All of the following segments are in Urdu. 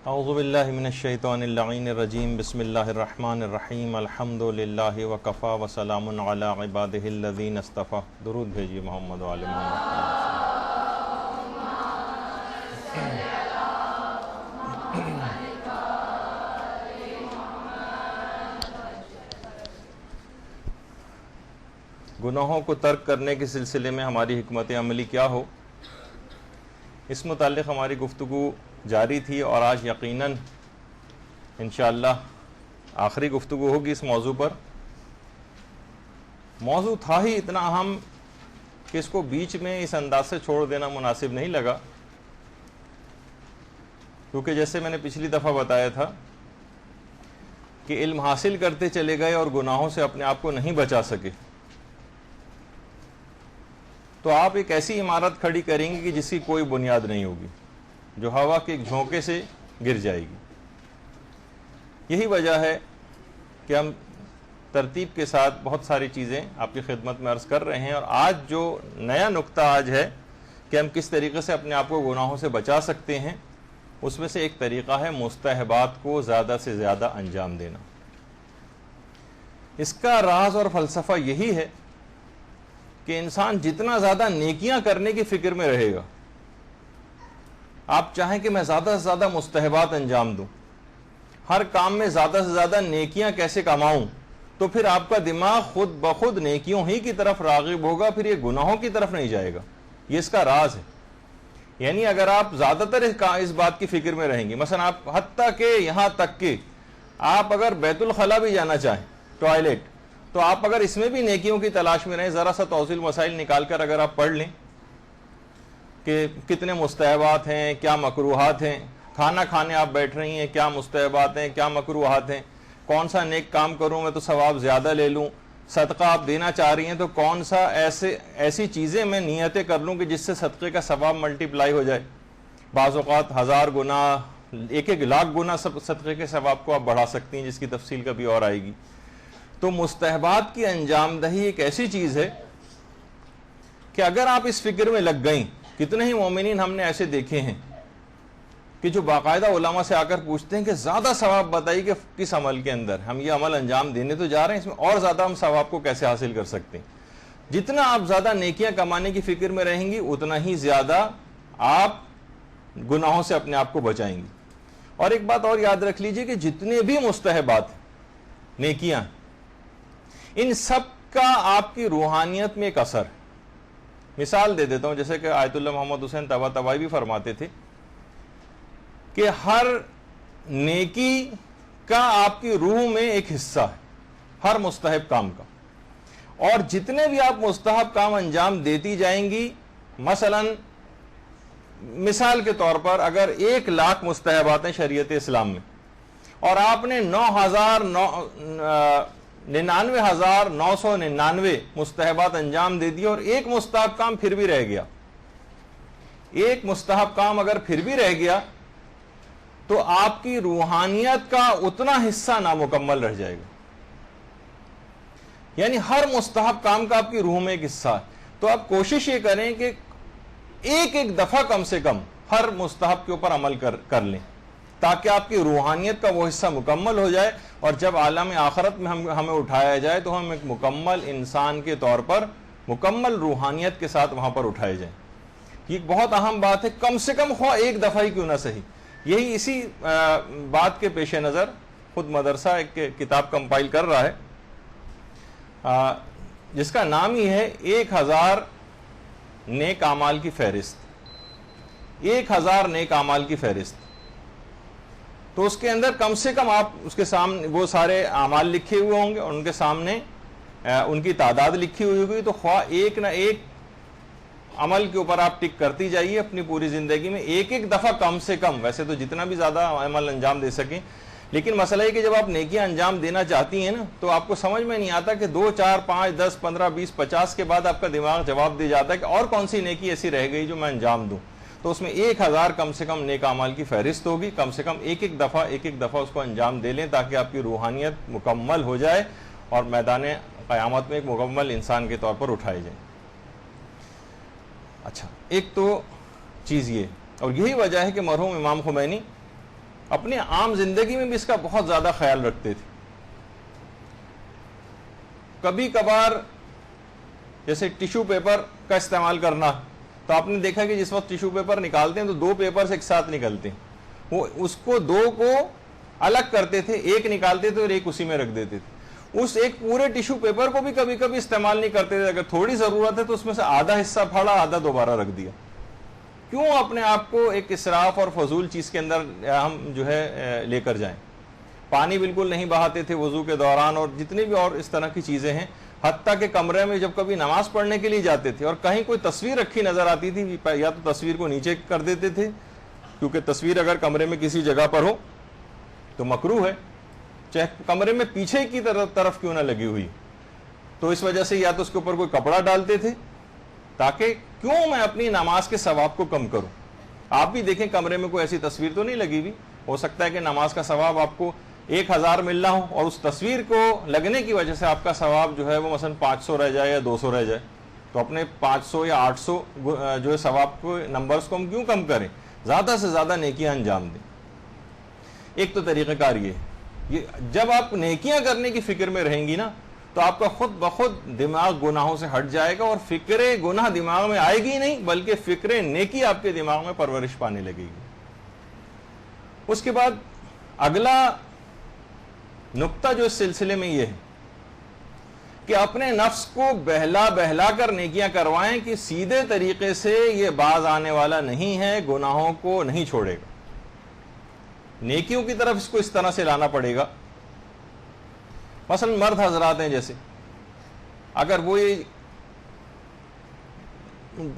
اعوذ باللہ من الشیطان اللعین الرجیم بسم اللہ الرحمن الرحیم الحمد للہ وکفا وسلام علی عبادہ الذین اصطفیٰ. درود بھیجیے محمد و آل محمد. گناہوں کو ترک کرنے کے سلسلے میں ہماری حکمت عملی کیا ہو، اس متعلق ہماری گفتگو جاری تھی، اور آج یقیناً انشاءاللہ آخری گفتگو ہوگی اس موضوع پر. موضوع تھا ہی اتنا اہم کہ اس کو بیچ میں اس انداز سے چھوڑ دینا مناسب نہیں لگا، کیونکہ جیسے میں نے پچھلی دفعہ بتایا تھا کہ علم حاصل کرتے چلے گئے اور گناہوں سے اپنے آپ کو نہیں بچا سکے تو آپ ایک ایسی عمارت کھڑی کریں گے کہ جس کی کوئی بنیاد نہیں ہوگی، جو ہوا کے ایک جھونکے سے گر جائے گی. یہی وجہ ہے کہ ہم ترتیب کے ساتھ بہت ساری چیزیں آپ کی خدمت میں عرض کر رہے ہیں، اور آج جو نیا نقطہ آج ہے کہ ہم کس طریقے سے اپنے آپ کو گناہوں سے بچا سکتے ہیں، اس میں سے ایک طریقہ ہے مستحبات کو زیادہ سے زیادہ انجام دینا. اس کا راز اور فلسفہ یہی ہے کہ انسان جتنا زیادہ نیکیاں کرنے کی فکر میں رہے گا، آپ چاہیں کہ میں زیادہ سے زیادہ مستحبات انجام دوں، ہر کام میں زیادہ سے زیادہ نیکیاں کیسے کماؤں، تو پھر آپ کا دماغ خود بخود نیکیوں ہی کی طرف راغب ہوگا، پھر یہ گناہوں کی طرف نہیں جائے گا. یہ اس کا راز ہے. یعنی اگر آپ زیادہ تر اس بات کی فکر میں رہیں گے، مثلا آپ حتیٰ کہ یہاں تک کہ آپ اگر بیت الخلا بھی جانا چاہیں، ٹوائلٹ، تو آپ اگر اس میں بھی نیکیوں کی تلاش میں رہیں، ذرا سا توضیح مسائل نکال کر اگر آپ پڑھ لیں کہ کتنے مستحبات ہیں، کیا مکروہات ہیں، کھانا کھانے آپ بیٹھ رہی ہیں، کیا مستحبات ہیں، کیا مکروہات ہیں، کون سا نیک کام کروں میں تو ثواب زیادہ لے لوں، صدقہ آپ دینا چاہ رہی ہیں تو کون سا ایسی چیزیں میں نیتیں کر لوں کہ جس سے صدقے کا ثواب ملٹیپلائی ہو جائے. بعض اوقات 1000 گنا، 1 لاکھ گنا صدقے کے ثواب کو آپ بڑھا سکتی ہیں، جس کی تفصیل کبھی اور آئے گی. تو مستحبات کی انجام دہی ایک ایسی چیز ہے کہ اگر آپ اس فکر میں لگ گئیں، کتنے ہی مومنین ہم نے ایسے دیکھے ہیں کہ جو باقاعدہ علماء سے آ کر پوچھتے ہیں کہ زیادہ ثواب بتائیے کہ کس عمل کے اندر ہم یہ عمل انجام دینے تو جا رہے ہیں، اس میں اور زیادہ ہم ثواب کو کیسے حاصل کر سکتے ہیں. جتنا آپ زیادہ نیکیاں کمانے کی فکر میں رہیں گی، اتنا ہی زیادہ آپ گناہوں سے اپنے آپ کو بچائیں گی. اور ایک بات اور یاد رکھ لیجئے کہ جتنے بھی مستحبات نیکیاں، ان سب کا آپ کی روحانیت میں ایک اثر ہے. مثال دے دیتا ہوں، جیسے کہ آیت اللہ محمد حسین طباطبائی بھی فرماتے تھے کہ ہر نیکی کا آپ کی روح میں ایک حصہ ہے، ہر مستحب کام کا. اور جتنے بھی آپ مستحب کام انجام دیتی جائیں گی، مثال کے طور پر اگر 1 لاکھ مستحبات ہیں شریعت اسلام میں، اور آپ نے 99,999 مستحبات انجام دے دیے، اور ایک مستحب کام پھر بھی رہ گیا، ایک مستحب کام اگر پھر بھی رہ گیا تو آپ کی روحانیت کا اتنا حصہ نامکمل رہ جائے گا. یعنی ہر مستحب کام کا آپ کی روح میں ایک حصہ ہے. تو آپ کوشش یہ کریں کہ ایک دفعہ کم سے کم ہر مستحب کے اوپر عمل کر لیں، تاکہ آپ کی روحانیت کا وہ حصہ مکمل ہو جائے، اور جب عالم آخرت میں ہمیں اٹھایا جائے تو ہم ایک مکمل انسان کے طور پر مکمل روحانیت کے ساتھ وہاں پر اٹھائے جائیں. یہ ایک بہت اہم بات ہے، کم سے کم خواہ ایک دفعہ ہی کیوں نہ صحیح. یہی اسی بات کے پیش نظر خود مدرسہ ایک کتاب کمپائل کر رہا ہے، جس کا نام ہی ہے 1000 نیک اعمال کی فہرست. 1000 نیک اعمال کی فہرست. تو اس کے اندر کم سے کم آپ اس کے سامنے وہ سارے اعمال لکھے ہوئے ہوں گے، اور ان کے سامنے ان کی تعداد لکھی ہوئی ہوگی. تو خواہ ایک نہ ایک عمل کے اوپر آپ ٹک کرتی جائیے اپنی پوری زندگی میں، ایک دفعہ کم سے کم. ویسے تو جتنا بھی زیادہ عمل انجام دے سکیں، لیکن مسئلہ ہے کہ جب آپ نیکیاں انجام دینا چاہتی ہیں نا، تو آپ کو سمجھ میں نہیں آتا کہ 2 4 5 10 15 20 50 کے بعد آپ کا دماغ جواب دے جاتا ہے کہ اور کون سی نیکی ایسی رہ گئی جو میں انجام دوں. تو اس میں 1000 کم سے کم نیک اعمال کی فہرست ہوگی. کم سے کم ایک دفعہ اس کو انجام دے لیں، تاکہ آپ کی روحانیت مکمل ہو جائے اور میدان قیامت میں ایک مکمل انسان کے طور پر اٹھائے جائیں. اچھا، ایک تو چیز یہ، اور یہی وجہ ہے کہ مرحوم امام خمینی اپنی عام زندگی میں بھی اس کا بہت زیادہ خیال رکھتے تھے. کبھی کبھار جیسے ٹیشو پیپر کا استعمال کرنا، تو آپ نے دیکھا کہ جس وقت ٹیشو پیپر نکالتے ہیں تو دو پیپرز ایک ساتھ نکلتے ہیں، وہ اس کو دو کو الگ کرتے تھے، ایک نکالتے تھے اور ایک اسی میں رکھ دیتے تھے. اس ایک پورے ٹیشو پیپر کو بھی کبھی کبھی استعمال نہیں کرتے تھے. اگر تھوڑی ضرورت ہے تو اس میں سے آدھا حصہ پھاڑا، آدھا دوبارہ رکھ دیا. کیوں اپنے آپ کو ایک اسراف اور فضول چیز کے اندر ہم جو ہے لے کر جائیں؟ پانی بالکل نہیں بہاتے تھے وضو کے دوران، اور جتنی بھی اور اس طرح کی چیزیں ہیں. حتیٰ کہ کمرے میں جب کبھی نماز پڑھنے کے لیے جاتے تھے اور کہیں کوئی تصویر رکھی نظر آتی تھی، یا تو تصویر کو نیچے کر دیتے تھے، کیونکہ تصویر اگر کمرے میں کسی جگہ پر ہو تو مکروہ ہے، چاہے کمرے میں پیچھے کی طرف کیوں نہ لگی ہوئی. تو اس وجہ سے یا تو اس کے اوپر کوئی کپڑا ڈالتے تھے تاکہ کیوں میں اپنی نماز کے ثواب کو کم کروں. آپ بھی دیکھیں کمرے میں کوئی ایسی تصویر تو نہیں لگی ہوئی، ہو سکتا ہے کہ نماز کا ثواب آپ کو 1000 ملنا ہو اور اس تصویر کو لگنے کی وجہ سے آپ کا ثواب جو ہے وہ مثلا 500 رہ جائے یا 200 رہ جائے. تو اپنے 500 یا 800 جو ہے ثواب کو نمبرز کو ہم کیوں کم کریں، زیادہ سے زیادہ نیکیاں انجام دیں. ایک تو طریقہ کار یہ جب آپ نیکیاں کرنے کی فکر میں رہیں گی نا تو آپ کا خود بخود دماغ گناہوں سے ہٹ جائے گا، اور فکر گناہ دماغ میں آئے گی نہیں بلکہ فکر نیکی آپ کے دماغ میں پرورش پانے لگے گی. اس کے بعد اگلا نقطہ جو اس سلسلے میں یہ ہے کہ اپنے نفس کو بہلا بہلا کر نیکیاں کروائیں کہ سیدھے طریقے سے یہ باز آنے والا نہیں ہے، گناہوں کو نہیں چھوڑے گا. نیکیوں کی طرف اس کو اس طرح سے لانا پڑے گا. مثلا مرد حضرات ہیں، جیسے اگر وہ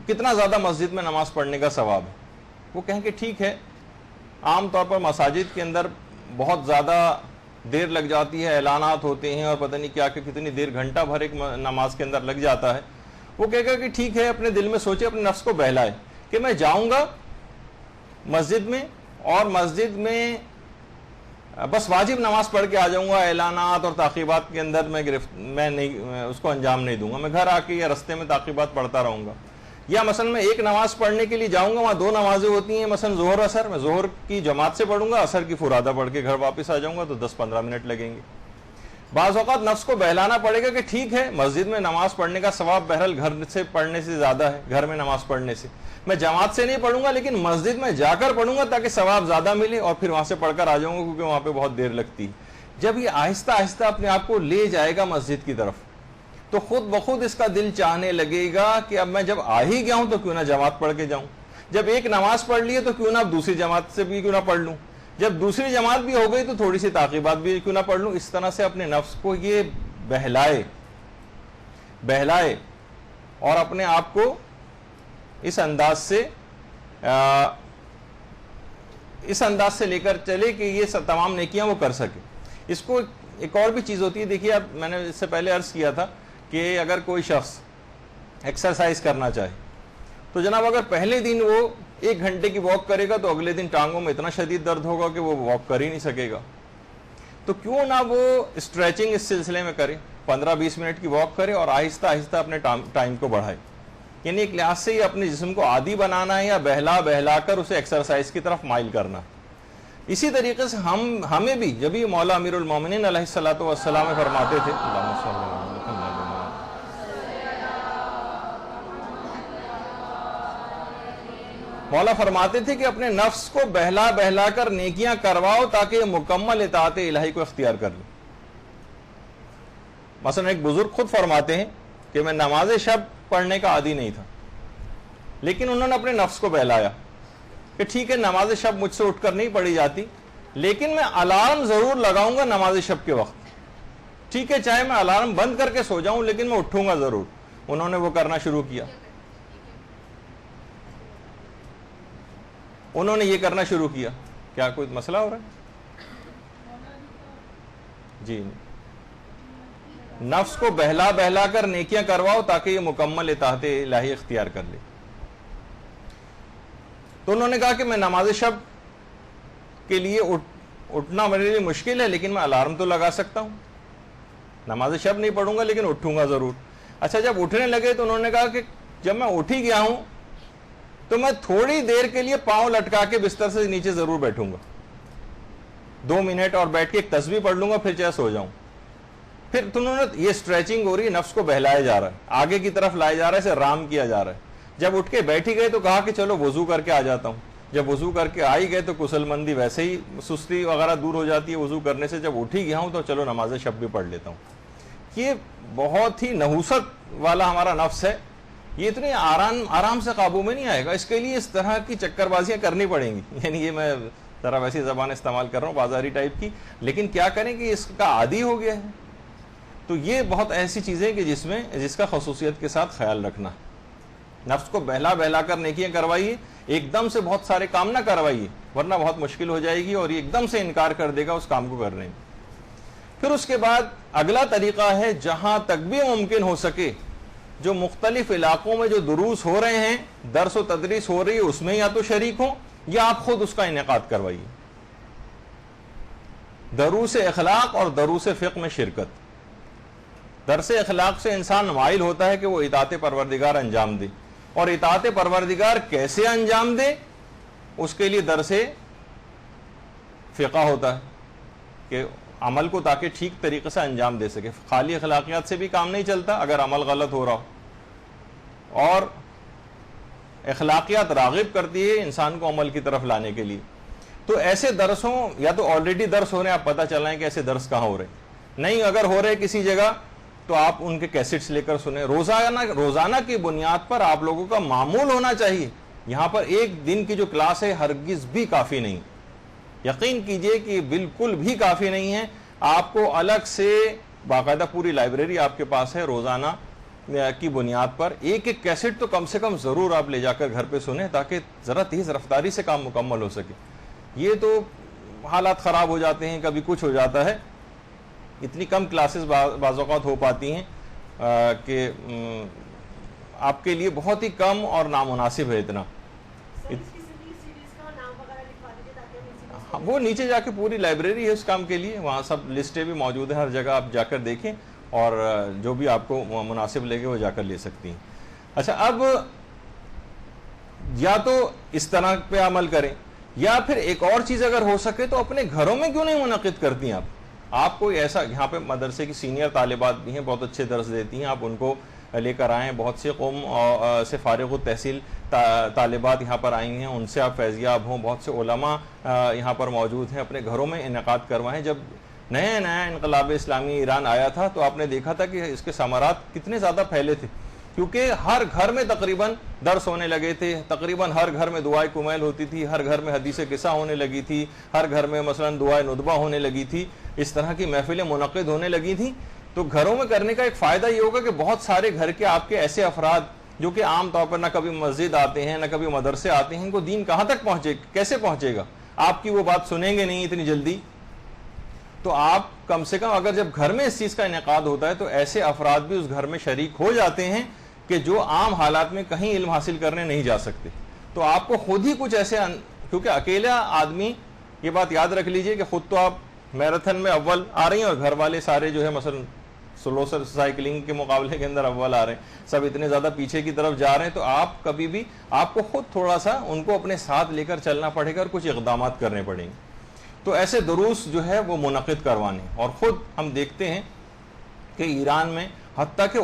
کتنا زیادہ مسجد میں نماز پڑھنے کا ثواب ہے، وہ کہیں کہ ٹھیک ہے، عام طور پر مساجد کے اندر بہت زیادہ دیر لگ جاتی ہے، اعلانات ہوتے ہیں اور پتہ نہیں کیا کہ کتنی دیر، گھنٹہ بھر ایک نماز کے اندر لگ جاتا ہے. وہ کہے گا کہ ٹھیک ہے، اپنے دل میں سوچے، اپنے نفس کو بہلائے کہ میں جاؤں گا مسجد میں اور مسجد میں بس واجب نماز پڑھ کے آ جاؤں گا، اعلانات اور تعقیبات کے اندر میں نہیں اس کو انجام نہیں دوں گا. میں گھر آ کے یا رستے میں تعقیبات پڑھتا رہوں گا. یا مثلا میں ایک نماز پڑھنے کے لیے جاؤں گا، وہاں 2 نمازیں ہوتی ہیں، مثلا ظہر اثر، میں ظہر کی جماعت سے پڑھوں گا، اثر کی فرادہ پڑھ کے گھر واپس آ جاؤں گا تو 10-15 منٹ لگیں گے. بعض اوقات نفس کو بہلانا پڑے گا کہ ٹھیک ہے، مسجد میں نماز پڑھنے کا ثواب بہرحال گھر سے پڑھنے سے زیادہ ہے، گھر میں نماز پڑھنے سے. میں جماعت سے نہیں پڑھوں گا لیکن مسجد میں جا کر پڑھوں گا تاکہ ثواب زیادہ ملے، اور پھر وہاں سے پڑھ کر آ جاؤں گا کیونکہ وہاں پہ بہت دیر لگتی ہے. جب یہ آہستہ آہستہ اپنے آپ کو لے جائے گا مسجد کی طرف تو خود بخود اس کا دل چاہنے لگے گا کہ اب میں جب آ ہی گیا ہوں تو کیوں نہ جماعت پڑھ کے جاؤں. جب ایک نماز پڑھ لی ہے تو کیوں نہ اب دوسری جماعت سے بھی کیوں نہ پڑھ لوں. جب دوسری جماعت بھی ہو گئی تو تھوڑی سی تعقیبات بھی کیوں نہ پڑھ لوں. اس طرح سے اپنے نفس کو یہ بہلائے اور اپنے آپ کو اس انداز سے لے کر چلے کہ یہ تمام نیکیاں وہ کر سکے. اس کو ایک اور بھی چیز ہوتی ہے، دیکھیے اب میں نے اس سے پہلے عرض کیا تھا کہ اگر کوئی شخص ایکسرسائز کرنا چاہے تو جناب اگر پہلے دن وہ 1 گھنٹے کی واک کرے گا تو اگلے دن ٹانگوں میں اتنا شدید درد ہوگا کہ وہ واک کر ہی نہیں سکے گا. تو کیوں نہ وہ اسٹریچنگ اس سلسلے میں کرے، 15-20 منٹ کی واک کرے اور آہستہ آہستہ اپنے ٹائم کو بڑھائے. یعنی ایک لحاظ سے یہ اپنے جسم کو عادی بنانا ہے یا بہلا کر اسے ایکسرسائز کی طرف مائل کرنا. اسی طریقے سے ہمیں بھی جب یہ مولا امیر المومنین علیہ الصلوۃ والسلام فرماتے تھے، مولا فرماتے تھے کہ اپنے نفس کو بہلا کر نیکیاں کرواؤ تاکہ یہ مکمل اطاعت الہی کو اختیار کر لے. مثلا ایک بزرگ خود فرماتے ہیں کہ میں نماز شب پڑھنے کا عادی نہیں تھا، لیکن انہوں نے اپنے نفس کو بہلایا کہ ٹھیک ہے، نماز شب مجھ سے اٹھ کر نہیں پڑھی جاتی لیکن میں الارم ضرور لگاؤں گا نماز شب کے وقت. ٹھیک ہے، چاہے میں الارم بند کر کے سو جاؤں لیکن میں اٹھوں گا ضرور. انہوں نے وہ کرنا شروع کیا، انہوں نے یہ کرنا شروع کیا. کیا کوئی مسئلہ ہو رہا ہے؟ جی، نفس کو بہلا کر نیکیاں کرواؤ تاکہ یہ مکمل اطاعت الہی اختیار کر لے. تو انہوں نے کہا کہ میں نماز شب کے لیے اٹھنا میرے لیے مشکل ہے لیکن میں الارم تو لگا سکتا ہوں. نماز شب نہیں پڑھوں گا لیکن اٹھوں گا ضرور. اچھا، جب اٹھنے لگے تو انہوں نے کہا کہ جب میں اٹھ ہی گیا ہوں تو میں تھوڑی دیر کے لیے پاؤں لٹکا کے بستر سے نیچے ضرور بیٹھوں گا. 2 منٹ اور بیٹھ کے ایک تسبیح پڑھ لوں گا پھر چاہے سو جاؤں. پھر انہوں نے یہ اسٹریچنگ ہو رہی ہے, نفس کو بہلایا جا رہا ہے, آگے کی طرف لایا جا رہا ہے, اسے رام کیا جا رہا ہے. جب اٹھ کے بیٹھ ہی گئے تو کہا کہ چلو وضو کر کے آ جاتا ہوں. جب وضو کر کے آ ہی گئے تو کسل مندی ویسے ہی سستی وغیرہ دور ہو جاتی ہے وضو کرنے سے. جب اٹھ ہی گیا ہوں تو چلو نماز شب بھی پڑھ لیتا ہوں. یہ بہت ہی نحوست والا ہمارا نفس ہے, یہ اتنے آرام سے قابو میں نہیں آئے گا. اس کے لیے اس طرح کی چکر بازیاں کرنی پڑیں گی. یعنی یہ میں ذرا ویسی زبان استعمال کر رہا ہوں بازاری ٹائپ کی, لیکن کیا کریں کہ اس کا عادی ہو گیا ہے. تو یہ بہت ایسی چیزیں کہ جس کا خصوصیت کے ساتھ خیال رکھنا. نفس کو بہلا کر نیکیاں کروائیے, ایک دم سے بہت سارے کام نہ کروائیے ورنہ بہت مشکل ہو جائے گی اور یہ ایک دم سے انکار کر دے گا اس کام کو کرنے میں. پھر اس کے بعد اگلا طریقہ ہے, جہاں تک بھی ممکن ہو سکے جو مختلف علاقوں میں جو دروس ہو رہے ہیں, درس و تدریس ہو رہی ہے, اس میں یا تو شریک ہوں یا آپ خود اس کا انعقاد کروائیے. دروس اخلاق اور دروس فقہ میں شرکت. درس اخلاق سے انسان مائل ہوتا ہے کہ وہ اطاعت پروردگار انجام دے, اور اطاعت پروردگار کیسے انجام دے اس کے لیے درس فقہ ہوتا ہے کہ عمل کو تاکہ ٹھیک طریقے سے انجام دے سکے. خالی اخلاقیات سے بھی کام نہیں چلتا اگر عمل غلط ہو رہا ہو, اور اخلاقیات راغب کرتی ہے انسان کو عمل کی طرف لانے کے لیے. تو ایسے درسوں یا تو آلریڈی درس ہو رہے ہیں, آپ پتہ چلائیں کہ ایسے درس کہاں ہو رہے ہیں, نہیں اگر ہو رہے کسی جگہ تو آپ ان کے کیسٹس لے کر سنیں. روزانہ کی بنیاد پر آپ لوگوں کا معمول ہونا چاہیے. یہاں پر ایک دن کی جو کلاس ہے ہرگز بھی کافی نہیں, یقین کیجئے کہ بالکل بھی کافی نہیں ہے. آپ کو الگ سے باقاعدہ پوری لائبریری آپ کے پاس ہے, روزانہ کی بنیاد پر ایک کیسٹ تو کم سے کم ضرور آپ لے جا کر گھر پہ سنیں تاکہ ذرا تیز رفتاری سے کام مکمل ہو سکے. یہ تو حالات خراب ہو جاتے ہیں, کبھی کچھ ہو جاتا ہے, اتنی کم کلاسز بعض اوقات ہو پاتی ہیں کہ آپ کے لیے بہت ہی کم اور نامناسب ہے اتنا. وہ نیچے جا کے پوری لائبریری ہے اس کام کے لیے, وہاں سب لسٹیں بھی موجود ہیں, ہر جگہ آپ جا کر دیکھیں اور جو بھی آپ کو مناسب لگے وہ جا کر لے سکتی ہیں. اچھا, اب یا تو اس طرح پہ عمل کریں, یا پھر ایک اور چیز اگر ہو سکے تو اپنے گھروں میں کیوں نہیں منعقد کرتی ہیں آپ کوئی ایسا, یہاں پہ مدرسے کی سینئر طالبات بھی ہیں, بہت اچھے درس دیتی ہیں, آپ ان کو لے کر آئیں. بہت سے قوم سے فارغ التحصیل طالبات یہاں پر آئی ہیں, ان سے آپ فیضیاب ہوں. بہت سے علماء یہاں پر موجود ہیں, اپنے گھروں میں انعقاد کروائیں. جب نیا انقلاب اسلامی ایران آیا تھا تو آپ نے دیکھا تھا کہ اس کے ثمرات کتنے زیادہ پھیلے تھے, کیونکہ ہر گھر میں تقریباً درس ہونے لگے تھے, تقریباً ہر گھر میں دعائے کمیل ہوتی تھی, ہر گھر میں حدیث قصہ ہونے لگی تھی, ہر گھر میں مثلا دعائے ندبہ ہونے لگی تھی, اس طرح کی محفلیں منعقد ہونے لگی تھیں. تو گھروں میں کرنے کا ایک فائدہ یہ ہوگا کہ بہت سارے گھر کے آپ کے ایسے افراد جو کہ عام طور پر نہ کبھی مسجد آتے ہیں نہ کبھی مدرسے آتے ہیں, ان کو دین کہاں تک پہنچے, کیسے پہنچے گا, آپ کی وہ بات سنیں گے نہیں اتنی جلدی. تو آپ کم سے کم اگر جب گھر میں اس چیز کا انعقاد ہوتا ہے تو ایسے افراد بھی اس گھر میں شریک ہو جاتے ہیں کہ جو عام حالات میں کہیں علم حاصل کرنے نہیں جا سکتے. تو آپ کو خود ہی کچھ ایسے, کیونکہ اکیلا آدمی, یہ بات یاد رکھ لیجئے کہ خود تو آپ میراتھن میں اول آ رہی ہیں اور گھر والے سارے جو ہے مثلا سلو سائیکلنگ کے مقابلے کے اندر اول آ رہے ہیں, سب اتنے زیادہ پیچھے کی طرف جا رہے ہیں. تو آپ کبھی بھی آپ کو خود تھوڑا سا ان کو اپنے ساتھ لے کر چلنا پڑے گا اور کچھ اقدامات کرنے پڑیں گے. تو ایسے دروس جو ہے وہ منعقد کروانے. اور خود ہم دیکھتے ہیں کہ ایران میں حتیٰ کہ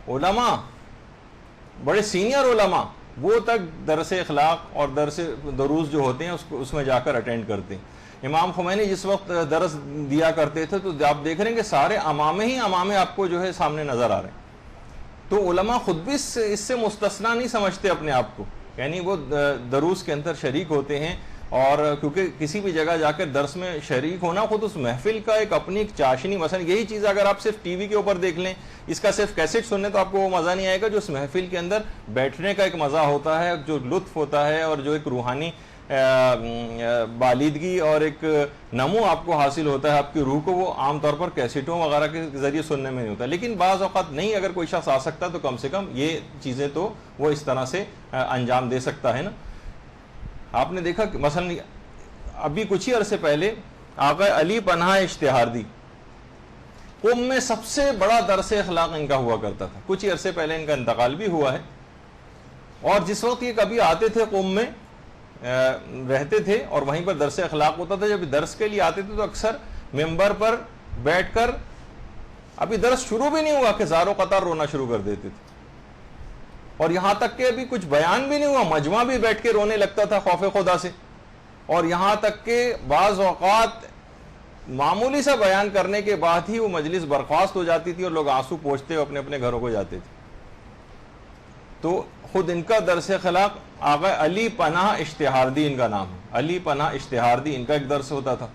علماء بڑے سینئر علماء وہ تک درس اخلاق اور دروس جو ہوتے ہیں اس میں جا کر اٹینڈ کرتے ہیں. امام خمینی جس وقت درس دیا کرتے تھے تو آپ دیکھ رہے ہیں کہ سارے امامے آپ کو جو ہے سامنے نظر آ رہے ہیں. تو علماء خود بھی اس سے مستثنا نہیں سمجھتے اپنے آپ کو, یعنی وہ دروس کے اندر شریک ہوتے ہیں. اور کیونکہ کسی بھی جگہ جا کر درس میں شریک ہونا خود اس محفل کا ایک اپنی ایک چاشنی, مثلا یہی چیز اگر آپ صرف ٹی وی کے اوپر دیکھ لیں, اس کا صرف کیسٹ سننے تو آپ کو وہ مزہ نہیں آئے گا جو اس محفل کے اندر بیٹھنے کا ایک مزہ ہوتا ہے, جو لطف ہوتا ہے اور جو ایک روحانی بالیدگی اور ایک نمو آپ کو حاصل ہوتا ہے آپ کی روح کو, وہ عام طور پر کیسٹوں وغیرہ کے ذریعے سننے میں نہیں ہوتا. لیکن بعض اوقات نہیں اگر کوئی شخص آ سکتا تو کم سے کم یہ چیزیں تو وہ اس طرح سے انجام دے سکتا ہے نا. آپ نے دیکھا کہ مثلا ابھی کچھ ہی عرصے پہلے آقا علی پناہ اشتہاردی قم میں سب سے بڑا درس اخلاق ان کا ہوا کرتا تھا. کچھ ہی عرصے پہلے ان کا انتقال بھی ہوا ہے, اور جس وقت یہ کبھی آتے تھے قم میں رہتے تھے اور وہیں پر درس اخلاق ہوتا تھا. جب درس کے لیے آتے تھے تو اکثر ممبر پر بیٹھ کر ابھی درس شروع بھی نہیں ہوا کہ زاروں قطار رونا شروع کر دیتے تھے, اور یہاں تک کہ ابھی کچھ بیان بھی نہیں ہوا مجمع بھی بیٹھ کے رونے لگتا تھا خوف خدا سے, اور یہاں تک کہ بعض اوقات معمولی سا بیان کرنے کے بعد ہی وہ مجلس برخاست ہو جاتی تھی اور لوگ آنسو پوچھتے ہوئے اپنے اپنے گھروں کو جاتے تھے. تو خود ان کا درس اخلاق آقا علی پناہ اشتہاردی ان کا نام ہے, علی پناہ اشتہاردی ان کا ایک درس ہوتا تھا.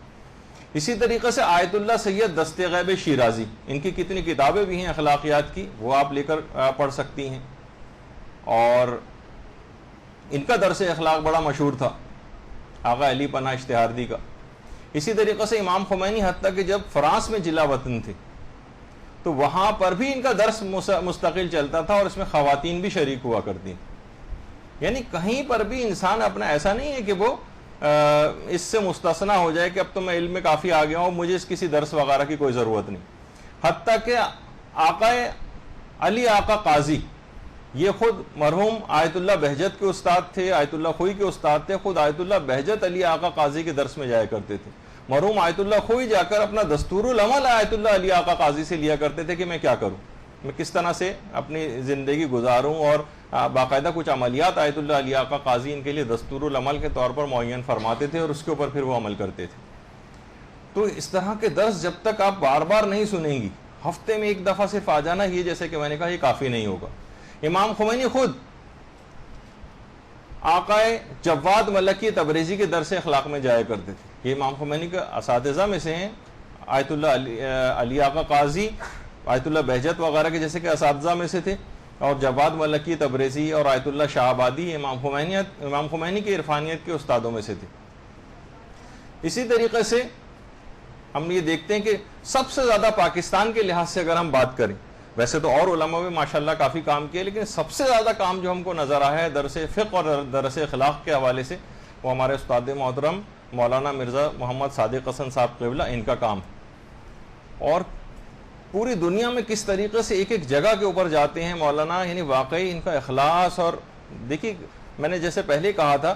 اسی طریقے سے آیت اللہ سید دست غیب شیرازی, ان کی کتنی کتابیں بھی ہیں اخلاقیات کی, وہ آپ لے کر پڑھ سکتی ہیں, اور ان کا درس اخلاق بڑا مشہور تھا آقا علی پناہ اشتہاردی کا. اسی طریقے سے امام خمینی حتیٰ کہ جب فرانس میں جلا وطن تھے تو وہاں پر بھی ان کا درس مستقل چلتا تھا, اور اس میں خواتین بھی شریک ہوا کرتی تھیں. یعنی کہیں پر بھی انسان اپنا ایسا نہیں ہے کہ وہ اس سے مستثنا ہو جائے کہ اب تو میں علم میں کافی آ گیا ہوں, مجھے اس کسی درس وغیرہ کی کوئی ضرورت نہیں. حتیٰ کہ آقا علی آقا قاضی, یہ خود مرحوم آیت اللہ بہجت کے استاد تھے, آیت اللہ خوئی کے استاد تھے. خود آیت اللہ بہجت علی آقا قاضی کے درس میں جایا کرتے تھے. مرحوم آیت اللہ خوئی جا کر اپنا دستور العمل آیت اللہ علی آقا قاضی سے لیا کرتے تھے کہ میں کیا کروں, میں کس طرح سے اپنی زندگی گزاروں, اور باقاعدہ کچھ عملیات آیت اللہ علی آقا قاضی ان کے لیے دستور العمل کے طور پر معین فرماتے تھے, اور اس کے اوپر پھر وہ عمل کرتے تھے. تو اس طرح کے درس جب تک آپ بار بار نہیں سنیں گی, ہفتے میں ایک دفعہ صرف آ جانا, یہ جیسے کہ میں نے کہا یہ کافی نہیں ہوگا. امام خمینی خود آقا جواد ملکی تبریزی کے درس اخلاق میں جایا کرتے تھے. یہ امام خمینی کے اساتذہ میں سے ہیں, آیت اللہ علی آقا قاضی, آیت اللہ بہجت وغیرہ کے جیسے کہ اساتذہ میں سے تھے, اور جواد ملکی تبریزی اور آیت اللہ شاہ آبادی امام خمینی کے عرفانیت کے استادوں میں سے تھے. اسی طریقے سے ہم یہ دیکھتے ہیں کہ سب سے زیادہ پاکستان کے لحاظ سے اگر ہم بات کریں, ویسے تو اور علماء بھی ماشاءاللہ کافی کام کیے, لیکن سب سے زیادہ کام جو ہم کو نظر آیا ہے درس فقہ اور درس اخلاق کے حوالے سے, وہ ہمارے استاد محترم مولانا مرزا محمد صادق حسن صاحب قبلہ, ان کا کام. اور پوری دنیا میں کس طریقے سے ایک ایک جگہ کے اوپر جاتے ہیں مولانا, یعنی واقعی ان کا اخلاص. اور دیکھیے میں نے جیسے پہلے کہا تھا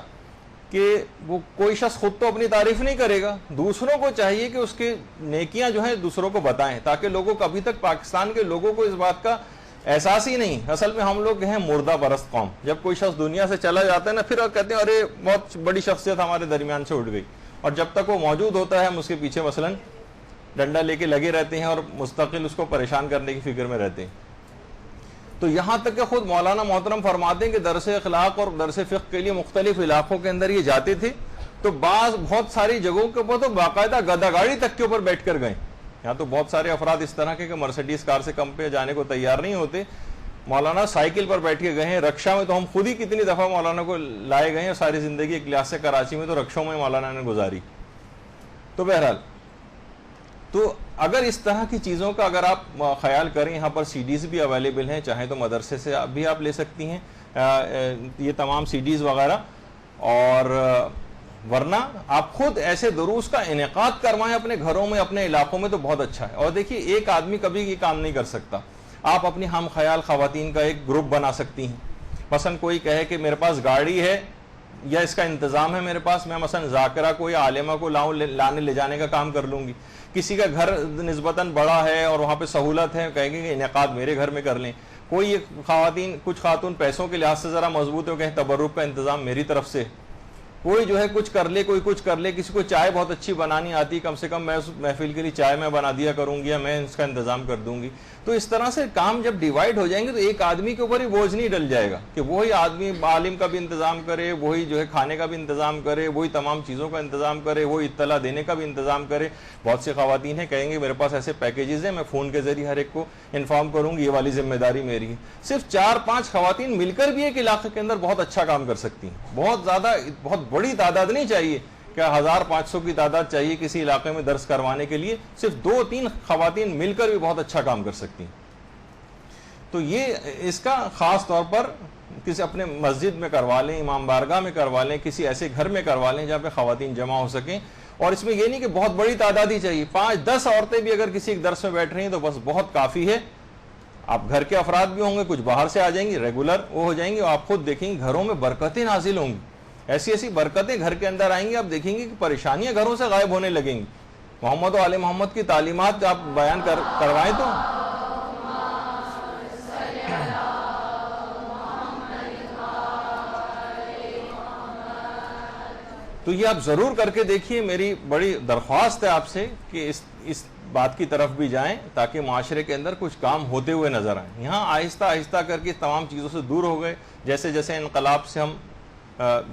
کہ وہ کوئی شخص خود تو اپنی تعریف نہیں کرے گا, دوسروں کو چاہیے کہ اس کی نیکیاں جو ہیں دوسروں کو بتائیں, تاکہ لوگوں کو, ابھی تک پاکستان کے لوگوں کو اس بات کا احساس ہی نہیں. اصل میں ہم لوگ ہیں مردہ پرست قوم. جب کوئی شخص دنیا سے چلا جاتا ہے نا, پھر کہتے ہیں ارے بہت بڑی شخصیت ہمارے درمیان سے اٹھ گئی, اور جب تک وہ موجود ہوتا ہے ہم اس کے پیچھے مثلاً ڈنڈا لے کے لگے رہتے ہیں اور مستقل اس کو پریشان کرنے کی فکر میں رہتے ہیں. تو یہاں تک کہ خود مولانا محترم فرماتے ہیں کہ درس اخلاق اور درس فقہ کے لیے مختلف علاقوں کے اندر یہ جاتے تھے, تو بہت ساری جگہوں کے اوپر تو باقاعدہ گدا گاڑی تک کے اوپر بیٹھ کر گئے. یہاں تو بہت سارے افراد اس طرح کے کہ مرسیڈیز کار سے کم پہ جانے کو تیار نہیں ہوتے, مولانا سائیکل پر بیٹھ کے گئے ہیں. رکشا میں تو ہم خود ہی کتنی دفعہ مولانا کو لائے گئے ہیں, ساری زندگی ایک کلاس سے کراچی میں تو رکشوں میں مولانا نے گزاری. تو بہرحال, تو اگر اس طرح کی چیزوں کا اگر آپ خیال کریں, یہاں پر سی ڈیز بھی اویلیبل ہیں, چاہیں تو مدرسے سے بھی آپ لے سکتی ہیں یہ تمام سی ڈیز وغیرہ, اور ورنہ آپ خود ایسے دروس کا انعقاد کروائیں اپنے گھروں میں, اپنے علاقوں میں, تو بہت اچھا ہے. اور دیکھیے ایک آدمی کبھی یہ کام نہیں کر سکتا, آپ اپنی ہم خیال خواتین کا ایک گروپ بنا سکتی ہیں. مثلا کوئی کہے کہ میرے پاس گاڑی ہے یا اس کا انتظام ہے میرے پاس, میں مثلا ذاکرہ کو یا عالمہ کو لانے لے جانے کا کام کر لوں گی. کسی کا گھر نسبتاً بڑا ہے اور وہاں پہ سہولت ہے, کہیں گے کہ انعقاد میرے گھر میں کر لیں. کوئی کچھ خاتون پیسوں کے لحاظ سے ذرا مضبوط ہو, کہیں تبرک کا انتظام میری طرف سے. کوئی جو ہے کچھ کر لے, کوئی کچھ کر لے. کسی کو چائے بہت اچھی بنانی آتی, کم سے کم میں اس محفل کے لیے چائے میں بنا دیا کروں گی, یا میں اس کا انتظام کر دوں گی. تو اس طرح سے کام جب ڈیوائیڈ ہو جائیں گے تو ایک آدمی کے اوپر ہی بوجھ نہیں ڈل جائے گا کہ وہی آدمی عالم کا بھی انتظام کرے, وہی جو ہے کھانے کا بھی انتظام کرے, وہی تمام چیزوں کا انتظام کرے, وہی اطلاع دینے کا بھی انتظام کرے. بہت سی خواتین ہیں کہیں گے میرے پاس ایسے پیکیجز ہیں, میں فون کے ذریعے ہر ایک کو انفارم کروں گی, یہ والی ذمہ داری میری ہے. صرف 4-5 خواتین مل کر بھی ایک علاقے کے اندر بہت اچھا کام کر سکتی ہیں. بہت بڑی تعداد نہیں چاہیے کہ 1500 کی تعداد چاہیے کسی علاقے میں درس کروانے کے لیے, صرف 2-3 خواتین مل کر بھی بہت اچھا کام کر سکتی ہیں. تو یہ اس کا خاص طور پر کسی اپنے مسجد میں کروا لیں, امام بارگاہ میں کروا لیں, کسی ایسے گھر میں کروا لیں جہاں پہ خواتین جمع ہو سکیں. اور اس میں یہ نہیں کہ بہت بڑی تعداد ہی چاہیے, 5-10 عورتیں بھی اگر کسی ایک درس میں بیٹھ رہی ہیں تو بس بہت کافی ہے. آپ گھر کے افراد بھی ہوں گے, کچھ باہر سے آ جائیں گی, ریگولر وہ ہو جائیں گی, اور آپ خود دیکھیں گے گھروں میں برکتیں نازل ہوں گی. ایسی ایسی برکتیں گھر کے اندر آئیں گی, آپ دیکھیں گے کہ پریشانیاں گھروں سے غائب ہونے لگیں گی. محمد و آل محمد کی تعلیمات آپ بیان کروائیں تو یہ آپ ضرور کر کے دیکھیے. میری بڑی درخواست ہے آپ سے کہ اس بات کی طرف بھی جائیں تاکہ معاشرے کے اندر کچھ کام ہوتے ہوئے نظر آئیں. یہاں آہستہ آہستہ کر کے تمام چیزوں سے دور ہو گئے. جیسے جیسے انقلاب سے ہم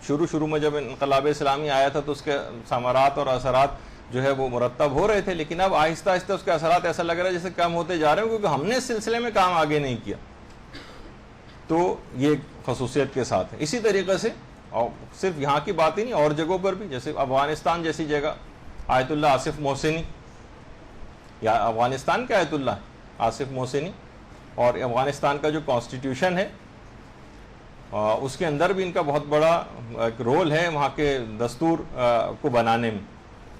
شروع میں جب انقلاب اسلامی آیا تھا تو اس کے ثمرات اور اثرات جو ہے وہ مرتب ہو رہے تھے, لیکن اب آہستہ آہستہ اس کے اثرات ایسا لگ رہا ہے جیسے کم ہوتے جا رہے ہیں, کیونکہ ہم نے اس سلسلے میں کام آگے نہیں کیا. تو یہ خصوصیت کے ساتھ ہے. اسی طریقے سے اور صرف یہاں کی بات ہی نہیں, اور جگہوں پر بھی, جیسے افغانستان جیسی جگہ آیت اللہ آصف محسنی, یا افغانستان کے آیت اللہ آصف محسنی, اور افغانستان کا جو کانسٹیٹیوشن ہے اس کے اندر بھی ان کا بہت بڑا ایک رول ہے وہاں کے دستور کو بنانے میں.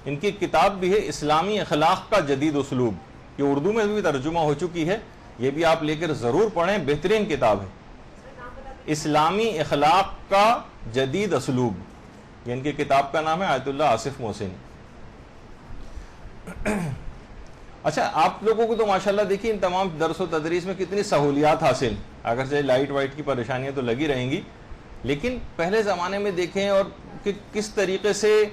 ان کی کتاب بھی ہے اسلامی اخلاق کا جدید اسلوب, یہ اردو میں بھی ترجمہ ہو چکی ہے, یہ بھی آپ لے کر ضرور پڑھیں, بہترین کتاب ہے. اسلامی اخلاق کا جدید اسلوب, یہ ان کی کتاب کا نام ہے, آیت اللہ آصف محسنی. اچھا, آپ لوگوں کو تو ماشاءاللہ دیکھیے ان تمام درس و تدریس میں کتنی سہولیات حاصل, اگر سے لائٹ وائٹ کی پریشانیاں تو لگی رہیں گی, لیکن پہلے زمانے میں دیکھیں اور کس طریقے سے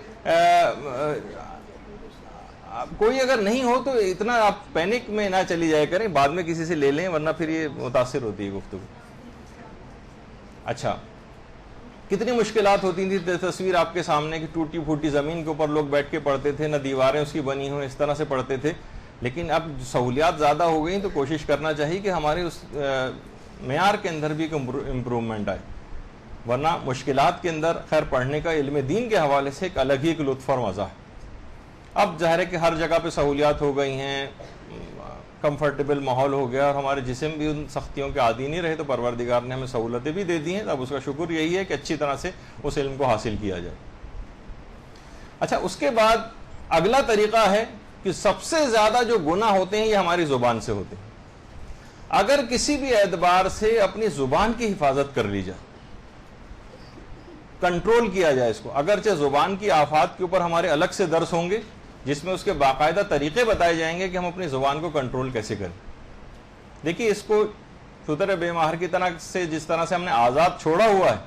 کوئی اگر نہیں ہو تو اتنا آپ پینک میں نہ چلی جائے کریں, بعد میں کسی سے لے لیں ورنہ پھر یہ متاثر ہوتی ہے گفتگو. اچھا, کتنی مشکلات ہوتی تھیں. تصویر آپ کے سامنے کی ٹوٹی پھوٹی زمین کے اوپر لوگ بیٹھ کے پڑھتے تھے, نہ دیواریں اس کی بنی ہوئی, اس طرح سے پڑھتے تھے. لیکن اب سہولیات زیادہ ہو گئی تو کوشش کرنا چاہیے کہ ہمارے اس معیار کے اندر بھی ایک امپرومنٹ آئے, ورنہ مشکلات کے اندر خیر پڑھنے کا علم دین کے حوالے سے ایک الگ ہی ایک لطف اور مزہ ہے. اب ظاہر ہے کہ ہر جگہ پہ سہولیات ہو گئی ہیں, کمفرٹیبل ماحول ہو گیا, اور ہمارے جسم بھی ان سختیوں کے عادی نہیں رہے, تو پروردگار نے ہمیں سہولتیں بھی دے دی ہیں. اب اس کا شکر یہی ہے کہ اچھی طرح سے اس علم کو حاصل کیا جائے. اچھا, اس کے بعد اگلا طریقہ ہے کہ سب سے زیادہ جو گناہ ہوتے ہیں یہ ہماری زبان سے ہوتے ہیں. اگر کسی بھی اعتبار سے اپنی زبان کی حفاظت کر لی جائے, کنٹرول کیا جائے اس کو, اگرچہ زبان کی آفات کے اوپر ہمارے الگ سے درس ہوں گے جس میں اس کے باقاعدہ طریقے بتائے جائیں گے کہ ہم اپنی زبان کو کنٹرول کیسے کریں. دیکھیے, اس کو شتر بے مہر کی طرح سے جس طرح سے ہم نے آزاد چھوڑا ہوا ہے,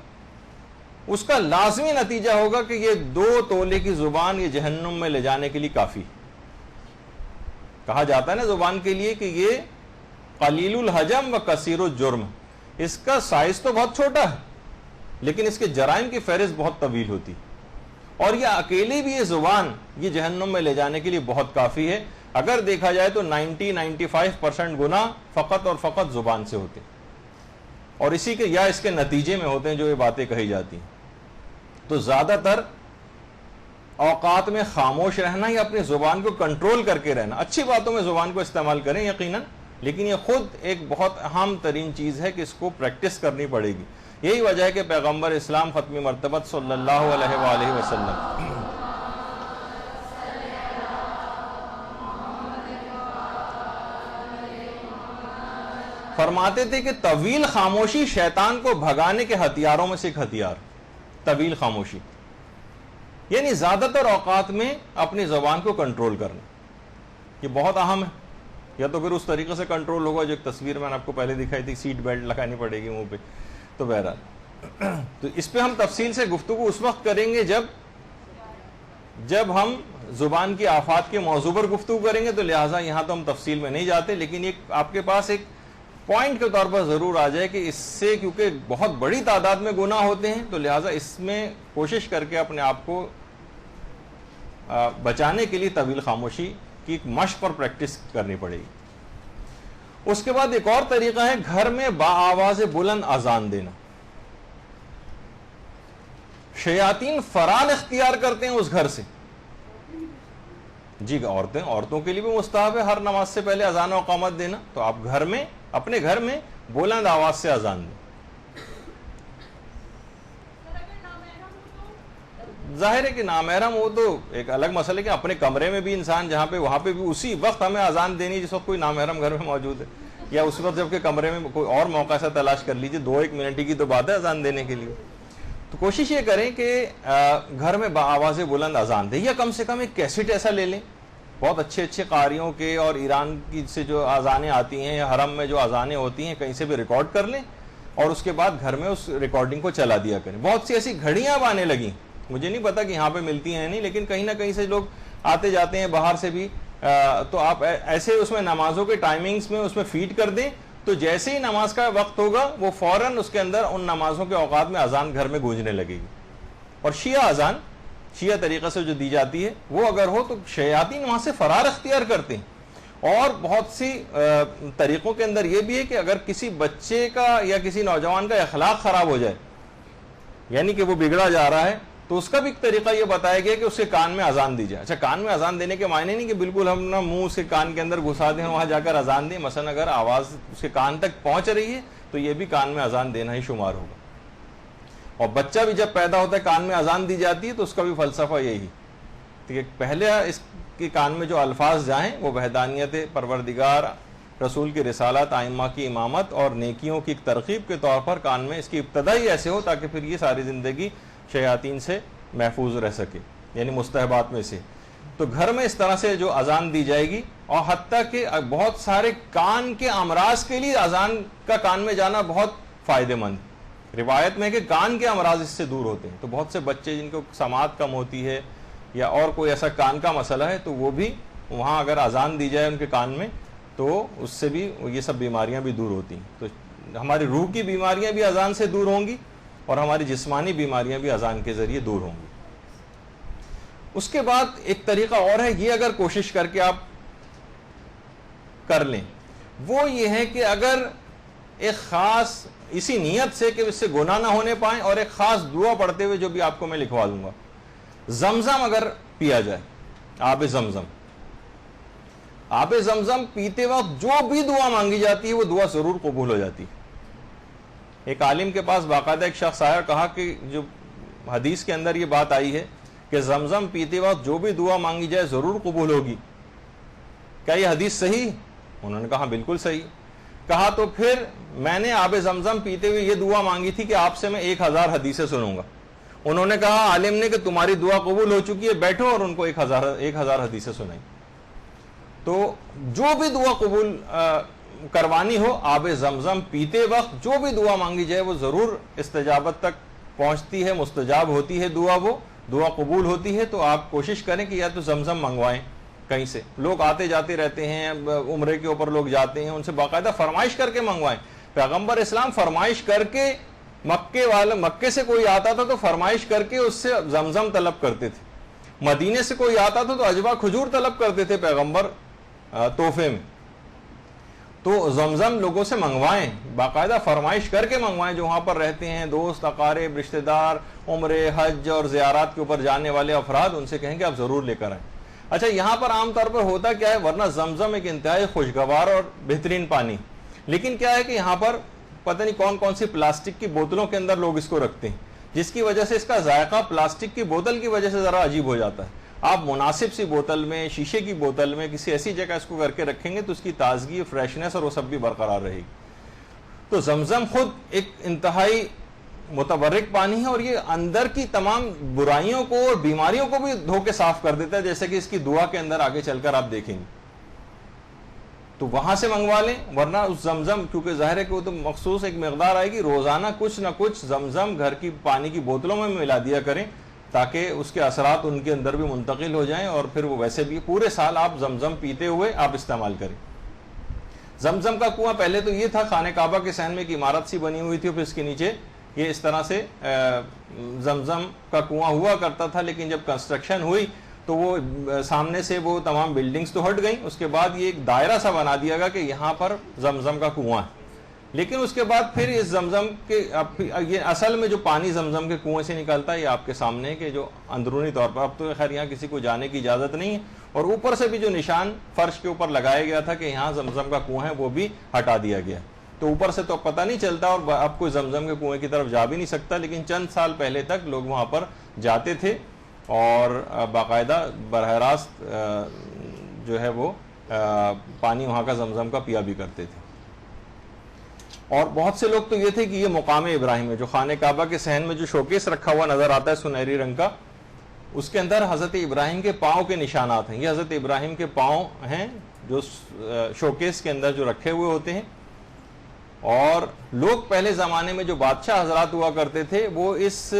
اس کا لازمی نتیجہ ہوگا کہ یہ 2 تولے کی زبان یہ جہنم میں لے جانے کے لیے کافی. کہا جاتا ہے نا زبان کے لیے کہ یہ قلیل الحجم و کثیر الجرم, اس کا سائز تو بہت چھوٹا ہے لیکن اس کے جرائم کی فہرست بہت طویل ہوتی, اور یہ اکیلی بھی یہ زبان یہ جہنم میں لے جانے کے لیے بہت کافی ہے. اگر دیکھا جائے تو 90-95% گناہ فقط اور فقط زبان سے ہوتے, اور اسی کے یا اس کے نتیجے میں ہوتے ہیں جو یہ باتیں کہی جاتی ہیں. تو زیادہ تر اوقات میں خاموش رہنا یا اپنی زبان کو کنٹرول کر کے رہنا. اچھی باتوں میں زبان کو استعمال کریں یقیناً, لیکن یہ خود ایک بہت اہم ترین چیز ہے کہ اس کو پریکٹس کرنی پڑے گی. یہی وجہ ہے کہ پیغمبر اسلام ختمی مرتبت صلی اللہ علیہ وآلہ وسلم فرماتے تھے کہ طویل خاموشی شیطان کو بھگانے کے ہتھیاروں میں سے ایک ہتھیار. طویل خاموشی یعنی زیادہ تر اوقات میں اپنی زبان کو کنٹرول کرنا, یہ بہت اہم ہے. یا تو پھر اس طریقے سے کنٹرول ہوگا جو ایک تصویر میں نے آپ کو پہلے دکھائی تھی, سیٹ بیلٹ لگانی پڑے گی منہ پہ. تو بہرحال تو اس پہ ہم تفصیل سے گفتگو اس وقت کریں گے جب ہم زبان کی آفات کے موضوع پر گفتگو کریں گے, تو لہٰذا یہاں تو ہم تفصیل میں نہیں جاتے, لیکن ایک آپ کے پاس ایک پوائنٹ کے طور پر ضرور آ جائے کہ اس سے کیونکہ بہت بڑی تعداد میں گناہ ہوتے ہیں, تو لہٰذا اس میں کوشش کر کے اپنے آپ کو بچانے کے لیے طویل خاموشی کی ایک مشق پر پریکٹس کرنی پڑے گی. اس کے بعد ایک اور طریقہ ہے گھر میں باآواز بلند اذان دینا. شیاطین فرار اختیار کرتے ہیں اس گھر سے. جی, عورتوں کے لیے بھی مستحب ہے ہر نماز سے پہلے اذان و اقامت دینا. تو آپ گھر میں اپنے گھر میں بلند آواز سے اذان دیں. ظاہر ہے کہ نامحرم ہو تو ایک الگ مسئلہ ہے کہ اپنے کمرے میں بھی انسان جہاں پہ وہاں پہ بھی اسی وقت ہمیں اذان دینی جس وقت کوئی نامحرم گھر میں موجود ہے, یا اس وقت جب کہ کمرے میں کوئی اور موقع ایسا تلاش کر لیجئے, 2-1 منٹ کی تو بات ہے اذان دینے کے لیے. تو کوشش یہ کریں کہ گھر میں بآواز بلند اذان دیں، یا کم سے کم ایک کیسٹ ایسا لے لیں بہت اچھے اچھے قاریوں کے، اور ایران کی سے جو اذانیں آتی ہیں یا حرم میں جو اذانیں ہوتی ہیں کہیں سے بھی ریکارڈ کر لیں، اور اس کے بعد گھر میں اس ریکارڈنگ کو چلا دیا کریں. بہت سی ایسی گھڑیاں اب آنے لگیں، مجھے نہیں پتا کہ یہاں پہ ملتی ہیں نہیں، لیکن کہیں نہ کہیں سے لوگ آتے جاتے ہیں باہر سے بھی، تو آپ ایسے اس میں نمازوں کے ٹائمنگز میں اس میں فیڈ کر دیں، تو جیسے ہی نماز کا وقت ہوگا وہ فوراً اس کے اندر ان نمازوں کے اوقات میں اذان گھر میں گونجنے لگے گی. اور شیعہ اذان شیعہ طریقے سے جو دی جاتی ہے وہ اگر ہو تو شیاطین وہاں سے فرار اختیار کرتے ہیں. اور بہت سی طریقوں کے اندر یہ بھی ہے کہ اگر کسی بچے کا یا کسی نوجوان کا اخلاق خراب ہو جائے، یعنی کہ وہ بگڑا جا رہا ہے، تو اس کا بھی ایک طریقہ یہ بتایا گیا کہ اس کے کان میں اذان دی جائے. اچھا، کان میں اذان دینے کے معنی نہیں کہ بالکل ہم نا منہ سے کان کے اندر گھسا دیں وہاں جا کر اذان دیں. مثلا اگر آواز اس کے کان تک پہنچ رہی ہے تو یہ بھی کان میں اذان دینا ہی شمار ہوگا. اور بچہ بھی جب پیدا ہوتا ہے کان میں اذان دی جاتی ہے تو اس کا بھی فلسفہ یہی کہ پہلے اس کے کان میں جو الفاظ جائیں وہ وحدانیت پروردگار، رسول کی رسالت، ائمہ کی امامت اور نیکیوں کی ایک ترغیب کے طور پر کان میں اس کی ابتدا ہی ایسے ہو تاکہ پھر یہ ساری زندگی شیاطین سے محفوظ رہ سکے، یعنی مستحبات میں سے. تو گھر میں اس طرح سے جو اذان دی جائے گی، اور حتیٰ کہ بہت سارے کان کے امراض کے لیے اذان کا کان میں جانا بہت فائدہ مند. روایت میں ہے کہ کان کے امراض اس سے دور ہوتے ہیں. تو بہت سے بچے جن کو سماعت کم ہوتی ہے یا اور کوئی ایسا کان کا مسئلہ ہے تو وہ بھی وہاں اگر اذان دی جائے ان کے کان میں تو اس سے بھی یہ سب بیماریاں بھی دور ہوتی ہیں. تو ہماری روح کی بیماریاں بھی اذان سے دور ہوں گی اور ہماری جسمانی بیماریاں بھی اذان کے ذریعے دور ہوں گی. اس کے بعد ایک طریقہ اور ہے، یہ اگر کوشش کر کے آپ کر لیں، وہ یہ ہے کہ اگر ایک خاص اسی نیت سے کہ اس سے گناہ نہ ہونے پائیں، اور ایک خاص دعا پڑھتے ہوئے جو بھی آپ کو میں لکھوا دوں گا، زمزم اگر پیا جائے، آب زمزم، آب زمزم پیتے وقت جو بھی دعا مانگی جاتی ہے وہ دعا ضرور قبول ہو جاتی ہے. ایک عالم کے پاس باقاعدہ ایک شخص آیا اور کہا کہ جو حدیث کے اندر یہ بات آئی ہے کہ زمزم پیتے وقت جو بھی دعا مانگی جائے ضرور قبول ہوگی، کیا یہ حدیث صحیح؟ انہوں نے کہا بالکل صحیح. کہا تو پھر میں نے آب زمزم پیتے ہوئے یہ دعا مانگی تھی کہ آپ سے میں 1000 حدیثیں سنوں گا. انہوں نے کہا عالم نے کہ تمہاری دعا قبول ہو چکی ہے، بیٹھو، اور ان کو 1000 حدیثیں سنائیں. تو جو بھی دعا قبول کروانی ہو، آب زمزم پیتے وقت جو بھی دعا مانگی جائے وہ ضرور استجابت تک پہنچتی ہے، مستجاب ہوتی ہے دعا، وہ دعا قبول ہوتی ہے. تو آپ کوشش کریں کہ یا تو زمزم منگوائیں کہیں سے. لوگ آتے جاتے رہتے ہیں، عمرے کے اوپر لوگ جاتے ہیں، ان سے باقاعدہ فرمائش کر کے منگوائیں. پیغمبر اسلام فرمائش کر کے، مکے سے کوئی آتا تھا تو فرمائش کر کے اس سے زمزم طلب کرتے تھے. مدینے سے کوئی آتا تھا تو اجوا کھجور طلب کرتے تھے پیغمبر تحفے میں. تو زمزم لوگوں سے منگوائیں، باقاعدہ فرمائش کر کے منگوائیں. جو وہاں پر رہتے ہیں دوست، اقارب، رشتہ دار، عمرے، حج اور زیارات کے اوپر جانے والے افراد، ان سے کہیں کہ آپ ضرور لے کر آئیں. اچھا، یہاں پر عام طور پر ہوتا کیا ہے، ورنہ زمزم ایک انتہائی خوشگوار اور بہترین پانی، لیکن کیا ہے کہ یہاں پر پتہ نہیں کون کون سی پلاسٹک کی بوتلوں کے اندر لوگ اس کو رکھتے ہیں، جس کی وجہ سے اس کا ذائقہ پلاسٹک کی بوتل کی وجہ سے ذرا عجیب ہو جاتا ہے. آپ مناسب سی بوتل میں، شیشے کی بوتل میں، کسی ایسی جگہ اس کو کر کے رکھیں گے تو اس کی تازگی، فریشنس اور وہ سب بھی برقرار رہے گی. تو زمزم خود ایک انتہائی متبرک پانی ہے، اور یہ اندر کی تمام برائیوں کو اور بیماریوں کو بھی دھو کے صاف کر دیتا ہے، جیسے کہ اس کی دعا کے اندر آگے چل کر آپ دیکھیں گے. تو وہاں سے منگوا لیں، ورنہ اس زمزم، کیونکہ ظاہر ہے کہ وہ تو مخصوص ایک مقدار آئے گی، روزانہ کچھ نہ کچھ زمزم گھر کی پانی کی بوتلوں میں ملا دیا کریں تاکہ اس کے اثرات ان کے اندر بھی منتقل ہو جائیں، اور پھر وہ ویسے بھی پورے سال آپ زمزم پیتے ہوئے آپ استعمال کریں. زمزم کا کنواں پہلے تو یہ تھا، خانہ کعبہ کے صحن میں ایک عمارت سی بنی ہوئی تھی، اور پھر اس کے نیچے یہ اس طرح سے زمزم کا کنواں ہوا کرتا تھا. لیکن جب کنسٹرکشن ہوئی تو وہ سامنے سے وہ تمام بلڈنگز تو ہٹ گئیں، اس کے بعد یہ ایک دائرہ سا بنا دیا گیا کہ یہاں پر زمزم کا کنواں ہے. لیکن اس کے بعد پھر اس زمزم کے یہ اصل میں جو پانی زمزم کے کنویں سے نکلتا ہے یہ آپ کے سامنے ہے کہ جو اندرونی طور پر، اب تو خیر یہاں کسی کو جانے کی اجازت نہیں ہے، اور اوپر سے بھی جو نشان فرش کے اوپر لگایا گیا تھا کہ یہاں زمزم کا کنواں ہے وہ بھی ہٹا دیا گیا. تو اوپر سے تو پتہ نہیں چلتا اور اب کوئی زمزم کے کنویں کی طرف جا بھی نہیں سکتا، لیکن چند سال پہلے تک لوگ وہاں پر جاتے تھے اور باقاعدہ براہ راست جو ہے وہ پانی وہاں کا زمزم کا پیا بھی کرتے تھے. اور بہت سے لوگ تو یہ تھے کہ یہ مقام ابراہیم ہے. جو خانہ کعبہ کے صحن میں جو شوکیس رکھا ہوا نظر آتا ہے سنہری رنگ کا, اس کے اندر حضرت ابراہیم کے پاؤں کے نشانات ہیں. یہ حضرت ابراہیم کے پاؤں ہیں جو شوکیس کے اندر جو رکھے ہوئے ہوتے ہیں. اور لوگ پہلے زمانے میں جو بادشاہ حضرات ہوا کرتے تھے وہ اس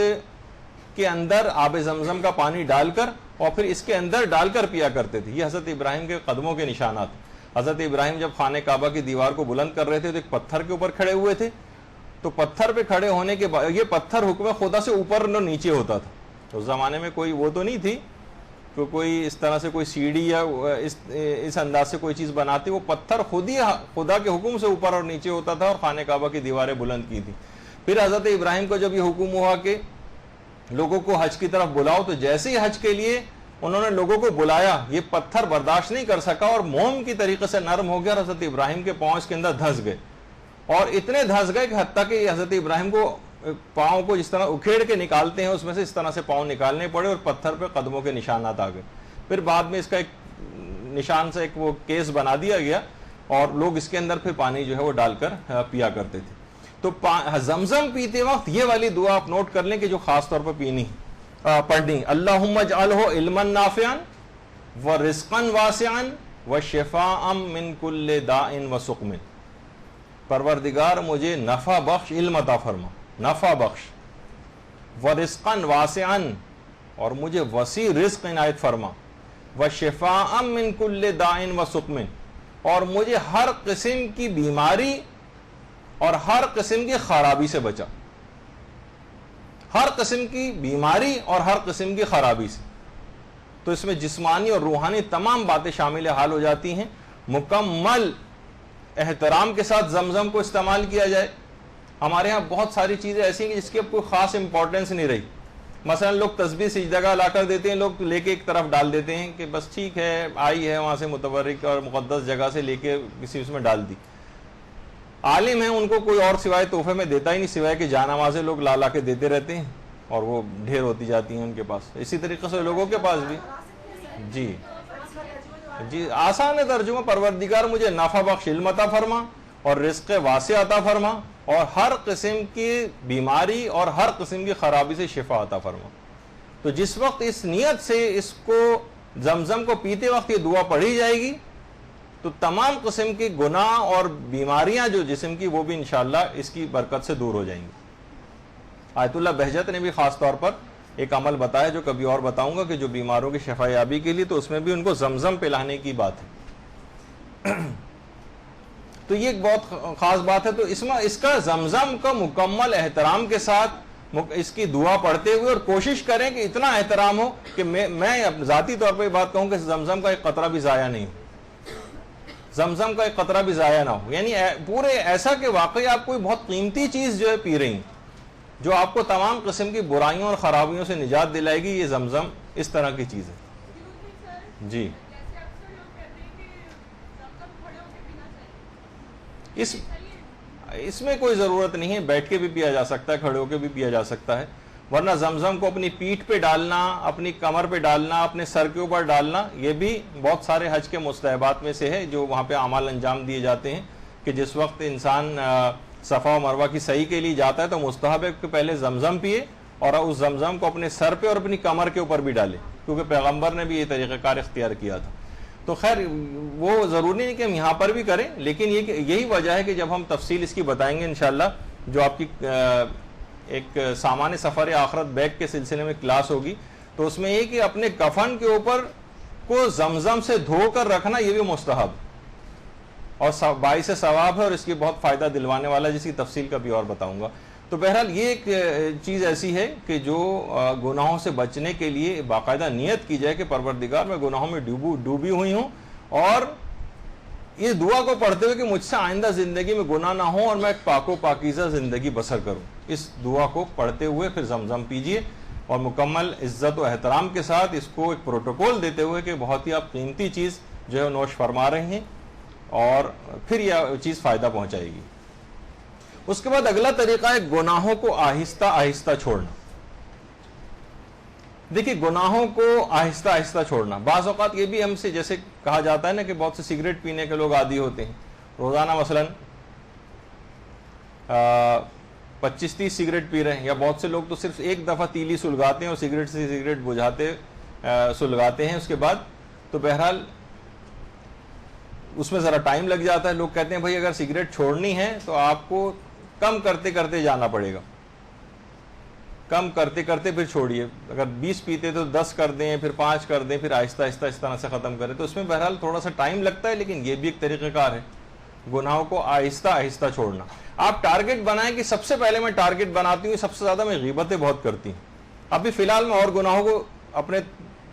کے اندر آب زمزم کا پانی ڈال کر اور پھر اس کے اندر ڈال کر پیا کرتے تھے. یہ حضرت ابراہیم کے قدموں کے نشانات. حضرت ابراہیم جب خانہ کعبہ کی دیوار کو بلند کر رہے تھے تو ایک پتھر کے اوپر کھڑے ہوئے تھے. تو پتھر پہ کھڑے ہونے کے بعد, یہ پتھر حکم خدا سے اوپر نہ نیچے ہوتا تھا. اس زمانے میں کوئی وہ تو نہیں تھی کہ کوئی اس طرح سے کوئی سیڑھی یا اس انداز سے کوئی چیز بناتی. وہ پتھر خود ہی خدا کے حکم سے اوپر اور نیچے ہوتا تھا اور خانہ کعبہ کی دیواریں بلند کی تھی. پھر حضرت ابراہیم کو جب یہ حکم ہوا کہ لوگوں کو حج کی طرف بلاؤ, تو جیسے ہی حج کے لیے انہوں نے لوگوں کو بلایا, یہ پتھر برداشت نہیں کر سکا اور موم کی طریقے سے نرم ہو گیا اور حضرت ابراہیم کے پاؤں اس کے اندر دھنس گئے. اور اتنے دھنس گئے کہ حتیٰ کہ حضرت ابراہیم کو پاؤں کو جس طرح اکھیڑ کے نکالتے ہیں اس میں سے اس طرح سے پاؤں نکالنے پڑے اور پتھر پہ قدموں کے نشانات آ گئے. پھر بعد میں اس کا ایک نشان سے ایک وہ کیس بنا دیا گیا اور لوگ اس کے اندر پھر پانی جو ہے وہ ڈال کر پیا کرتے تھے. تو زمزم پیتے وقت یہ والی دعا آپ نوٹ کر لیں کہ جو خاص طور پر پڑھنی, اللہم اجعلہ علما نافعا ورزقا واسعا وشفاء من کل داء وسقم. پروردگار مجھے نفع بخش علم عطا فرما, نفع بخش, ورزقا واسعا اور مجھے وسیع رزق عنایت فرما, وشفاء من کل داء وسقم اور مجھے ہر قسم کی بیماری اور ہر قسم کی خرابی سے بچا. ہر قسم کی بیماری اور ہر قسم کی خرابی سے. تو اس میں جسمانی اور روحانی تمام باتیں شامل حال ہو جاتی ہیں. مکمل احترام کے ساتھ زمزم کو استعمال کیا جائے. ہمارے ہاں بہت ساری چیزیں ایسی ہیں جس کی اب کوئی خاص امپورٹنس نہیں رہی. مثلا لوگ تسبیح سجدہ لا کر دیتے ہیں, لوگ لے کے ایک طرف ڈال دیتے ہیں کہ بس ٹھیک ہے آئی ہے وہاں سے متبرک اور مقدس جگہ سے لے کے کسی اس میں ڈال دی. عالم ہیں ان کو کوئی اور سوائے تحفے میں دیتا ہی نہیں, سوائے کہ جانمازیں لوگ لا کے دیتے رہتے ہیں اور وہ ڈھیر ہوتی جاتی ہیں ان کے پاس. اسی طریقے سے لوگوں کے پاس بھی جی آسان ہے ترجمہ, پروردگار مجھے نفع بخش علم عطا فرما اور رزق واسع عطا فرما اور ہر قسم کی بیماری اور ہر قسم کی خرابی سے شفا عطا فرما. تو جس وقت اس نیت سے اس کو زمزم کو پیتے وقت یہ دعا پڑھی جائے گی تو تمام قسم کی گناہ اور بیماریاں جو جسم کی وہ بھی انشاءاللہ اس کی برکت سے دور ہو جائیں گی. آیت اللہ بہجت نے بھی خاص طور پر ایک عمل بتایا جو کبھی اور بتاؤں گا کہ جو بیماروں کی شفا یابی کے لیے, تو اس میں بھی ان کو زمزم پلانے کی بات ہے. تو یہ ایک بہت خاص بات ہے. تو اس کا زمزم کا مکمل احترام کے ساتھ اس کی دعا پڑھتے ہوئے اور کوشش کریں کہ اتنا احترام ہو کہ میں ذاتی طور پہ یہ بات کہوں کہ زمزم کا ایک قطرہ بھی ضائع نہیں ہو, زمزم کا ایک قطرہ بھی ضائع نہ ہو. یعنی پورے ایسا کہ واقعی آپ کوئی بہت قیمتی چیز جو ہے پی رہی ہیں جو آپ کو تمام قسم کی برائیوں اور خرابیوں سے نجات دلائے گی. یہ زمزم اس طرح کی چیز ہے. جی اس میں کوئی ضرورت نہیں ہے, بیٹھ کے بھی پیا جا سکتا ہے, کھڑے ہو کے بھی پیا جا سکتا ہے. ورنہ زمزم کو اپنی پیٹھ پہ ڈالنا, اپنی کمر پہ ڈالنا, اپنے سر کے اوپر ڈالنا, یہ بھی بہت سارے حج کے مستحبات میں سے ہے جو وہاں پہ اعمال انجام دیے جاتے ہیں کہ جس وقت انسان صفا و مروہ کی صحیح کے لیے جاتا ہے تو مستحب ہے کہ پہلے زمزم پیے اور اس زمزم کو اپنے سر پہ اور اپنی کمر کے اوپر بھی ڈالے, کیونکہ پیغمبر نے بھی یہ طریقہ کار اختیار کیا تھا. تو خیر وہ ضروری نہیں کہ ہم یہاں پر بھی کریں, لیکن یہی وجہ ہے کہ جب ہم تفصیل اس کی بتائیں گے انشاءاللہ, جو آپ کی ایک سامان سفر آخرت بیگ کے سلسلے میں کلاس ہوگی, تو اس میں یہ کہ اپنے کفن کے اوپر کو زمزم سے دھو کر رکھنا یہ بھی مستحب اور باعث ثواب ہے اور اس کی بہت فائدہ دلوانے والا, جس کی تفصیل کبھی اور بتاؤں گا. تو بہرحال یہ ایک چیز ایسی ہے کہ جو گناہوں سے بچنے کے لیے باقاعدہ نیت کی جائے کہ پروردگار میں گناہوں میں ڈوبی ہوئی ہوں اور اس دعا کو پڑھتے ہوئے کہ مجھ سے آئندہ زندگی میں گناہ نہ ہو اور میں ایک پاک و پاکیزہ زندگی بسر کروں. اس دعا کو پڑھتے ہوئے پھر زمزم پیجئے اور مکمل عزت و احترام کے ساتھ اس کو ایک پروٹوکول دیتے ہوئے کہ بہت ہی آپ قیمتی چیز جو ہے نوش فرما رہے ہیں اور پھر یہ چیز فائدہ پہنچائے گی. اس کے بعد اگلا طریقہ ہے گناہوں کو آہستہ آہستہ چھوڑنا. دیکھیے گناہوں کو آہستہ آہستہ چھوڑنا, بعض اوقات یہ بھی ہم سے جیسے کہا جاتا ہے نا کہ بہت سے سگریٹ پینے کے لوگ عادی ہوتے ہیں, روزانہ مثلا 25-30 سگریٹ پی رہے ہیں، یا بہت سے لوگ تو صرف ایک دفعہ تیلی سلگاتے ہیں اور سگریٹ سے سگریٹ بجھاتے سلگاتے ہیں، اس کے بعد تو بہرحال اس میں ذرا ٹائم لگ جاتا ہے. لوگ کہتے ہیں بھائی اگر سگریٹ چھوڑنی ہے تو آپ کو کم کرتے کرتے جانا پڑے گا، کم کرتے کرتے پھر چھوڑیے. اگر 20 پیتے تو 10 کر دیں، پھر 5 کر دیں، پھر آہستہ آہستہ اس طرح سے ختم کریں. تو اس میں بہرحال تھوڑا سا ٹائم لگتا ہے، لیکن یہ بھی ایک طریقہ کار ہے گناہوں کو آہستہ آہستہ چھوڑنا. آپ ٹارگٹ بنائیں کہ سب سے پہلے میں ٹارگٹ بناتی ہوں، سب سے زیادہ میں غیبتیں بہت کرتی ہوں. ابھی فی الحال میں اور گناہوں کو اپنے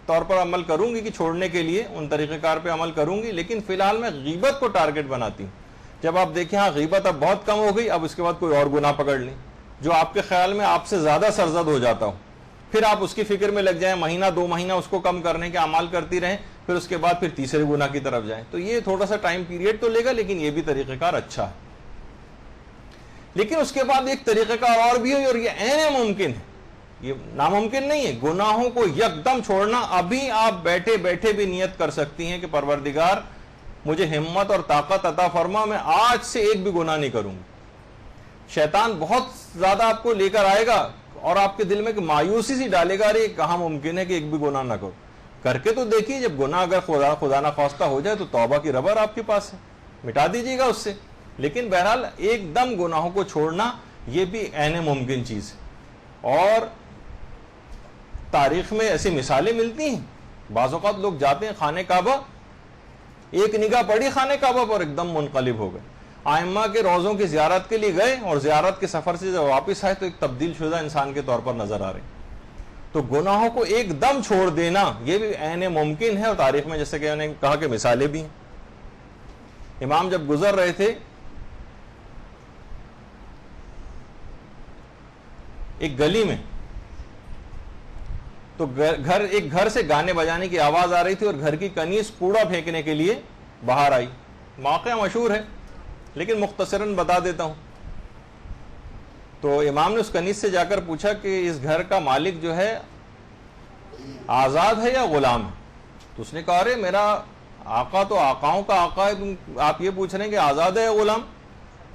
طور پر عمل کروں گی کہ چھوڑنے کے لیے ان طریقہ کار پہ عمل کروں گی، لیکن فی الحال میں غیبت کو ٹارگٹ بناتی ہوں. جب آپ دیکھیں ہاں غیبت اب بہت کم ہو گئی، اب اس کے بعد کوئی اور گناہ پکڑ لیں جو آپ کے خیال میں آپ سے زیادہ سرزد ہو جاتا ہو، پھر آپ اس کی فکر میں لگ جائیں، مہینہ 2 مہینہ اس کو کم کرنے کے اعمال کرتی رہیں، پھر اس کے بعد پھر تیسرے گناہ کی طرف جائیں. تو یہ تھوڑا سا ٹائم پیریڈ تو لے گا، لیکن یہ بھی طریقہ کار اچھا ہے. لیکن اس کے بعد ایک طریقہ کار اور بھی ہے، اور یہ عین ممکن ہے، یہ ناممکن نہیں ہے. گناہوں کو یکدم چھوڑنا. ابھی آپ بیٹھے بیٹھے بھی نیت کر سکتی ہیں کہ پروردگار مجھے ہمت اور طاقت عطا فرما، میں آج سے ایک بھی گناہ نہیں کروں گی. شیطان بہت زیادہ آپ کو لے کر آئے گا اور آپ کے دل میں مایوسی سی ڈالے گا، ارے کہاں ممکن ہے کہ ایک بھی گناہ نہ کرو. کر کے تو دیکھیے، جب گناہ اگر خدا نہ خواستہ ہو جائے تو توبہ کی ربر آپ کے پاس ہے، مٹا دیجیے گا اس سے. لیکن بہرحال ایک دم گناہوں کو چھوڑنا یہ بھی عین ممکن چیز ہے. اور تاریخ میں ایسی مثالیں ملتی ہیں. بعض اوقات لوگ جاتے ہیں خانہ کعبہ، ایک نگاہ پڑی خانہ کعبہ پر ایک دم منقلب ہو گئے. ائمہ کے روضوں کی زیارت کے لیے گئے اور زیارت کے سفر سے جب واپس آئے تو ایک تبدیل شدہ انسان کے طور پر نظر آ رہے ہیں. تو گناہوں کو ایک دم چھوڑ دینا یہ بھی عین ممکن ہے، اور تاریخ میں جیسے کہ میں نے کہا کہ مثالیں بھی ہیں. امام جب گزر رہے تھے ایک گلی میں، تو ایک گھر سے گانے بجانے کی آواز آ رہی تھی، اور گھر کی کنیز کوڑا پھینکنے کے لیے باہر آئی. واقعہ مشہور ہے لیکن مختصراً بتا دیتا ہوں. تو امام نے اس کنیز سے جا کر پوچھا کہ اس گھر کا مالک جو ہے آزاد ہے یا غلام ہے؟ تو اس نے کہا ارے میرا آقا تو آقاؤں کا آقا ہے، تم آپ یہ پوچھ رہے ہیں کہ آزاد ہے یا غلام؟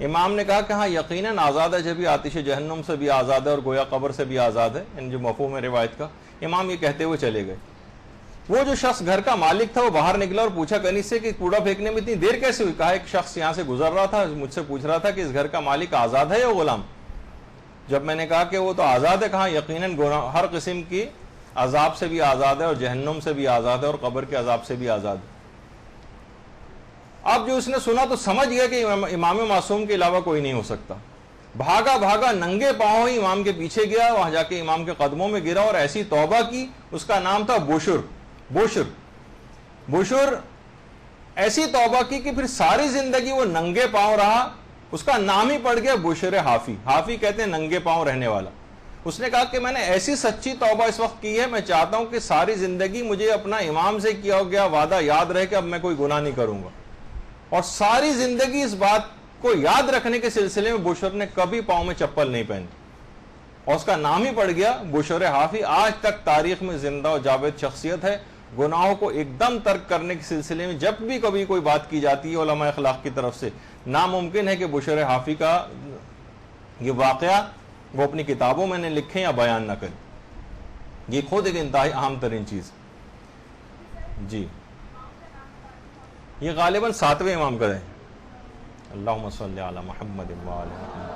امام نے کہا کہ ہاں یقیناً آزاد ہے، جبھی آتش جہنم سے بھی آزاد ہے اور گویا قبر سے بھی آزاد ہے، ان جو مفہوم ہے روایت کا. امام یہ کہتے ہوئے چلے گئے. وہ جو شخص گھر کا مالک تھا وہ باہر نکلا اور پوچھا کنیز سے کہ کوڑا پھینکنے میں اتنی دیر کیسے ہوئی؟ کہا ایک شخص یہاں سے گزر رہا تھا، مجھ سے پوچھ رہا تھا کہ اس گھر کا مالک آزاد ہے یا غلام؟ جب میں نے کہا کہ وہ تو آزاد ہے، کہا یقیناً ہر قسم کی عذاب سے بھی آزاد ہے اور جہنم سے بھی آزاد ہے اور قبر کے عذاب سے بھی آزاد ہے. اب جو اس نے سنا تو سمجھ گیا کہ امام معصوم کے علاوہ کوئی نہیں ہو سکتا. بھاگا ننگے پاؤں ہی امام کے پیچھے گیا، وہاں جا کے امام کے قدموں میں گرا اور ایسی توبہ کی. اس کا نام تھا بشر. ایسی توبہ کی کہ پھر ساری زندگی وہ ننگے پاؤں رہا. اس کا نام ہی پڑ گیا بشر حافی. حافی کہتے ہیں ننگے پاؤں رہنے والا. اس نے کہا کہ میں نے ایسی سچی توبہ اس وقت کی ہے، میں چاہتا ہوں کہ ساری زندگی مجھے اپنا امام سے کیا گیا وعدہ یاد رہے کہ اب میں کوئی گناہ نہیں کروں گا. اور ساری زندگی اس بات کو یاد رکھنے کے سلسلے میں بشر نے کبھی پاؤں میں چپل نہیں پہنی، اور اس کا نام ہی پڑ گیا بشر حافی. آج تک تاریخ میں زندہ و جاوید شخصیت ہے. گناہوں کو ایک دم ترک کرنے کے سلسلے میں جب بھی کبھی کوئی بات کی جاتی ہے علماء اخلاق کی طرف سے، ناممکن ہے کہ بشر حافی کا یہ واقعہ وہ اپنی کتابوں میں نے لکھیں یا بیان نہ کریں. یہ خود ایک انتہائی اہم ترین چیز. جی یہ غالباً 7ویں امام کا ہے. اللہم صلی علی محمد وآل محمد.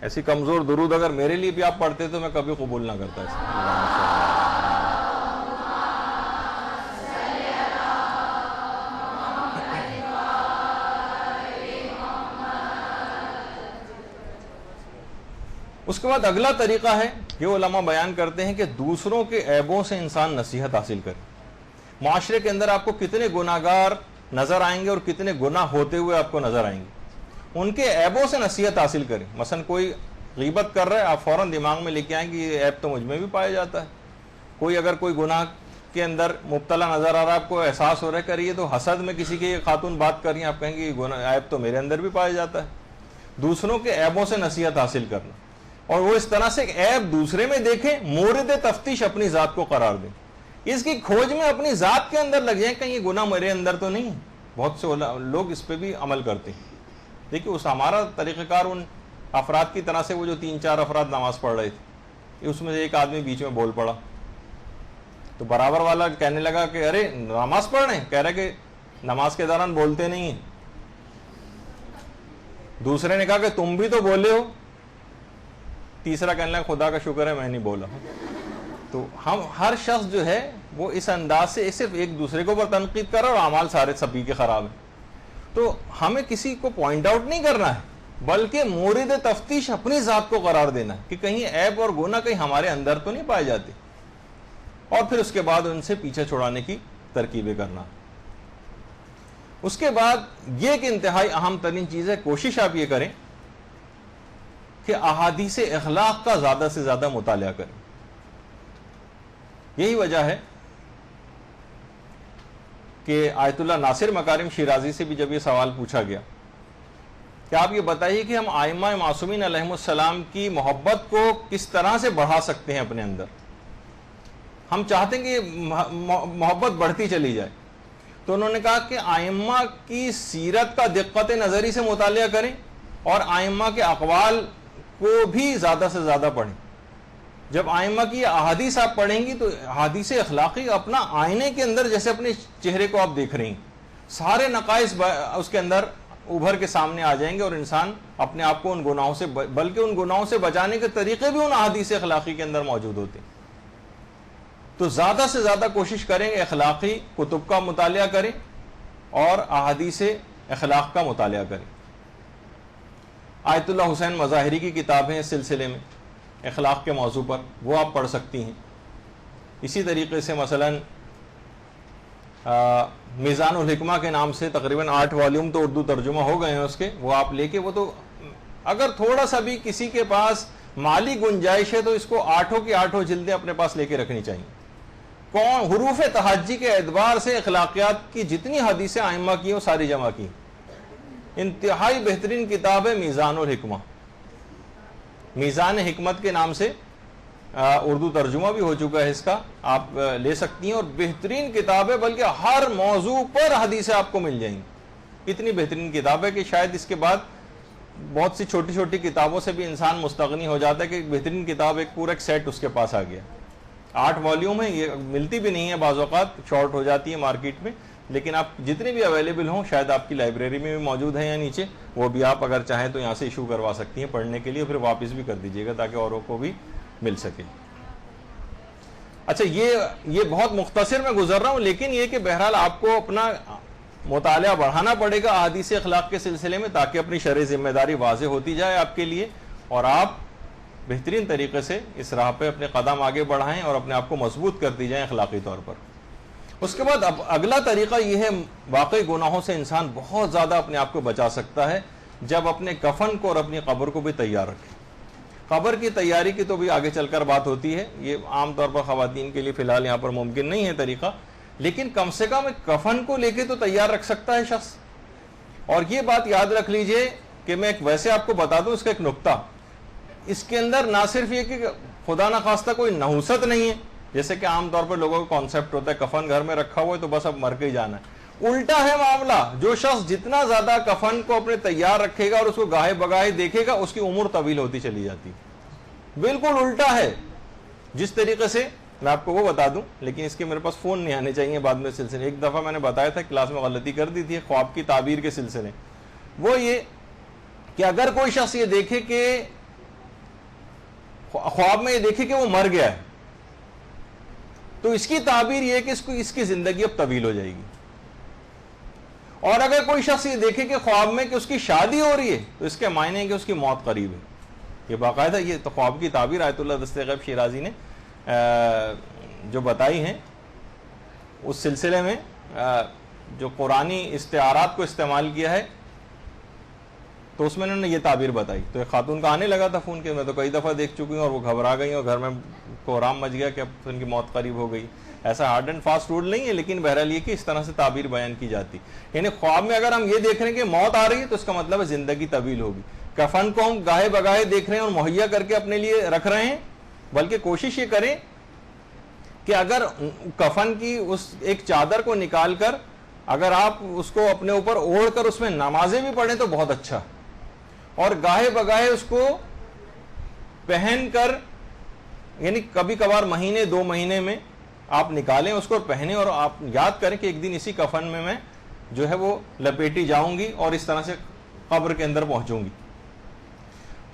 ایسی کمزور درود اگر میرے لیے بھی آپ پڑھتے تو میں کبھی قبول نہ کرتا اسے. اس کے بعد اگلا طریقہ ہے، یہ علماء بیان کرتے ہیں کہ دوسروں کے عیبوں سے انسان نصیحت حاصل کرے. معاشرے کے اندر آپ کو کتنے گناہگار نظر آئیں گے اور کتنے گناہ ہوتے ہوئے آپ کو نظر آئیں گے، ان کے عیبوں سے نصیحت حاصل کریں. مثلا کوئی غیبت کر رہا ہے، آپ فوراً دماغ میں لے کے آئیں کہ یہ عیب تو مجھ میں بھی پایا جاتا ہے. کوئی اگر کوئی گناہ کے اندر مبتلا نظر آ رہا ہے، آپ کو احساس ہو رہا ہے کہ یہ تو حسد میں کسی کی خاتون بات کر رہی ہیں، آپ کہیں گے یہ عیب تو میرے اندر بھی پایا جاتا ہے. دوسروں کے عیبوں سے نصیحت حاصل کرنا، اور وہ اس طرح سے عیب دوسرے میں دیکھیں، مورد تفتیش اپنی ذات کو قرار دیں. اس کی کھوج میں اپنی ذات کے اندر لگ جائیں کہیں یہ گناہ میرے اندر تو نہیں ہے. بہت سے لوگ اس پہ بھی عمل کرتے ہیں. دیکھیے اس ہمارا طریقہ کار ان افراد کی طرح سے وہ جو 3-4 افراد نماز پڑھ رہے تھے, اس میں سے ایک آدمی بیچ میں بول پڑا تو برابر والا کہنے لگا کہ ارے نماز پڑھ رہے ہیں, کہہ رہے کہ نماز کے دوران بولتے نہیں ہیں. دوسرے نے کہا کہ تم بھی تو بولے ہو. تیسرا کہنے لگا خدا کا شکر ہے میں نہیں بولا. تو ہم ہر شخص جو ہے وہ اس انداز سے صرف ایک دوسرے کو اوپر تنقید کر رہا اور اعمال سارے سبھی کے خراب ہیں. تو ہمیں کسی کو پوائنٹ آؤٹ نہیں کرنا ہے, بلکہ مورد تفتیش اپنی ذات کو قرار دینا ہے کہ کہیں عیب اور گناہ کہیں ہمارے اندر تو نہیں پائے جاتے, اور پھر اس کے بعد ان سے پیچھے چھڑانے کی ترکیبیں کرنا. اس کے بعد یہ ایک انتہائی اہم ترین چیز ہے, کوشش آپ یہ کریں کہ احادیث اخلاق کا زیادہ سے زیادہ مطالعہ کریں. یہی وجہ ہے کہ آیت اللہ ناصر مکارم شیرازی سے بھی جب یہ سوال پوچھا گیا کہ آپ یہ بتائیے کہ ہم ائمہ معصومین علیہم السلام کی محبت کو کس طرح سے بڑھا سکتے ہیں اپنے اندر, ہم چاہتے ہیں کہ محبت بڑھتی چلی جائے. تو انہوں نے کہا کہ ائمہ کی سیرت کا دقت نظری سے مطالعہ کریں اور ائمہ کے اقوال کو بھی زیادہ سے زیادہ پڑھیں. جب ائمہ کی احادیث آپ پڑھیں گی تو احادیث اخلاقی اپنا آئینے کے اندر جیسے اپنے چہرے کو آپ دیکھ رہی ہیں, سارے نقائص اس کے اندر ابھر کے سامنے آ جائیں گے, اور انسان اپنے آپ کو ان گناہوں سے بلکہ ان گناہوں سے بچانے کے طریقے بھی ان احادیث اخلاقی کے اندر موجود ہوتے ہیں. تو زیادہ سے زیادہ کوشش کریں کہ اخلاقی کتب کا مطالعہ کریں اور احادیث اخلاق کا مطالعہ کریں. آیت اللہ حسین مظاہری کی کتابیں اس سلسلے میں اخلاق کے موضوع پر, وہ آپ پڑھ سکتی ہیں. اسی طریقے سے مثلا میزان الحکمہ کے نام سے تقریباً 8 والیوم تو اردو ترجمہ ہو گئے ہیں اس کے, وہ آپ لے کے, وہ تو اگر تھوڑا سا بھی کسی کے پاس مالی گنجائش ہے تو اس کو 8 کی 8 جلدیں اپنے پاس لے کے رکھنی چاہیے. حروف تہجی کے اعتبار سے اخلاقیات کی جتنی حدیثیں ائمہ کی ہیں ساری جمع کی. انتہائی بہترین کتاب ہے میزان الحکمہ, میزان حکمت کے نام سے اردو ترجمہ بھی ہو چکا ہے اس کا, آپ لے سکتی ہیں, اور بہترین کتاب ہے, بلکہ ہر موضوع پر حدیثیں آپ کو مل جائیں گی. اتنی بہترین کتاب ہے کہ شاید اس کے بعد بہت سی چھوٹی چھوٹی کتابوں سے بھی انسان مستغنی ہو جاتا ہے کہ ایک بہترین کتاب, ایک پورا ایک سیٹ اس کے پاس آ گیا. 8 والیوم ہے, یہ ملتی بھی نہیں ہے, بعض اوقات شارٹ ہو جاتی ہے مارکیٹ میں, لیکن آپ جتنے بھی اویلیبل ہوں, شاید آپ کی لائبریری میں بھی موجود ہیں یا نیچے, وہ بھی آپ اگر چاہیں تو یہاں سے ایشو کروا سکتی ہیں پڑھنے کے لیے, پھر واپس بھی کر دیجیے گا تاکہ اوروں کو بھی مل سکے. اچھا, یہ بہت مختصر میں گزر رہا ہوں, لیکن یہ کہ بہرحال آپ کو اپنا مطالعہ بڑھانا پڑے گا احادیث اخلاق کے سلسلے میں, تاکہ اپنی شرعی ذمہ داری واضح ہوتی جائے آپ کے لیے, اور آپ بہترین طریقے سے اس راہ پہ اپنے قدم آگے بڑھائیں اور اپنے آپ کو مضبوط کرتی جائیں اخلاقی طور پر. اس کے بعد اب اگلا طریقہ یہ ہے, واقعی گناہوں سے انسان بہت زیادہ اپنے آپ کو بچا سکتا ہے جب اپنے کفن کو اور اپنی قبر کو بھی تیار رکھے. قبر کی تیاری کی تو بھی آگے چل کر بات ہوتی ہے, یہ عام طور پر خواتین کے لیے فی الحال یہاں پر ممکن نہیں ہے طریقہ, لیکن کم سے کم ایک کفن کو لے کے تو تیار رکھ سکتا ہے شخص. اور یہ بات یاد رکھ لیجئے کہ میں ایک ویسے آپ کو بتا دوں اس کا ایک نقطہ, اس کے اندر نہ صرف یہ کہ خدا نہ خواستہ کوئی نحوست نہیں ہے, جیسے کہ عام طور پر لوگوں کا کانسیپٹ ہوتا ہے کفن گھر میں رکھا ہوا ہے تو بس اب مر کے ہی جانا ہے. الٹا ہے معاملہ, جو شخص جتنا زیادہ کفن کو اپنے تیار رکھے گا اور اس کو گاہے بگاہے دیکھے گا, اس کی عمر طویل ہوتی چلی جاتی. بالکل الٹا ہے. جس طریقے سے میں آپ کو وہ بتا دوں, لیکن اس کے میرے پاس فون نہیں آنے چاہیے بعد میں سلسلے. ایک دفعہ میں نے بتایا تھا, کلاس میں غلطی کر دی تھی خواب کی تعبیر کے سلسلے. وہ یہ کہ اگر کوئی شخص یہ دیکھے کہ خواب میں یہ دیکھے کہ وہ مر گیا ہے, تو اس کی تعبیر یہ ہے کہ اس کی زندگی اب طویل ہو جائے گی. اور اگر کوئی شخص یہ دیکھے کہ خواب میں کہ اس کی شادی ہو رہی ہے, تو اس کے معنی ہے کہ اس کی موت قریب ہے. یہ باقاعدہ یہ تو خواب کی تعبیر آیت اللہ دست غیب شیرازی نے جو بتائی ہیں, اس سلسلے میں جو قرآنی استعارات کو استعمال کیا ہے, تو اس میں انہوں نے یہ تعبیر بتائی. تو ایک خاتون کا آنے لگا تھا فون کے, میں تو کئی دفعہ دیکھ چکی ہوں, اور وہ گھبرا گئی اور گھر میں کوہرام مچ گیا کہ اب ان کی موت قریب ہو گئی. ایسا ہارڈ اینڈ فاسٹ رول نہیں ہے, لیکن بہرحال یہ کہ اس طرح سے تعبیر بیان کی جاتی. یعنی خواب میں اگر ہم یہ دیکھ رہے ہیں کہ موت آ رہی ہے, تو اس کا مطلب ہے زندگی طویل ہوگی. کفن کو ہم گاہے بگاہے دیکھ رہے ہیں اور مہیا کر کے اپنے لیے رکھ رہے ہیں, بلکہ کوشش یہ کریں کہ اگر کفن کی اس ایک چادر کو نکال کر اگر آپ اس کو اپنے اوپر اوڑھ کر اس میں نمازیں بھی پڑھیں تو بہت اچھا، اور گاہے بگاہے اس کو پہن کر، یعنی کبھی کبھار مہینے 2 مہینے میں آپ نکالیں اس کو اور پہنیں، اور آپ یاد کریں کہ ایک دن اسی کفن میں جو ہے وہ لپیٹی جاؤں گی اور اس طرح سے قبر کے اندر پہنچوں گی.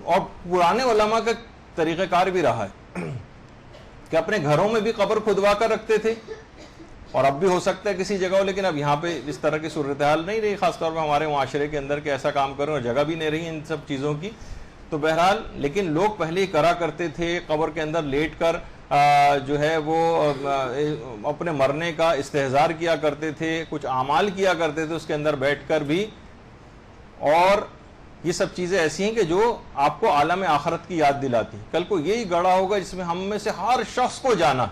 اور پرانے علماء کا طریقہ کار بھی رہا ہے کہ اپنے گھروں میں بھی قبر کھدوا کر رکھتے تھے، اور اب بھی ہو سکتا ہے کسی جگہ ہو، لیکن اب یہاں پہ اس طرح کی صورتحال نہیں رہی، خاص طور پہ ہمارے معاشرے کے اندر کہ ایسا کام کریں، اور جگہ بھی نہیں رہی ان سب چیزوں کی. تو بہرحال لیکن لوگ پہلے ہی کرا کرتے تھے، قبر کے اندر لیٹ کر جو ہے وہ اپنے مرنے کا استحضار کیا کرتے تھے، کچھ اعمال کیا کرتے تھے اس کے اندر بیٹھ کر بھی. اور یہ سب چیزیں ایسی ہیں کہ جو آپ کو عالم آخرت کی یاد دلاتی ہیں. کل کو یہی گڑھا ہوگا جس میں ہم میں سے ہر شخص کو جانا،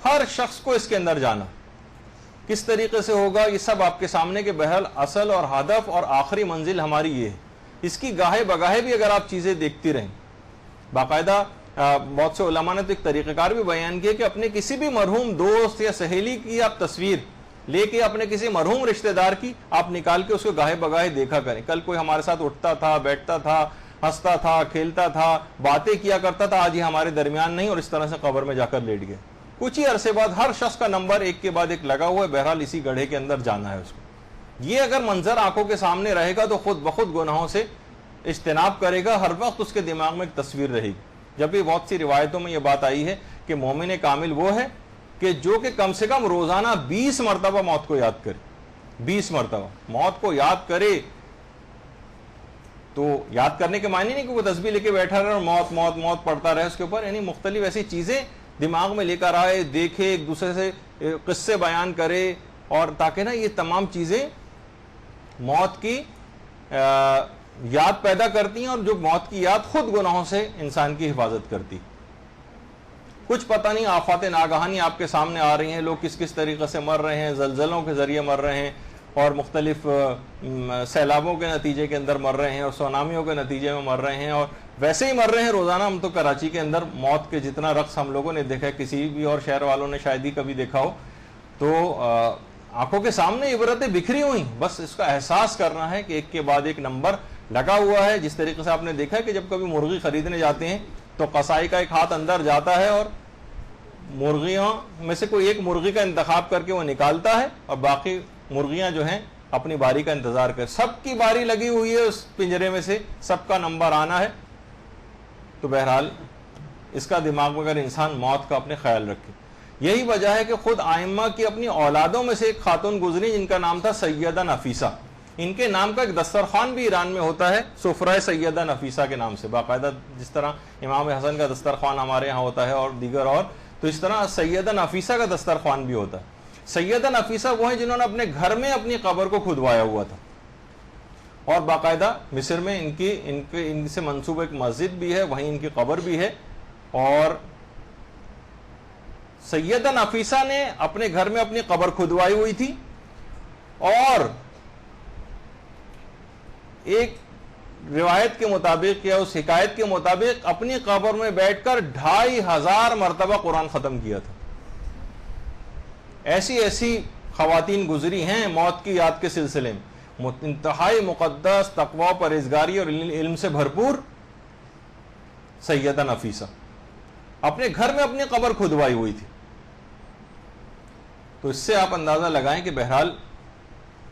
ہر شخص کو اس کے اندر جانا. کس طریقے سے ہوگا یہ سب آپ کے سامنے، کہ بہرحال اصل اور ہدف اور آخری منزل ہماری یہ ہے. اس کی گاہے بگاہے بھی اگر آپ چیزیں دیکھتی رہیں، باقاعدہ بہت سے علماء نے تو ایک طریقہ کار بھی بیان کیا کہ اپنے کسی بھی مرحوم دوست یا سہیلی کی آپ تصویر لے کے، اپنے کسی مرحوم رشتہ دار کی آپ نکال کے اس کو گاہے بگاہے دیکھا کریں. کل کوئی ہمارے ساتھ اٹھتا تھا، بیٹھتا تھا، ہنستا تھا، کھیلتا تھا، باتیں کیا کرتا تھا، آج یہ ہمارے درمیان نہیں، اور اس طرح سے قبر میں جا کر لیٹ گئے. کچھ ہی عرصے بعد ہر شخص کا نمبر ایک کے بعد ایک لگا ہوا ہے، بہرحال اسی گڑھے کے اندر جانا ہے اس کو. یہ اگر منظر آنکھوں کے سامنے رہے گا تو خود بخود گناہوں سے اجتناب کرے گا، ہر وقت اس کے دماغ میں ایک تصویر رہے گی. جب بھی بہت سی روایتوں میں یہ بات آئی ہے کہ مومن کامل وہ ہے کہ جو کہ کم سے کم روزانہ 20 مرتبہ موت کو یاد کرے. 20 مرتبہ موت کو یاد کرے. تو یاد کرنے کے معنی نہیں کہ وہ تسبیح لے کے بیٹھا رہے اور موت موت موت پڑھتا رہے اس کے اوپر، یعنی مختلف ایسی چیزیں دماغ میں لے کر آئے، دیکھے، ایک دوسرے سے قصے بیان کرے، اور تاکہ نا یہ تمام چیزیں موت کی یاد پیدا کرتی ہیں، اور جو موت کی یاد خود گناہوں سے انسان کی حفاظت کرتی. کچھ پتہ نہیں آفات ناگہانی آپ کے سامنے آ رہی ہیں، لوگ کس کس طریقے سے مر رہے ہیں، زلزلوں کے ذریعے مر رہے ہیں، اور مختلف سیلابوں کے نتیجے کے اندر مر رہے ہیں، اور سونامیوں کے نتیجے میں مر رہے ہیں، اور ویسے ہی مر رہے ہیں روزانہ. ہم تو کراچی کے اندر موت کے جتنا رقص ہم لوگوں نے دیکھا ہے، کسی بھی اور شہر والوں نے شاید ہی کبھی دیکھا ہو. تو آنکھوں کے سامنے عبرتیں بکھری ہوئی، بس اس کا احساس کرنا ہے کہ ایک کے بعد ایک نمبر لگا ہوا ہے. جس طریقے سے آپ نے دیکھا ہے کہ جب کبھی مرغی خریدنے جاتے ہیں تو قصائی کا ایک ہاتھ اندر جاتا ہے اور مرغیوں میں سے کوئی ایک مرغی کا انتخاب کر کے وہ نکالتا ہے، اور باقی مرغیاں جو ہیں اپنی باری کا انتظار کر. سب کی باری لگی ہوئی ہے اس پنجرے میں سے، سب کا نمبر آنا ہے. تو بہرحال اس کا دماغ میں اگر انسان موت کا اپنے خیال رکھے. یہی وجہ ہے کہ خود آئمہ کی اپنی اولادوں میں سے ایک خاتون گزری جن کا نام تھا سیدہ نفیسہ. ان کے نام کا ایک دسترخوان بھی ایران میں ہوتا ہے سفرہ سیدہ نفیسہ کے نام سے. باقاعدہ جس طرح امام حسن کا دسترخوان ہمارے ہاں ہوتا ہے اور دیگر اور، تو اس طرح سیدہ نفیسہ کا دسترخوان بھی ہوتا ہے. سیدہ نفیسہ وہ ہیں جنہوں نے اپنے گھر میں اپنی قبر کو کھدوایا ہوا تھا، اور باقاعدہ مصر میں ان سے منسوب ایک مسجد بھی ہے، وہیں ان کی قبر بھی ہے. اور سیدہ نفیسہ نے اپنے گھر میں اپنی قبر کھدوائی ہوئی تھی، اور ایک روایت کے مطابق یا اس حکایت کے مطابق اپنی قبر میں بیٹھ کر 2500 مرتبہ قرآن ختم کیا تھا. ایسی ایسی خواتین گزری ہیں موت کی یاد کے سلسلے میں، انتہائی مقدس، تقوی، پرہیزگاری اور علم سے بھرپور سیدہ نفیسہ اپنے گھر میں اپنی قبر کھدوائی ہوئی تھی. تو اس سے آپ اندازہ لگائیں کہ بہرحال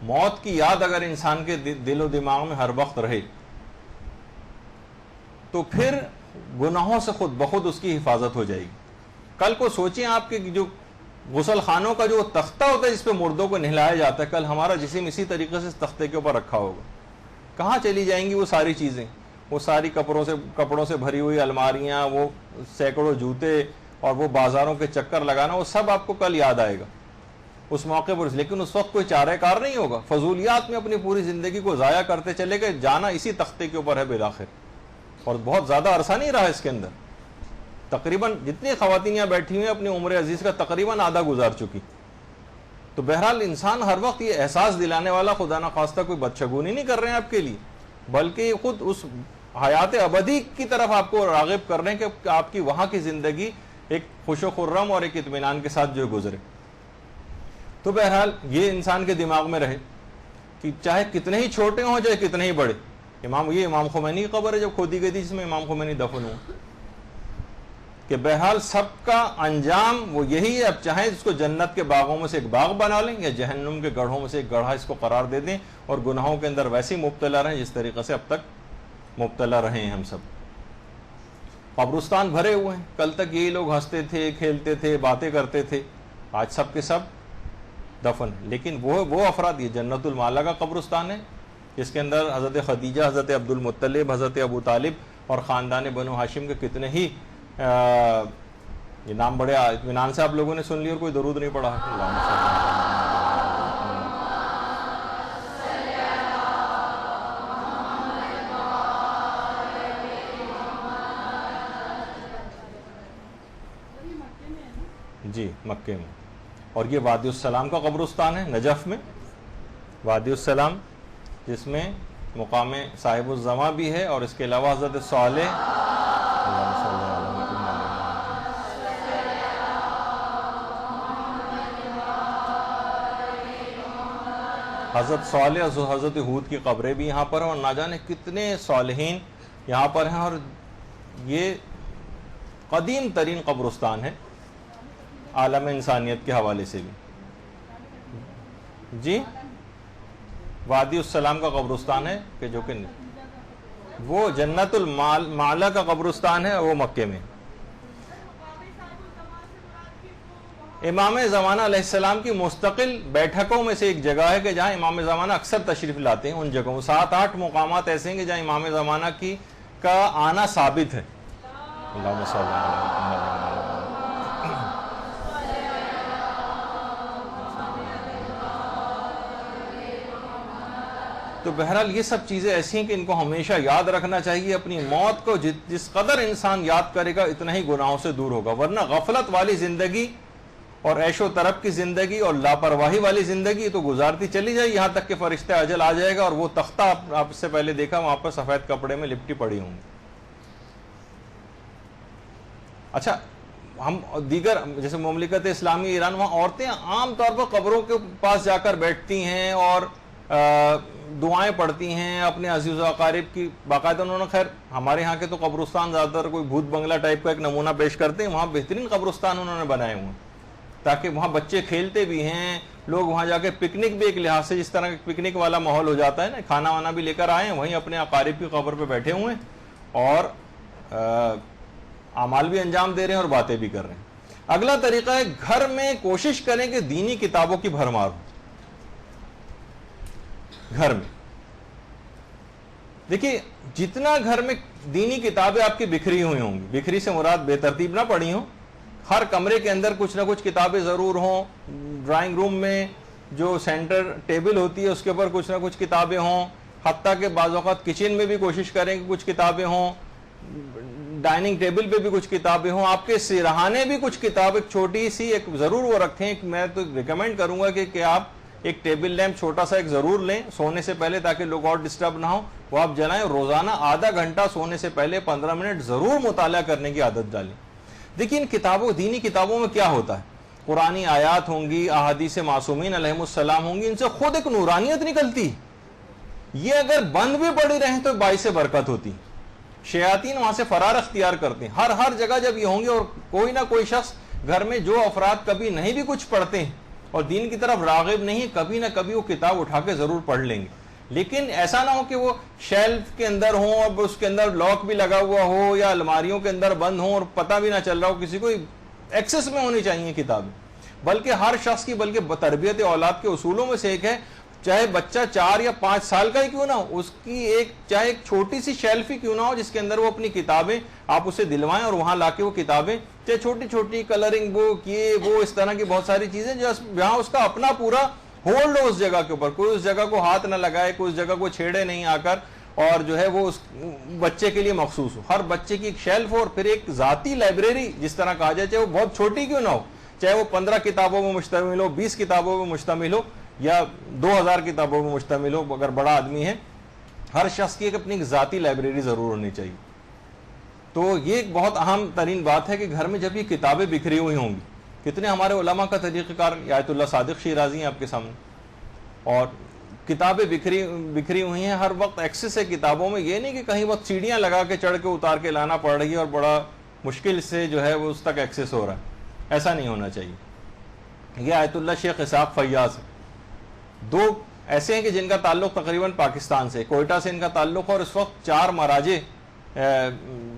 موت کی یاد اگر انسان کے دل و دماغ میں ہر وقت رہے تو پھر گناہوں سے خود بخود اس کی حفاظت ہو جائے گی. کل کو سوچیں آپ کے جو غسل خانوں کا جو تختہ ہوتا ہے جس پہ مردوں کو نہلایا جاتا ہے، کل ہمارا جسم اسی طریقے سے اس تختے کے اوپر رکھا ہوگا. کہاں چلی جائیں گی وہ ساری چیزیں؟ وہ ساری کپڑوں سے بھری ہوئی الماریاں، وہ سینکڑوں جوتے، اور وہ بازاروں کے چکر لگانا، وہ سب آپ کو کل یاد آئے گا اس موقع پر. لیکن اس وقت کوئی چارہ کار نہیں ہوگا، فضولیات میں اپنی پوری زندگی کو ضائع کرتے چلے گئے. جانا اسی تختے کے اوپر ہے بالآخر، اور بہت زیادہ عرصہ نہیں رہا اس کے اندر. تقریباً جتنی خواتین یہاں بیٹھی ہوئی ہیں اپنی عمر عزیز کا تقریباً آدھا گزار چکی. تو بہرحال انسان ہر وقت یہ احساس دلانے والا، خدا نخواستہ کوئی بدشگونی نہیں کر رہے ہیں آپ کے لیے، بلکہ یہ خود اس حیات ابدی کی طرف آپ کو راغب کر رہے ہیں کہ آپ کی وہاں کی زندگی ایک خوش و خرم اور ایک اطمینان کے ساتھ جو گزرے. تو بہرحال یہ انسان کے دماغ میں رہے کہ چاہے کتنے ہی چھوٹے ہوں چاہے کتنے ہی بڑے. یہ امام خمینی کی قبر ہے جب کھودی گئی تھی جس میں امام خمینی دفن ہوا, کہ بہرحال سب کا انجام وہ یہی ہے. اب چاہیں اس کو جنت کے باغوں میں سے ایک باغ بنا لیں یا جہنم کے گڑھوں میں سے ایک گڑھا اس کو قرار دے دیں اور گناہوں کے اندر ویسے ہی مبتلا رہیں جس طریقے سے اب تک مبتلا رہے ہیں ہم سب. قبرستان بھرے ہوئے ہیں. کل تک یہی لوگ ہنستے تھے, کھیلتے تھے, باتیں کرتے تھے, آج سب کے سب دفن. لیکن وہ افراد, یہ جنت المعلا کا قبرستان ہے جس کے اندر حضرت خدیجہ, حضرت عبد المطلب, حضرت ابو طالب اور خاندان بنو ہاشم کے کتنے ہی یہ نام بڑے اطمینان سے آپ لوگوں نے سن لی اور کوئی درود نہیں پڑھا. جی مکے میں. اور یہ وادی السلام کا قبرستان ہے نجف میں, وادی السلام, جس میں مقام صاحب الزماں بھی ہے اور اس کے علاوہ حضرت صالح حضرت صالح اور حضرت ہود کی قبریں بھی یہاں پر ہیں, اور نہ جانے کتنے صالحین یہاں پر ہیں. اور یہ قدیم ترین قبرستان ہے عالم انسانیت کے حوالے سے بھی. جی وادی السلام کا قبرستان ہے کہ جو کہ وہ جنت المعلا کا قبرستان ہے, وہ مکے میں. امام زمانہ علیہ السلام کی مستقل بیٹھکوں میں سے ایک جگہ ہے کہ جہاں امام زمانہ اکثر تشریف لاتے ہیں. ان جگہوں 7-8 مقامات ایسے ہیں کہ جہاں امام زمانہ کا آنا ثابت ہے. اللہم صلی اللہ علیہ وسلم. تو بہرحال یہ سب چیزیں ایسی ہیں کہ ان کو ہمیشہ یاد رکھنا چاہیے. اپنی موت کو جس قدر انسان یاد کرے گا اتنا ہی گناہوں سے دور ہوگا, ورنہ غفلت والی زندگی اور عیش و طرب کی زندگی اور لاپرواہی والی زندگی تو گزارتی چلی جائے یہاں تک کہ فرشتہ اجل آ جائے گا اور وہ تختہ آپ سے پہلے دیکھا وہاں پر سفید کپڑے میں لپٹی پڑی ہوں گی. اچھا, ہم دیگر جیسے مملکت اسلامی ایران, وہاں عورتیں عام طور پر قبروں کے پاس جا کر بیٹھتی ہیں اور دعائیں پڑھتی ہیں اپنے عزیز و اقارب کی. باقاعدہ انہوں نے, خیر ہمارے ہاں کے تو قبرستان زیادہ تر کوئی بھوت بنگلہ ٹائپ کا ایک نمونہ پیش کرتے ہیں, وہاں بہترین قبرستان انہوں نے بنائے ہوئے ہیں تاکہ وہاں بچے کھیلتے بھی ہیں, لوگ وہاں جا کے پکنک بھی ایک لحاظ سے جس طرح پکنک والا ماحول ہو جاتا ہے نا, کھانا وانا بھی لے کر آئے ہیں, وہیں اپنے اقارب کی قبر پہ بیٹھے ہوئے ہیں اور اعمال بھی انجام دے رہے ہیں اور باتیں بھی کر رہے ہیں. اگلا طریقہ ہے گھر میں کوشش کریں کہ دینی کتابوں کی بھرمار ہو. گھر میں دیکھیے جتنا گھر میں دینی کتابیں آپ کی بکھری ہوئی ہوں گی, بکھری سے مراد بے ترتیب نہ پڑی ہوں, ہر کمرے کے اندر کچھ نہ کچھ کتابیں ضرور ہوں. ڈرائنگ روم میں جو سینٹر ٹیبل ہوتی ہے اس کے اوپر کچھ نہ کچھ کتابیں ہوں, حتیٰ کہ بعض اوقات کچن میں بھی کوشش کریں کہ کچھ کتابیں ہوں, ڈائننگ ٹیبل پہ بھی کچھ کتابیں ہوں, آپ کے سرہانے بھی کچھ کتاب ایک چھوٹی سی ایک ضرور وہ رکھیں. میں تو ریکمینڈ کروں گا کہ آپ ایک ٹیبل لیمپ چھوٹا سا ایک ضرور لیں سونے سے پہلے تاکہ لوگ اور ڈسٹرب نہ ہو, وہ آپ جلائیں. روزانہ آدھا گھنٹہ سونے سے پہلے 15 منٹ ضرور مطالعہ کرنے کی عادت ڈالیں. دیکھیں ان کتابوں, دینی کتابوں میں کیا ہوتا ہے, قرآنی آیات ہوں گی, احادیث معصومین علیہم السلام ہوں گی, ان سے خود ایک نورانیت نکلتی. یہ اگر بند بھی پڑی رہیں تو باعث برکت ہوتی. شیاطین وہاں سے فرار اختیار کرتے ہیں. ہر جگہ جب یہ ہوں گے اور کوئی نہ کوئی شخص گھر میں جو افراد کبھی نہیں بھی کچھ پڑھتے ہیں اور دین کی طرف راغب نہیں ہے, کبھی نہ کبھی وہ کتاب اٹھا کے ضرور پڑھ لیں گے. لیکن ایسا نہ ہو کہ وہ شیلف کے اندر ہوں اور اس کے اندر لاک بھی لگا ہوا ہو یا الماریوں کے اندر بند ہوں اور پتہ بھی نہ چل رہا ہو, کسی کو ایکسس میں ہونی چاہیے کتابیں. بلکہ ہر شخص کی, بلکہ تربیت اولاد کے اصولوں میں سے ایک ہے, چاہے بچہ 4 یا 5 سال کا ہی کیوں نہ ہو, اس کی چاہے ایک چھوٹی سی شیلف ہی کیوں نہ ہو جس کے اندر وہ اپنی کتابیں آپ اسے دلوائیں اور وہاں لا کے وہ کتابیں, چاہے چھوٹی چھوٹی کلرنگ بک, یہ وہ اس طرح کی بہت ساری چیزیں جہاں اس کا اپنا پورا ہولڈ ہو اس جگہ کے اوپر, کوئی اس جگہ کو ہاتھ نہ لگائے, کوئی اس جگہ کو چھیڑے نہیں آ کر, اور جو ہے وہ اس بچے کے لیے مخصوص ہو. ہر بچے کی ایک شیلف ہو اور پھر ایک ذاتی لائبریری جس طرح کہا جائے, چاہے وہ بہت چھوٹی کیوں نہ ہو, چاہے وہ 15 کتابوں میں مشتمل ہو, 20 کتابوں میں مشتمل ہو یا 2000 کتابوں میں مشتمل ہو, اگر بڑا آدمی ہے, ہر شخص کی ایک اپنی ذاتی لائبریری ضرور ہونی چاہیے. تو یہ ایک بہت اہم ترین بات ہے کہ گھر میں جب یہ کتابیں بکھری ہوئی ہوں گی، کتنے ہمارے علماء کا طریقہ کار، آیت اللہ صادق شیرازی ہیں آپ کے سامنے، اور کتابیں بکھری ہوئی ہیں، ہر وقت ایکسس ہے کتابوں میں، یہ نہیں کہ کہیں وقت سیڑھیاں لگا کے چڑھ کے اتار کے لانا پڑ رہی ہے اور بڑا مشکل سے جو ہے وہ اس تک ایکسس ہو رہا ہے، ایسا نہیں ہونا چاہیے۔ یہ آیت اللہ شیخ اسحاق فیاض ہے، دو ایسے ہیں کہ جن کا تعلق تقریباً پاکستان سے، کوئٹہ سے ان کا تعلق ہے، اور اس وقت 4 مراجع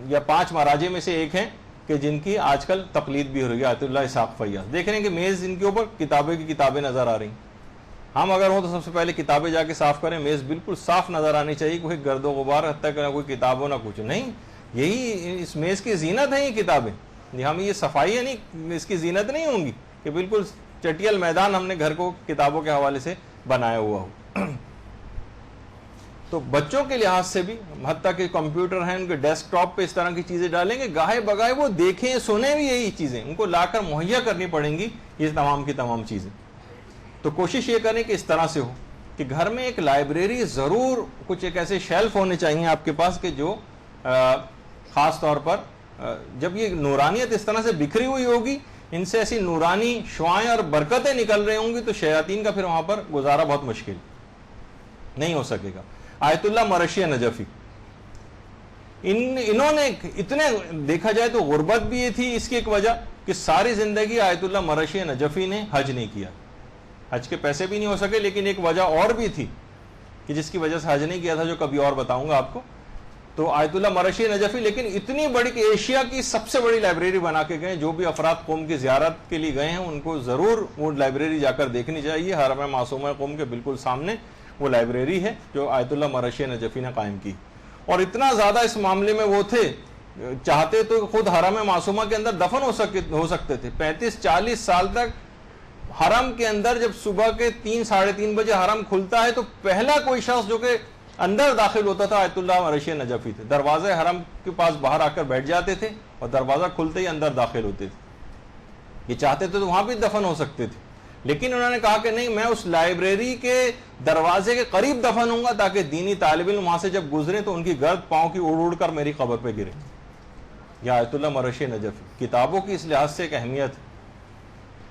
یا 5 مراجع میں سے ایک ہیں کہ جن کی آج کل تقلید بھی ہو رہی ہے، آیت اللہ اسحاق فیاض۔ دیکھ رہے ہیں کہ میز ان کے اوپر کتابیں کی کتابیں نظر آ رہی ہیں، ہم اگر ہوں تو سب سے پہلے کتابیں جا کے صاف کریں، میز بالکل صاف نظر آنی چاہیے، کوئی گرد و غبار حتیٰ کہ نہ کوئی کتاب ہو نہ کچھ، نہیں، یہی اس میز کی زینت ہے یہ کتابیں، ہم یہ صفائی ہے نہیں، اس کی زینت نہیں ہوں گی کہ بالکل چٹیل میدان ہم نے گھر کو کتابوں کے حوالے سے بنایا ہوا ہو۔ تو بچوں کے لحاظ سے بھی، حتیٰ کہ کمپیوٹر ہیں ان کے ڈیسک ٹاپ پہ اس طرح کی چیزیں ڈالیں گے، گاہے بگاہے وہ دیکھیں سنیں بھی یہی چیزیں، ان کو لا کر مہیا کرنی پڑیں گی یہ تمام کی تمام چیزیں۔ تو کوشش یہ کریں کہ اس طرح سے ہو کہ گھر میں ایک لائبریری ضرور، کچھ ایک ایسے شیلف ہونے چاہیے آپ کے پاس کہ جو خاص طور پر جب یہ نورانیت اس طرح سے بکھری ہوئی ہوگی، ان سے ایسی نورانی شعائیں اور برکتیں نکل رہی ہوں گی، تو شیاطین کا پھر وہاں پر گزارا بہت مشکل نہیں ہو سکے گا۔ آیت اللہ مرشی نجفی، انہوں نے اتنے، دیکھا جائے تو غربت بھی یہ تھی اس کی ایک وجہ کہ ساری زندگی آیت اللہ مرشی نجفی نے حج نہیں کیا، حج کے پیسے بھی نہیں ہو سکے، لیکن ایک وجہ اور بھی تھی کہ جس کی وجہ سے حج نہیں کیا تھا، جو کبھی اور بتاؤں گا آپ کو۔ تو آیت اللہ مرشی نجفی لیکن اتنی بڑی کہ ایشیا کی سب سے بڑی لائبریری بنا کے گئے، جو بھی افراد قوم کی زیارت کے لیے گئے ہیں ان کو ضرور وہ لائبریری جا کر دیکھنی چاہیے، حرم معصومہ قوم کے بالکل سامنے وہ لائبریری ہے جو آیت اللہ مرشی نجفی نے قائم کی، اور اتنا زیادہ اس معاملے میں وہ تھے، چاہتے تو خود حرم معصومہ کے اندر دفن ہو سکتے تھے، 35-40 سال تک حرم کے اندر، جب صبح کے 3 ساڑھے 3 بجے حرم کھلتا ہے تو پہلا کوئی شخص جو کہ اندر داخل ہوتا تھا آیت اللہ مرشی نجفی تھے، دروازے حرم کے پاس باہر آ کر بیٹھ جاتے تھے اور دروازہ کھلتے ہی اندر داخل ہوتے تھے۔ یہ چاہتے تھے تو وہاں بھی دفن ہو سکتے تھے، لیکن انہوں نے کہا کہ نہیں، میں اس لائبریری کے دروازے کے قریب دفن ہوں گا تاکہ دینی طالب علم وہاں سے جب گزرے تو ان کی گرد پاؤں کی اڑ کر میری قبر پہ گرے۔ یہ آیت اللہ مرشی نجفی، کتابوں کی اس لحاظ سے ایک اہمیت،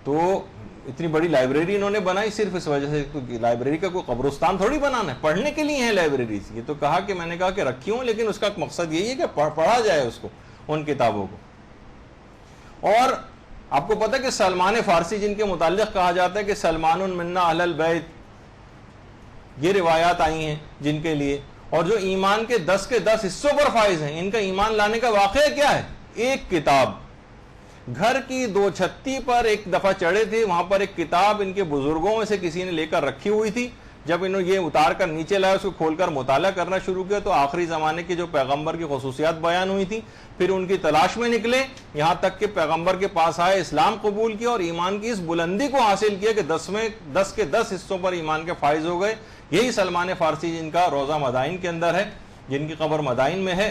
تو اتنی بڑی لائبریری انہوں نے بنائی صرف اس وجہ سے، تو لائبریری کا کوئی قبرستان تھوڑی بنانا ہے، پڑھنے کے لیے ہے لائبریریز، یہ تو کہا کہ میں نے کہا کہ رکھی ہوں، لیکن اس کا مقصد یہی ہے کہ پڑھا جائے اس کو، ان کتابوں کو۔ اور آپ کو پتہ ہے کہ سلمان فارسی جن کے متعلق کہا جاتا ہے کہ سلمان منا اہل البیت، یہ روایات آئی ہیں جن کے لیے، اور جو ایمان کے 10 کے 10 حصوں پر فائز ہیں، ان کا ایمان لانے کا واقعہ کیا ہے؟ ایک کتاب، گھر کی 2 چھتی پر ایک دفعہ چڑھے تھے، وہاں پر ایک کتاب ان کے بزرگوں میں سے کسی نے لے کر رکھی ہوئی تھی، جب انہوں یہ اتار کر نیچے لائے، اس کو کھول کر مطالعہ کرنا شروع کیا تو آخری زمانے کے جو پیغمبر کی خصوصیات بیان ہوئی تھی، پھر ان کی تلاش میں نکلے، یہاں تک کہ پیغمبر کے پاس آئے، اسلام قبول کیا اور ایمان کی اس بلندی کو حاصل کیا کہ 10 کے 10 حصوں پر ایمان کے فائز ہو گئے۔ یہی سلمان فارسی جن کا روضہ مدائن کے اندر ہے، جن کی قبر مدائن میں ہے،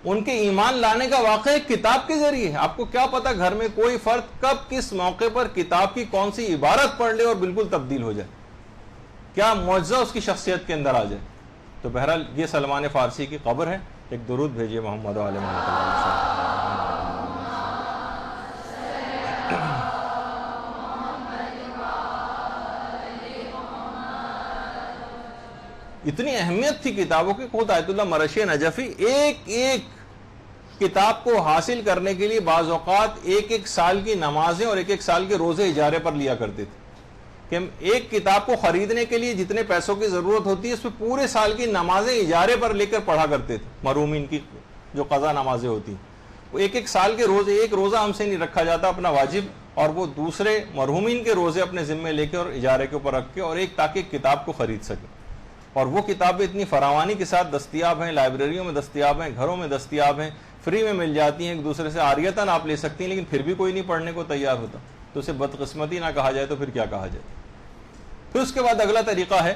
ان کے ایمان لانے کا واقعہ ایک کتاب کے ذریعے ہے۔ آپ کو کیا پتا گھر میں کوئی فرد کب کس موقع پر کتاب کی کون سی عبارت پڑھ لے اور بالکل تبدیل ہو جائے، کیا معجزہ اس کی شخصیت کے اندر آ جائے۔ تو بہرحال یہ سلمان فارسی کی قبر ہے، ایک درود بھیجیے محمد علیہ وسلم۔ اتنی اہمیت تھی کتابوں کی، خود آیت اللہ مرشی نجفی ایک ایک کتاب کو حاصل کرنے کے لیے بعض اوقات ایک سال کی نمازیں اور ایک سال کے روزے اجارے پر لیا کرتے تھے، کہ ایک کتاب کو خریدنے کے لیے جتنے پیسوں کی ضرورت ہوتی ہے اس پہ پورے سال کی نمازیں اجارے پر لے کر پڑھا کرتے تھے۔ مرحومین کی جو قضا نمازیں ہوتی ہیں، وہ ایک سال کے روزے، ایک روزہ ہم سے نہیں رکھا جاتا اپنا واجب، اور وہ دوسرے مرحومین کے روزے اپنے ذمے لے کے اور اجارے کے اوپر رکھ کے، اور ایک تاکہ کتاب کو خرید سکے۔ اور وہ کتابیں اتنی فراوانی کے ساتھ دستیاب ہیں، لائبریریوں میں دستیاب ہیں، گھروں میں دستیاب ہیں، فری میں مل جاتی ہیں، ایک دوسرے سے عاریتاً آپ لے سکتی ہیں، لیکن پھر بھی کوئی نہیں پڑھنے کو تیار ہوتا، تو اسے بدقسمتی نہ کہا جائے تو پھر کیا کہا جائے۔ پھر اس کے بعد اگلا طریقہ ہے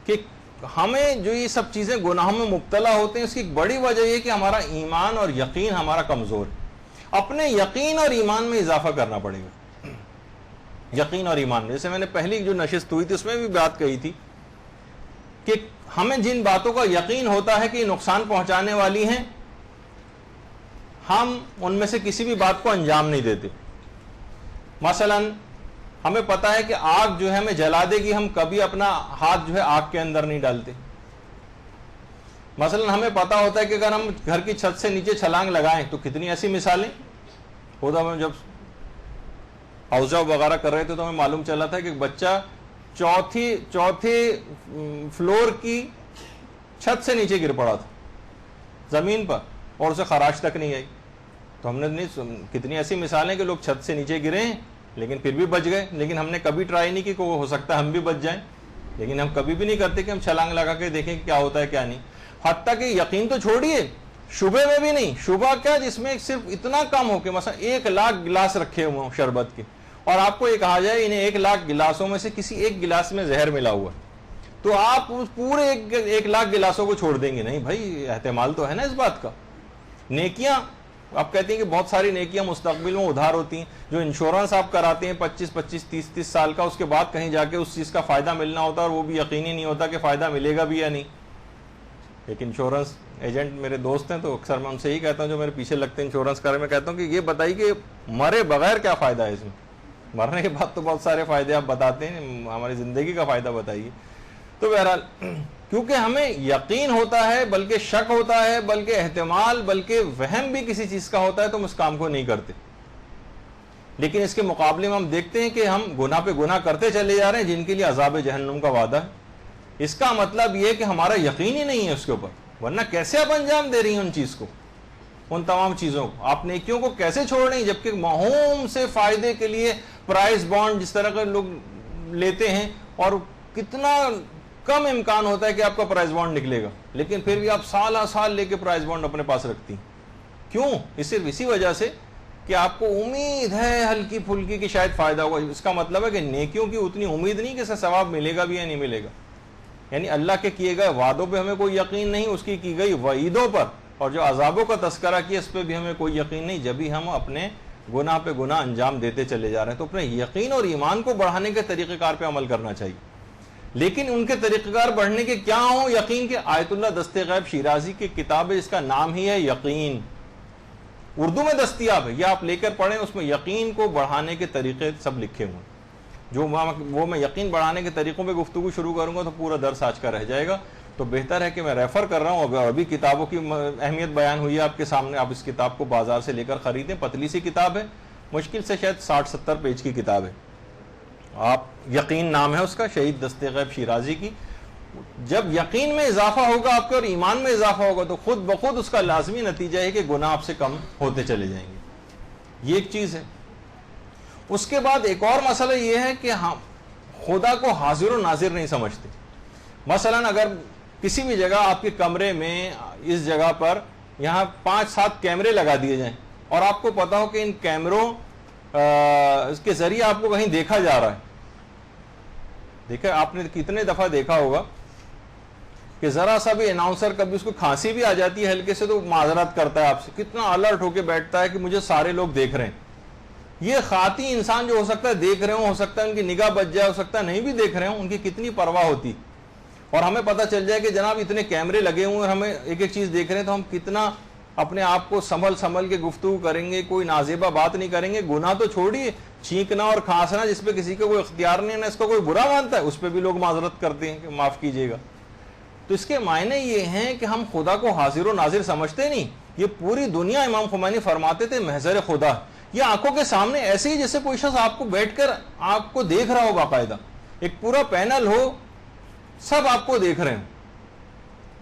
کہ ہمیں جو یہ سب چیزیں گناہوں میں مبتلا ہوتے ہیں، اس کی ایک بڑی وجہ یہ کہ ہمارا ایمان اور یقین ہمارا کمزور ہے۔ اپنے یقین اور ایمان میں اضافہ کرنا پڑے گا۔ یقین اور ایمان، جیسے میں نے پہلی جو نشست ہوئی تھی اس میں بھی بات کہی تھی کہ ہمیں جن باتوں کا یقین ہوتا ہے کہ یہ نقصان پہنچانے والی ہیں، ہم ان میں سے کسی بھی بات کو انجام نہیں دیتے. مثلا ہمیں پتا ہے کہ آگ جو ہے ہمیں جلا دے گی, ہم کبھی اپنا ہاتھ جو ہے آگ کے اندر نہیں ڈالتے. مثلا ہمیں پتا ہوتا ہے کہ اگر ہم گھر کی چھت سے نیچے چھلانگ لگائیں تو کتنی ایسی مثالیں. خود ہمیں جب ہاؤس جاب وغیرہ کر رہے تھے تو ہمیں معلوم چلا تھا کہ بچہ چوتھے فلور کی چھت سے نیچے گر پڑا تھا زمین پر, اور اسے خراش تک نہیں آئی. تو ہم نے کتنی ایسی مثالیں کہ لوگ چھت سے نیچے گرے ہیں لیکن پھر بھی بچ گئے. لیکن ہم نے کبھی ٹرائی نہیں کی کہ وہ ہو سکتا ہے ہم بھی بچ جائیں, لیکن ہم کبھی بھی نہیں کرتے کہ ہم چھلانگ لگا کے دیکھیں کہ کیا ہوتا ہے کیا نہیں. حتیٰ کہ یقین تو چھوڑیے, شبہ میں بھی نہیں. شبہ کیا, جس میں صرف اتنا کم ہو کہ مثلا 1,00,000 گلاس رکھے ہوئے ہوں شربت کے, اور آپ کو یہ کہا جائے انہیں 1,00,000 گلاسوں میں سے کسی ایک گلاس میں زہر ملا ہوا ہے, تو آپ پورے 1,00,000 گلاسوں کو چھوڑ دیں گے؟ نہیں بھائی, احتمال تو ہے نا اس بات کا. نیکیاں آپ کہتے ہیں کہ بہت ساری نیکیاں مستقبل میں ادھار ہوتی ہیں. جو انشورنس آپ کراتے ہیں 25 30 سال کا, اس کے بعد کہیں جا کے اس چیز کا فائدہ ملنا ہوتا ہے, اور وہ بھی یقینی نہیں ہوتا کہ فائدہ ملے گا بھی یا نہیں. ایک انشورنس ایجنٹ میرے دوست ہیں, تو اکثر میں ان سے ہی کہتا ہوں جو میرے پیچھے لگتے ہیں انشورنس کرے, میں کہتا ہوں کہ یہ بتائیے کہ مرے بغیر کیا فائدہ ہے اس میں. مرنے کے بعد تو بہت سارے فائدے آپ بتاتے ہیں, ہماری زندگی کا فائدہ بتائیے. تو بہرحال کیونکہ ہمیں یقین ہوتا ہے, بلکہ شک ہوتا ہے, بلکہ احتمال, بلکہ وہم بھی کسی چیز کا ہوتا ہے, تو ہم اس کام کو نہیں کرتے. لیکن اس کے مقابلے میں ہم دیکھتے ہیں کہ ہم گناہ پہ گناہ کرتے چلے جا رہے ہیں جن کے لیے عذاب جہنم کا وعدہ ہے. اس کا مطلب یہ کہ ہمارا یقین ہی نہیں ہے اس کے اوپر, ورنہ کیسے آپ انجام دے رہی ہیں ان چیز کو, ان تمام چیزوں کو. آپ نیکیوں کو کیسے چھوڑ رہی ہیں جبکہ مہوم سے فائدے کے لیے پرائز بانڈ جس طرح کے لوگ لیتے ہیں, اور کتنا کم امکان ہوتا ہے کہ آپ کا پرائز بانڈ نکلے گا, لیکن پھر بھی آپ سالہ سال لے کے پرائز بانڈ اپنے پاس رکھتی ہیں. کیوں؟ صرف اسی وجہ سے کہ آپ کو امید ہے ہلکی پھلکی کہ شاید فائدہ ہوگا. اس کا مطلب ہے کہ نیکیوں کی اتنی امید نہیں کہ اسے ثواب ملے گا بھی یا نہیں ملے گا. یعنی اللہ کے کیے گئے وعدوں پہ ہمیں کوئی یقین نہیں, اس کی گئی وعیدوں پر اور جو عذابوں کا تذکرہ کیا اس پہ بھی ہمیں کوئی یقین نہیں, جب بھی ہم اپنے گناہ پہ گناہ انجام دیتے چلے جا رہے ہیں. تو اپنے یقین اور ایمان کو بڑھانے کے طریقہ کار پہ عمل کرنا چاہیے. لیکن ان کے طریقہ کار بڑھنے کے کیا ہوں یقین کے؟ آیت اللہ دست غیب شیرازی کی کتاب ہے, اس کا نام ہی ہے یقین, اردو میں دستیاب ہے, یہ آپ لے کر پڑھیں, اس میں یقین کو بڑھانے کے طریقے سب لکھے ہوئے ہیں. جو وہ میں یقین بڑھانے کے طریقوں پہ گفتگو شروع کروں گا تو پورا درس آج کا رہ جائے گا. تو بہتر ہے کہ میں ریفر کر رہا ہوں. اگر ابھی کتابوں کی اہمیت بیان ہوئی ہے آپ کے سامنے, آپ اس کتاب کو بازار سے لے کر خریدیں. پتلی سی کتاب ہے, مشکل سے شاید 60-70 پیج کی کتاب ہے. آپ یقین نام ہے اس کا, شہید دست غیب شیرازی کی. جب یقین میں اضافہ ہوگا آپ کے اور ایمان میں اضافہ ہوگا تو خود بخود اس کا لازمی نتیجہ ہے کہ گناہ آپ سے کم ہوتے چلے جائیں گے. یہ ایک چیز ہے. اس کے بعد ایک اور مسئلہ یہ ہے کہ ہم خدا کو حاضر و ناظر نہیں سمجھتے. مثلا اگر کسی بھی جگہ آپ کے کمرے میں اس جگہ پر یہاں 5-7 کیمرے لگا دیے جائیں, اور آپ کو پتا ہو کہ ان کیمروں اس کے ذریعے آپ کو کہیں دیکھا جا رہا ہے. دیکھیں آپ نے کتنے دفعہ دیکھا ہوگا کہ ذرا سا بھی اناؤنسر کبھی اس کو کھانسی بھی آ جاتی ہے ہلکے سے تو معذرت کرتا ہے آپ سے, کتنا الرٹ ہو کے بیٹھتا ہے کہ مجھے سارے لوگ دیکھ رہے ہیں. یہ خاطی انسان جو ہو سکتا ہے دیکھ رہے ہوں, ہو سکتا ہے ان کی نگاہ بچ جائے, ہو سکتا ہے نہیں بھی دیکھ رہے ہوں, ان کی کتنی پرواہ ہوتی. اور ہمیں پتہ چل جائے کہ جناب اتنے کیمرے لگے ہوئے اور ہمیں ایک ایک چیز دیکھ رہے ہیں, تو ہم کتنا اپنے آپ کو سنبھل کے گفتگو کریں گے, کوئی نازیبہ بات نہیں کریں گے. گناہ تو چھوڑیے, چھینکنا اور کھانسنا جس پہ کسی کا کوئی اختیار نہیں ہے, نہ اس کو کوئی برا مانتا ہے, اس پہ بھی لوگ معذرت کرتے ہیں کہ معاف کیجیے گا. تو اس کے معنی یہ ہیں کہ ہم خدا کو حاضر و ناظر سمجھتے نہیں. یہ پوری دنیا, امام خمینی فرماتے تھے, محضر خدا, یہ آنکھوں کے سامنے ایسے ہی جیسے کوئی شخص آپ کو بیٹھ کر آپ کو دیکھ رہا ہو, باقاعدہ ایک پورا پینل ہو, سب آپ کو دیکھ رہے ہیں.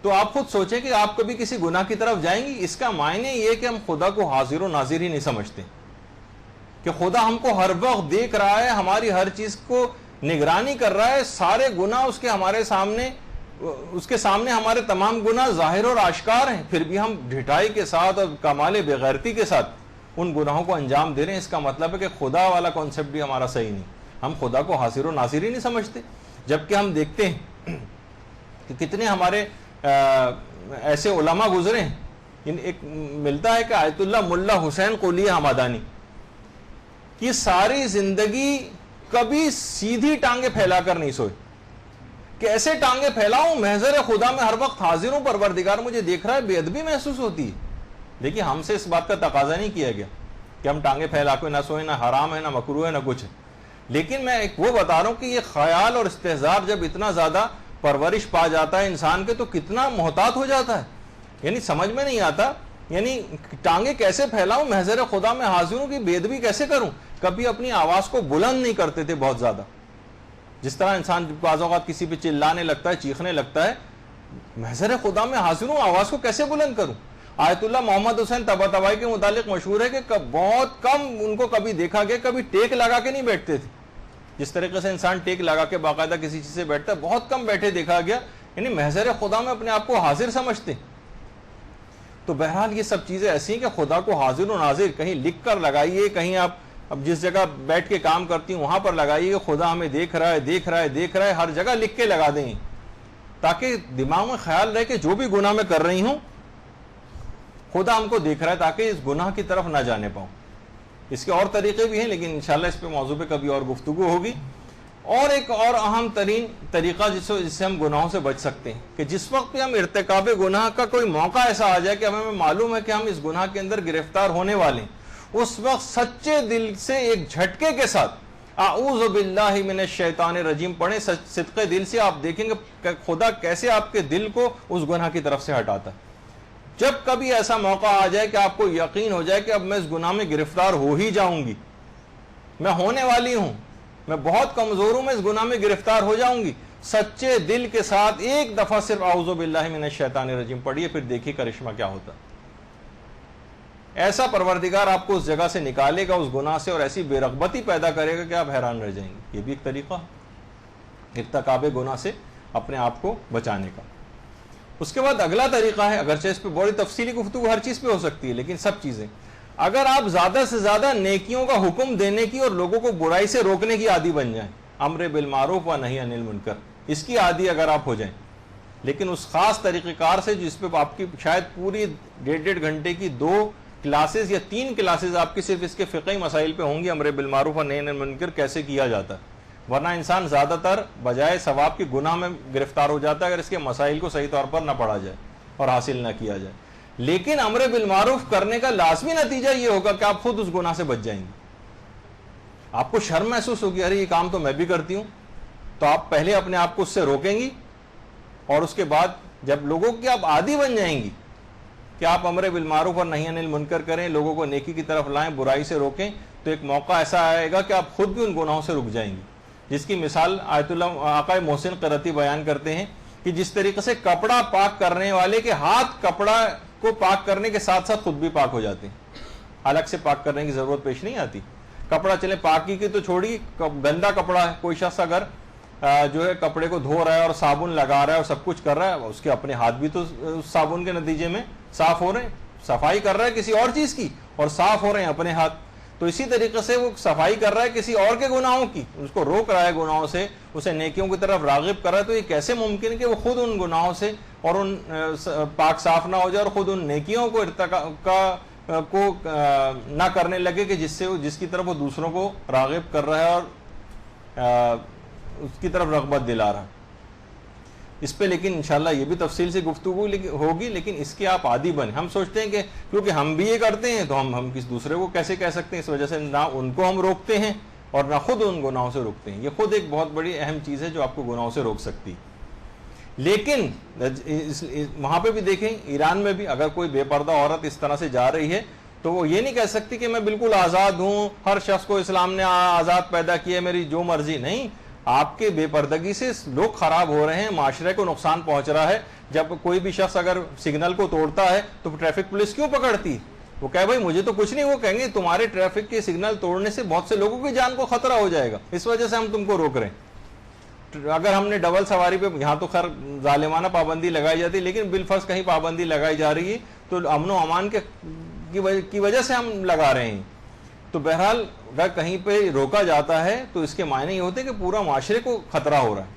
تو آپ خود سوچیں کہ آپ کبھی کسی گناہ کی طرف جائیں گی. اس کا معنی یہ کہ ہم خدا کو حاضر و ناظر ہی نہیں سمجھتے, کہ خدا ہم کو ہر وقت دیکھ رہا ہے, ہماری ہر چیز کو نگرانی کر رہا ہے, سارے گناہ اس کے سامنے ہمارے تمام گناہ ظاہر اور آشکار ہیں, پھر بھی ہم ڈھٹائی کے ساتھ اور کمال بغیرتی کے ساتھ ان گناہوں کو انجام دے رہے ہیں. اس کا مطلب ہے کہ خدا والا کانسیپٹ بھی ہمارا صحیح نہیں, ہم خدا کو حاضر و ناظر ہی نہیں سمجھتے. جبکہ ہم دیکھتے ہیں کہ کتنے ہمارے ایسے علماء گزرے ہیں. ایک ملتا ہے کہ آیت اللہ ملا حسین قلی حمدانی کی ساری زندگی کبھی سیدھی ٹانگیں پھیلا کر نہیں سوئے, کہ ایسے ٹانگیں پھیلاؤں محضر خدا میں ہر وقت حاضر ہوں, پروردگار مجھے دیکھ رہا ہے, بے ادبی محسوس ہوتی ہے. دیکھیے ہم سے اس بات کا تقاضا نہیں کیا گیا کہ ہم ٹانگیں پھیلا کے نہ سوئیں، نہ حرام ہے نہ مکروہ ہے نہ کچھ ہے، لیکن میں ایک وہ بتا رہا ہوں کہ یہ خیال اور استحزار جب اتنا زیادہ پرورش پا جاتا ہے انسان کے تو کتنا محتاط ہو جاتا ہے. یعنی سمجھ میں نہیں آتا، یعنی ٹانگیں کیسے پھیلاؤں، محضر خدا میں حاضر ہوں کی بے ادبی کیسے کروں. کبھی اپنی آواز کو بلند نہیں کرتے تھے بہت زیادہ، جس طرح انسان بعض اوقات کسی پہ چلانے لگتا ہے، چیخنے لگتا ہے، محضر خدا میں حاضر ہوں، آواز کو کیسے بلند کروں. آیت اللہ محمد حسین طباطبائی کے متعلق مشہور ہے کہ بہت کم ان کو کبھی دیکھا گیا کبھی ٹیک لگا کے نہیں بیٹھتے تھے. جس طریقے سے انسان ٹیک لگا کے باقاعدہ کسی چیز سے بیٹھتا ہے، بہت کم بیٹھے دیکھا گیا. یعنی محضر خدا میں اپنے آپ کو حاضر سمجھتے. تو بہرحال یہ سب چیزیں ایسی ہیں کہ خدا کو حاضر و ناظر کہیں لکھ کر لگائیے، کہیں آپ اب جس جگہ بیٹھ کے کام کرتی ہوں وہاں پر لگائیے کہ خدا ہمیں دیکھ رہا ہے، دیکھ رہا ہے، دیکھ رہا ہے، ہر جگہ لکھ کے لگا دیں تاکہ دماغ میں خیال رہے کہ جو بھی گناہ میں کر رہی ہوں خدا ہم کو دیکھ رہا ہے، تاکہ اس گناہ کی طرف نہ جانے پاؤں. اس کے اور طریقے بھی ہیں لیکن انشاءاللہ اس پہ موضوع پہ کبھی اور گفتگو ہوگی. اور ایک اور اہم ترین طریقہ جس سے ہم گناہوں سے بچ سکتے ہیں کہ جس وقت پہ ہم ارتکاب گناہ کا کوئی موقع ایسا آ جائے کہ ہمیں معلوم ہے کہ ہم اس گناہ کے اندر گرفتار ہونے والے ہیں، اس وقت سچے دل سے ایک جھٹکے کے ساتھ اعوذ باللہ من الشیطان الرجیم پڑھیں. صدقے دل سے آپ دیکھیں گے کہ خدا کیسے آپ کے دل کو اس گناہ کی طرف سے ہٹاتا ہے. جب کبھی ایسا موقع آ جائے کہ آپ کو یقین ہو جائے کہ اب میں اس گناہ میں گرفتار ہو ہی جاؤں گی، میں ہونے والی ہوں، میں بہت کمزور ہوں، میں اس گناہ میں گرفتار ہو جاؤں گی، سچے دل کے ساتھ ایک دفعہ صرف اعوذ باللہ من الشیطان الرجیم پڑھیے، پھر دیکھیے کرشمہ کیا ہوتا. ایسا پروردگار آپ کو اس جگہ سے نکالے گا، اس گناہ سے، اور ایسی بے رغبتی پیدا کرے گا کہ آپ حیران رہ جائیں گے. یہ بھی ایک طریقہ ہے ارتکاب گناہ سے اپنے آپ کو بچانے کا. اس کے بعد اگلا طریقہ ہے، اگرچہ اس پہ بڑی تفصیلی گفتگو ہر چیز پہ ہو سکتی ہے لیکن سب چیزیں، اگر آپ زیادہ سے زیادہ نیکیوں کا حکم دینے کی اور لوگوں کو برائی سے روکنے کی عادی بن جائیں، امر بالمعروف و نہی عن المنکر، اس کی عادی اگر آپ ہو جائیں، لیکن اس خاص طریقہ کار سے جس پہ آپ کی شاید پوری 1.5 گھنٹے کی 2 کلاسز یا 3 کلاسز آپ کی صرف اس کے فقہی مسائل پہ ہوں گی، امر بالمعروف و نہی عن المنکر کیسے کیا جاتا ہے. ورنہ انسان زیادہ تر بجائے ثواب کی گناہ میں گرفتار ہو جاتا ہے اگر اس کے مسائل کو صحیح طور پر نہ پڑھا جائے اور حاصل نہ کیا جائے. لیکن امر بالمعروف کرنے کا لازمی نتیجہ یہ ہوگا کہ آپ خود اس گناہ سے بچ جائیں گے. آپ کو شرم محسوس ہوگی، ارے یہ کام تو میں بھی کرتی ہوں، تو آپ پہلے اپنے آپ کو اس سے روکیں گی، اور اس کے بعد جب لوگوں کی آپ عادی بن جائیں گی کہ آپ امر بالمعروف اور نہی عن المنکر کریں، لوگوں کو نیکی کی طرف لائیں، برائی سے روکیں، تو ایک موقع ایسا آئے گا کہ آپ خود بھی ان گناہوں سے رک جائیں گی. جس کی مثال آیت اللہ آقا محسن قرطی بیان کرتے ہیں کہ جس طریقے سے کپڑا پاک کرنے والے کے ہاتھ کپڑا کو پاک کرنے کے ساتھ ساتھ خود بھی پاک ہو جاتے ہیں، الگ سے پاک کرنے کی ضرورت پیش نہیں آتی. کپڑا چلے پاکی کی تو چھوڑی، گندا کپڑا ہے، کوئی شخص اگر جو ہے کپڑے کو دھو رہا ہے اور صابن لگا رہا ہے اور سب کچھ کر رہا ہے، اس کے اپنے ہاتھ بھی تو صابن کے نتیجے میں صاف ہو رہے ہیں، صفائی کر رہا ہے کسی اور چیز کی اور صاف ہو رہے ہیں اپنے ہاتھ. تو اسی طریقے سے وہ صفائی کر رہا ہے کسی اور کے گناہوں کی، اس کو روک رہا ہے گناہوں سے، اسے نیکیوں کی طرف راغب کر رہا ہے. تو یہ کیسے ممکن ہے کہ وہ خود ان گناہوں سے اور ان پاک صاف نہ ہو جائے اور خود ان نیکیوں کو نہ کرنے لگے کہ جس کی طرف وہ دوسروں کو راغب کر رہا ہے اور اس کی طرف رغبت دلا رہا ہے. اس پہ لیکن انشاءاللہ یہ بھی تفصیل سے گفتگو ہوگی، لیکن اس کے آپ عادی بنے. ہم سوچتے ہیں کہ کیونکہ ہم بھی یہ کرتے ہیں تو ہم کس دوسرے کو کیسے کہہ سکتے ہیں، اس وجہ سے نہ ان کو ہم روکتے ہیں اور نہ خود ان گناہوں سے روکتے ہیں. یہ خود ایک بہت بڑی اہم چیز ہے جو آپ کو گناہوں سے روک سکتی. لیکن وہاں پہ بھی دیکھیں، ایران میں بھی اگر کوئی بے پردہ عورت اس طرح سے جا رہی ہے تو وہ یہ نہیں کہہ سکتی کہ میں بالکل آزاد ہوں، ہر شخص کو اسلام نے آزاد پیدا کیا، میری جو مرضی. نہیں، آپ کے بے پردگی سے لوگ خراب ہو رہے ہیں، معاشرے کو نقصان پہنچ رہا ہے. جب کوئی بھی شخص اگر سگنل کو توڑتا ہے تو ٹریفک پولیس کیوں پکڑتی؟ وہ کہے بھائی مجھے تو کچھ نہیں، وہ کہیں گے تمہارے ٹریفک کے سگنل توڑنے سے بہت سے لوگوں کی جان کو خطرہ ہو جائے گا، اس وجہ سے ہم تم کو روک رہے ہیں. اگر ہم نے ڈبل سواری پہ، یہاں تو خیر ظالمانہ پابندی لگائی جاتی ہے لیکن بالفرض کہیں پابندی لگائی جا رہی ہے تو امن و امان کی وجہ سے ہم لگا رہے ہیں. تو بہرحال اگر کہیں پہ روکا جاتا ہے تو اس کے معنی یہ ہوتے ہیں کہ پورا معاشرے کو خطرہ ہو رہا ہے.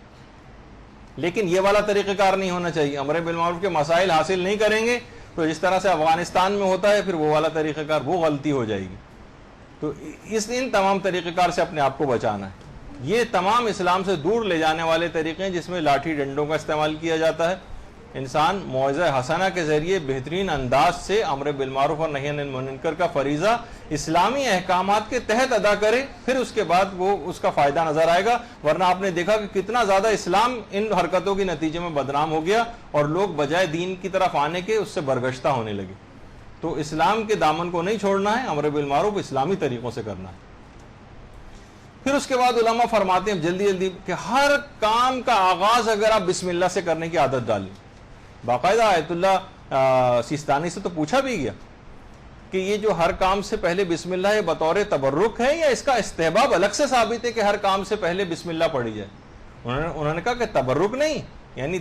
لیکن یہ والا طریقہ کار نہیں ہونا چاہیے. امر بالمعروف کے مسائل حاصل نہیں کریں گے تو جس طرح سے افغانستان میں ہوتا ہے پھر وہ والا طریقہ کار، وہ غلطی ہو جائے گی. تو ان تمام طریقہ کار سے اپنے آپ کو بچانا ہے. یہ تمام اسلام سے دور لے جانے والے طریقے ہیں جس میں لاٹھی ڈنڈوں کا استعمال کیا جاتا ہے، انسان موعظہ حسنہ کے ذریعے بہترین انداز سے امر بالمعروف اور نہی عن المنکر کا فریضہ اسلامی احکامات کے تحت ادا کرے، پھر اس کے بعد وہ اس کا فائدہ نظر آئے گا. ورنہ آپ نے دیکھا کہ کتنا زیادہ اسلام ان حرکتوں کے نتیجے میں بدنام ہو گیا اور لوگ بجائے دین کی طرف آنے کے اس سے برگشتہ ہونے لگے. تو اسلام کے دامن کو نہیں چھوڑنا ہے، امر بالمعروف اسلامی طریقوں سے کرنا ہے. پھر اس کے بعد علماء فرماتے ہیں جلدی جلدی کہ ہر کام کا آغاز اگر آپ بسم اللہ سے کرنے کی عادت ڈالیں. باقاعدہ آیت اللہ سیستانی سے تو پوچھا بھی گیا کہ یہ جو ہر کام سے پہلے بسم اللہ یہ بطور تبرک ہے یا اس کا استحباب الگ سے ثابت ہے کہ ہر کام سے پہلے بسم اللہ پڑھی جائے؟ انہوں نے کہا کہ تبرک نہیں، یعنی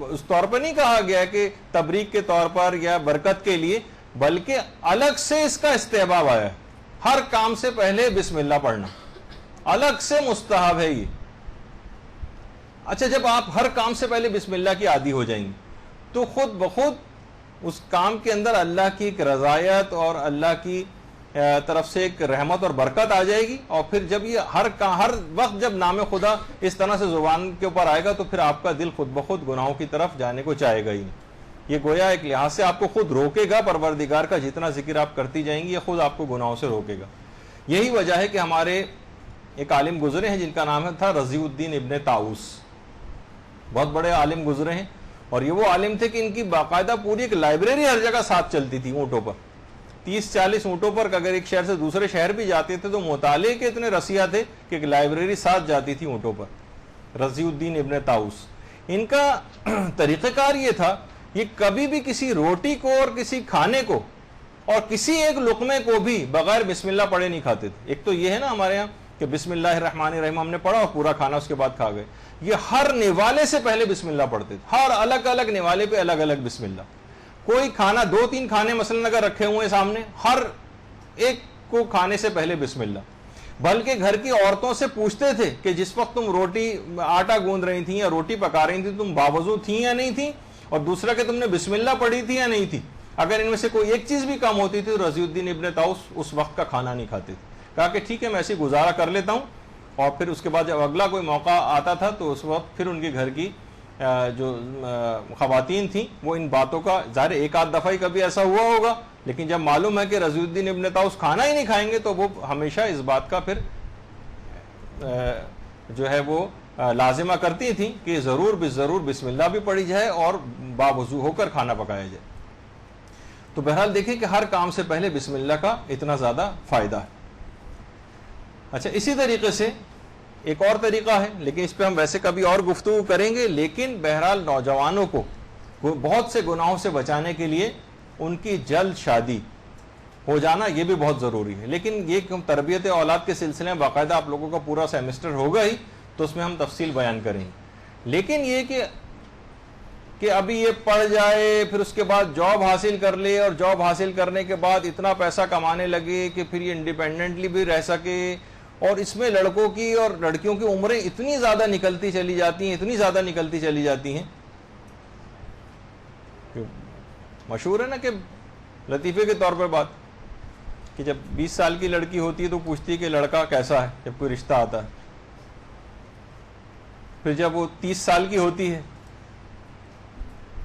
اس طور پر نہیں کہا گیا کہ تبریک کے طور پر یا برکت کے لیے، بلکہ الگ سے اس کا استحباب آیا ہے. ہر کام سے پہلے بسم اللہ پڑھنا الگ سے مستحب ہے یہ. اچھا، جب آپ ہر کام سے پہلے بسم اللہ کی عادی ہو جائیں گے تو خود بخود اس کام کے اندر اللہ کی ایک رضایت اور اللہ کی طرف سے ایک رحمت اور برکت آ جائے گی. اور پھر جب یہ ہر وقت جب نام خدا اس طرح سے زبان کے اوپر آئے گا تو پھر آپ کا دل خود بخود گناہوں کی طرف جانے کو چاہے گا ہی. یہ گویا ایک لحاظ سے آپ کو خود روکے گا، پروردگار کا جتنا ذکر آپ کرتی جائیں گی یہ خود آپ کو گناہوں سے روکے گا. یہی وجہ ہے کہ ہمارے ایک عالم گزرے ہیں جن کا نام تھا رضی الدین ابن طاؤس. بہت بڑے عالم گزرے ہیں، اور یہ وہ عالم تھے کہ ان کی باقاعدہ پوری ایک لائبریری ہر جگہ ساتھ چلتی تھی اونٹوں پر. 30-40 اونٹوں پر اگر ایک شہر سے دوسرے شہر بھی جاتے تھے تو مطالعے کے اتنے رسیہ تھے کہ ایک لائبریری ساتھ جاتی تھی اونٹوں پر. رضی الدین ابن طاؤس، ان کا طریقہ کار یہ تھا، یہ کبھی بھی کسی روٹی کو اور کسی کھانے کو اور کسی ایک لقمے کو بھی بغیر بسم اللہ پڑھے نہیں کھاتے تھے. ایک تو یہ ہے نا ہمارے ہاں کہ بسم اللہ الرحمن الرحیم ہم نے پڑھا اور پورا کھانا اس کے بعد کھا گئے. یہ ہر نوالے سے پہلے بسم اللہ پڑھتے تھے، ہر الگ الگ نوالے پہ الگ الگ بسم اللہ. کوئی کھانا 2-3 کھانے مثلا اگر رکھے ہوئے سامنے، ہر ایک کو کھانے سے پہلے بسم اللہ. بلکہ گھر کی عورتوں سے پوچھتے تھے کہ جس وقت تم روٹی آٹا گوندھ رہی تھیں یا روٹی پکا رہی تھیں تم باوضو تھیں یا نہیں تھیں، اور دوسرا کہ تم نے بسم اللہ پڑھی تھی یا نہیں تھی. اگر ان میں سے کوئی ایک چیز بھی کم ہوتی تھی تو رضی الدین ابن طاؤس اس وقت کا کھانا نہیں کھاتے تھے. کہا کہ ٹھیک ہے میں ایسے گزارا کر لیتا ہوں. اور پھر اس کے بعد جب اگلا کوئی موقع آتا تھا تو اس وقت پھر ان کے گھر کی جو خواتین تھیں وہ ان باتوں کا ظاہر ایک آدھ دفعہ ہی کبھی ایسا ہوا ہوگا، لیکن جب معلوم ہے کہ رضی الدین ابن طاؤس کھانا ہی نہیں کھائیں گے تو وہ ہمیشہ اس بات کا پھر جو ہے وہ لازمہ کرتی تھیں کہ ضرور بسم اللہ بھی پڑھی جائے اور باوضو ہو کر کھانا پکایا جائے. تو بہرحال دیکھیں کہ ہر کام سے پہلے بسم اللہ کا اتنا زیادہ فائدہ ہے. اچھا، اسی طریقے سے ایک اور طریقہ ہے لیکن اس پہ ہم ویسے کبھی اور گفتگو کریں گے. لیکن بہرحال نوجوانوں کو بہت سے گناہوں سے بچانے کے لیے ان کی جلد شادی ہو جانا یہ بھی بہت ضروری ہے. لیکن یہ تربیت اولاد کے سلسلے میں باقاعدہ آپ لوگوں کا پورا سیمسٹر ہوگا ہی تو اس میں ہم تفصیل بیان کریں گے. لیکن یہ کہ ابھی یہ پڑھ جائے پھر اس کے بعد جاب حاصل کر لے اور جاب حاصل کرنے کے بعد اتنا پیسہ کمانے لگے کہ پھر یہ انڈیپینڈنٹلی بھی رہ سکے، اور اس میں لڑکوں کی اور لڑکیوں کی عمریں اتنی زیادہ نکلتی چلی جاتی ہیں مشہور ہے نا کہ لطیفے کے طور پر بات کہ جب 20 سال کی لڑکی ہوتی ہے تو پوچھتی ہے کہ لڑکا کیسا ہے جب کوئی رشتہ آتا ہے. پھر جب وہ 30 سال کی ہوتی ہے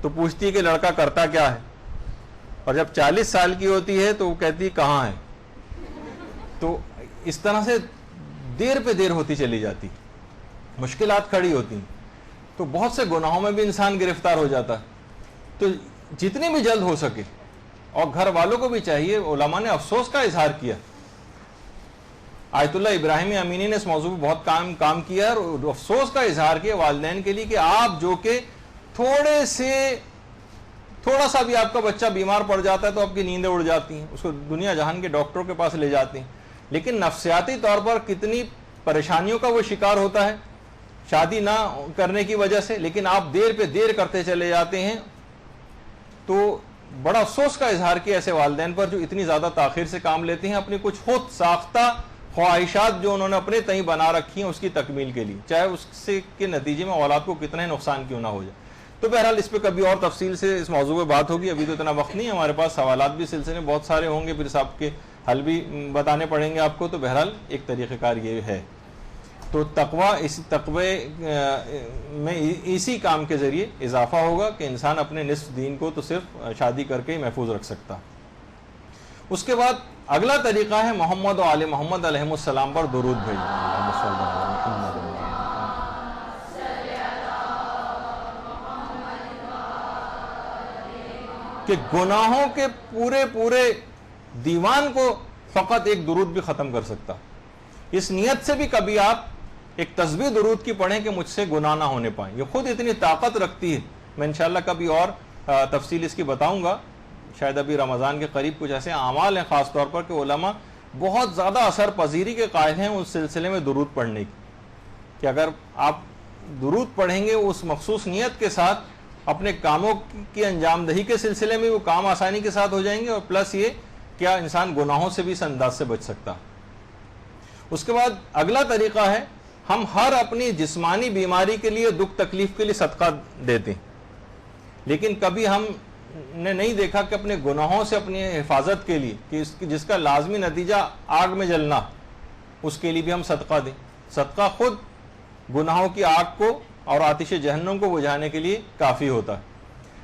تو پوچھتی ہے کہ لڑکا کرتا کیا ہے، اور جب 40 سال کی ہوتی ہے تو وہ کہتی ہے کہاں ہے. تو اس طرح سے دیر پہ دیر ہوتی چلی جاتی، مشکلات کھڑی ہوتی ہیں، تو بہت سے گناہوں میں بھی انسان گرفتار ہو جاتا ہے. تو جتنی بھی جلد ہو سکے، اور گھر والوں کو بھی چاہیے، علماء نے افسوس کا اظہار کیا. آیت اللہ ابراہیم امینی نے اس موضوع پہ بہت کام کیا اور افسوس کا اظہار کیا والدین کے لیے کہ آپ جو کہ تھوڑا سا بھی آپ کا بچہ بیمار پڑ جاتا ہے تو آپ کی نیندیں اڑ جاتی ہیں، اس کو دنیا جہان کے ڈاکٹروں کے پاس لے جاتے ہیں، لیکن نفسیاتی طور پر کتنی پریشانیوں کا وہ شکار ہوتا ہے شادی نہ کرنے کی وجہ سے. لیکن آپ دیر پہ دیر کرتے چلے جاتے ہیں. تو بڑا افسوس کا اظہار کیا ایسے والدین پر جو اتنی زیادہ تاخیر سے کام لیتے ہیں اپنی کچھ خود ساختہ خواہشات جو انہوں نے اپنے تئیں بنا رکھی ہیں اس کی تکمیل کے لیے، چاہے اس سے کے نتیجے میں اولاد کو کتنا ہی نقصان کیوں نہ ہو جائے. تو بہرحال اس پہ کبھی اور تفصیل سے اس موضوع پہ بات ہوگی. ابھی تو اتنا وقت نہیں ہے ہمارے پاس، سوالات بھی سلسلے میں بہت سارے ہوں گے، پھر صاحب کے حل بھی بتانے پڑیں گے آپ کو. تو بہرحال ایک طریقہ کار یہ ہے. تو تقوی میں اسی کام کے ذریعے اضافہ ہوگا کہ انسان اپنے نصف دین کو تو صرف شادی کر کے ہی محفوظ رکھ سکتا. اس کے بعد اگلا طریقہ ہے محمد و آل محمد علیہ السلام پر درود بھیجنا. کہ گناہوں کے پورے دیوان کو فقط ایک درود بھی ختم کر سکتا. اس نیت سے بھی کبھی آپ ایک تسبیح درود کی پڑھیں کہ مجھ سے گناہ نہ ہونے پائیں. یہ خود اتنی طاقت رکھتی ہے. میں انشاءاللہ کبھی اور تفصیل اس کی بتاؤں گا. شاید ابھی رمضان کے قریب کچھ ایسے اعمال ہیں خاص طور پر کہ علماء بہت زیادہ اثر پذیری کے قائل ہیں اس سلسلے میں درود پڑھنے کی، کہ اگر آپ درود پڑھیں گے اس مخصوص نیت کے ساتھ اپنے کاموں کی انجام دہی کے سلسلے میں وہ کام آسانی کے ساتھ ہو جائیں گے، اور پلس یہ کیا انسان گناہوں سے بھی اس انداز سے بچ سکتا. اس کے بعد اگلا طریقہ ہے ہم ہر اپنی جسمانی بیماری کے لیے دکھ تکلیف کے لیے صدقہ دیتے ہیں، لیکن کبھی ہم نے نہیں دیکھا کہ اپنے گناہوں سے اپنی حفاظت کے لیے کہ جس کا لازمی نتیجہ آگ میں جلنا، اس کے لیے بھی ہم صدقہ دیں. صدقہ خود گناہوں کی آگ کو اور آتش جہنم کو بجھانے کے لیے کافی ہوتا ہے.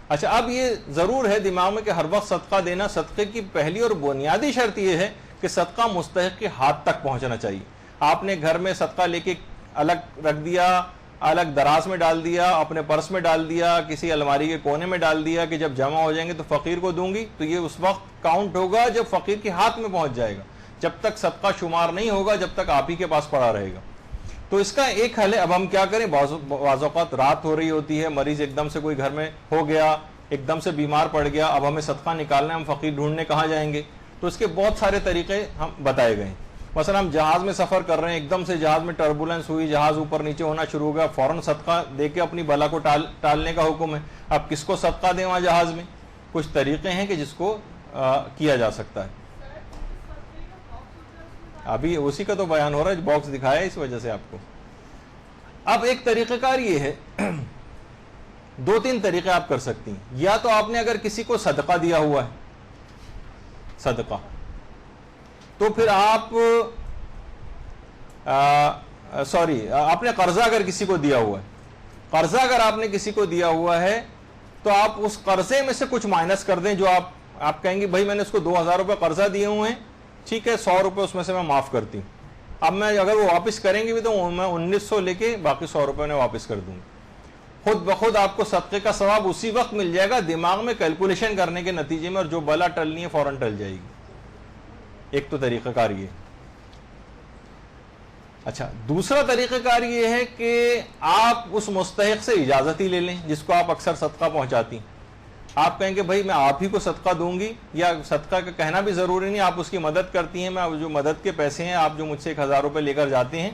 اچھا، اب یہ ضرور ہے دماغ میں کہ ہر وقت صدقہ دینا، صدقے کی پہلی اور بنیادی شرط یہ ہے کہ صدقہ مستحق کے ہاتھ تک پہنچنا چاہیے. آپ نے گھر میں صدقہ لے کے الگ رکھ دیا، الگ دراز میں ڈال دیا، اپنے پرس میں ڈال دیا، کسی الماری کے کونے میں ڈال دیا کہ جب جمع ہو جائیں گے تو فقیر کو دوں گی، تو یہ اس وقت کاؤنٹ ہوگا جب فقیر کے ہاتھ میں پہنچ جائے گا. جب تک صدقہ شمار نہیں ہوگا جب تک آپ ہی کے پاس پڑا رہے گا. تو اس کا ایک حل ہے. اب ہم کیا کریں، بعض اوقات رات ہو رہی ہوتی ہے، مریض ایک دم سے کوئی گھر میں ہو گیا، ایک دم سے بیمار پڑ گیا، اب ہمیں صدقہ نکالنا ہے، ہم فقیر ڈھونڈنے کہاں جائیں گے؟ تو اس کے بہت سارے طریقے ہم بتائے گئے ہیں. مثلا ہم جہاز میں سفر کر رہے ہیں، ایک دم سے جہاز میں ٹربولنس ہوئی، جہاز اوپر نیچے ہونا شروع ہو گیا، فوراً صدقہ دے کے اپنی بلا کو ٹالنے کا حکم ہے. اب کس کو صدقہ دیں وہاں جہاز میں؟ کچھ طریقے ہیں کہ جس کو کیا جا سکتا ہے. ابھی اسی کا تو بیان ہو رہا ہے، باکس دکھایا ہے اس وجہ سے آپ کو. اب ایک طریقہ کار یہ ہے، دو تین طریقے آپ کر سکتی ہیں. یا تو آپ نے اگر کسی کو صدقہ دیا ہوا ہے، صدقہ، تو پھر آپ آپ نے قرضہ اگر کسی کو دیا ہوا ہے، قرضہ اگر آپ نے کسی کو دیا ہوا ہے تو آپ اس قرضے میں سے کچھ مائنس کر دیں. جو آپ کہیں گے بھائی میں نے اس کو 2000 روپے قرضہ دیے ہوئے ہیں، ٹھیک ہے 100 روپے اس میں سے میں معاف کرتی ہوں. اب میں اگر وہ واپس کریں گے بھی تو میں 1900 لے کے باقی 100 روپے میں واپس کر دوں گا. خود بخود آپ کو صدقے کا ثواب اسی وقت مل جائے گا، دماغ میں کیلکولیشن کرنے کے نتیجے میں، اور جو بلا ٹلنی ہے فوراً ٹل جائے گی. ایک تو طریقہ کار یہ. اچھا، دوسرا طریقہ کار یہ ہے کہ آپ اس مستحق سے اجازت ہی لے لیں جس کو آپ اکثر صدقہ پہنچاتی. آپ کہیں کہ بھائی میں آپ ہی کو صدقہ دوں گی، یا صدقہ کا کہنا بھی ضروری نہیں، آپ اس کی مدد کرتی ہیں، میں جو مدد کے پیسے ہیں آپ جو مجھ سے 1000 روپے لے کر جاتے ہیں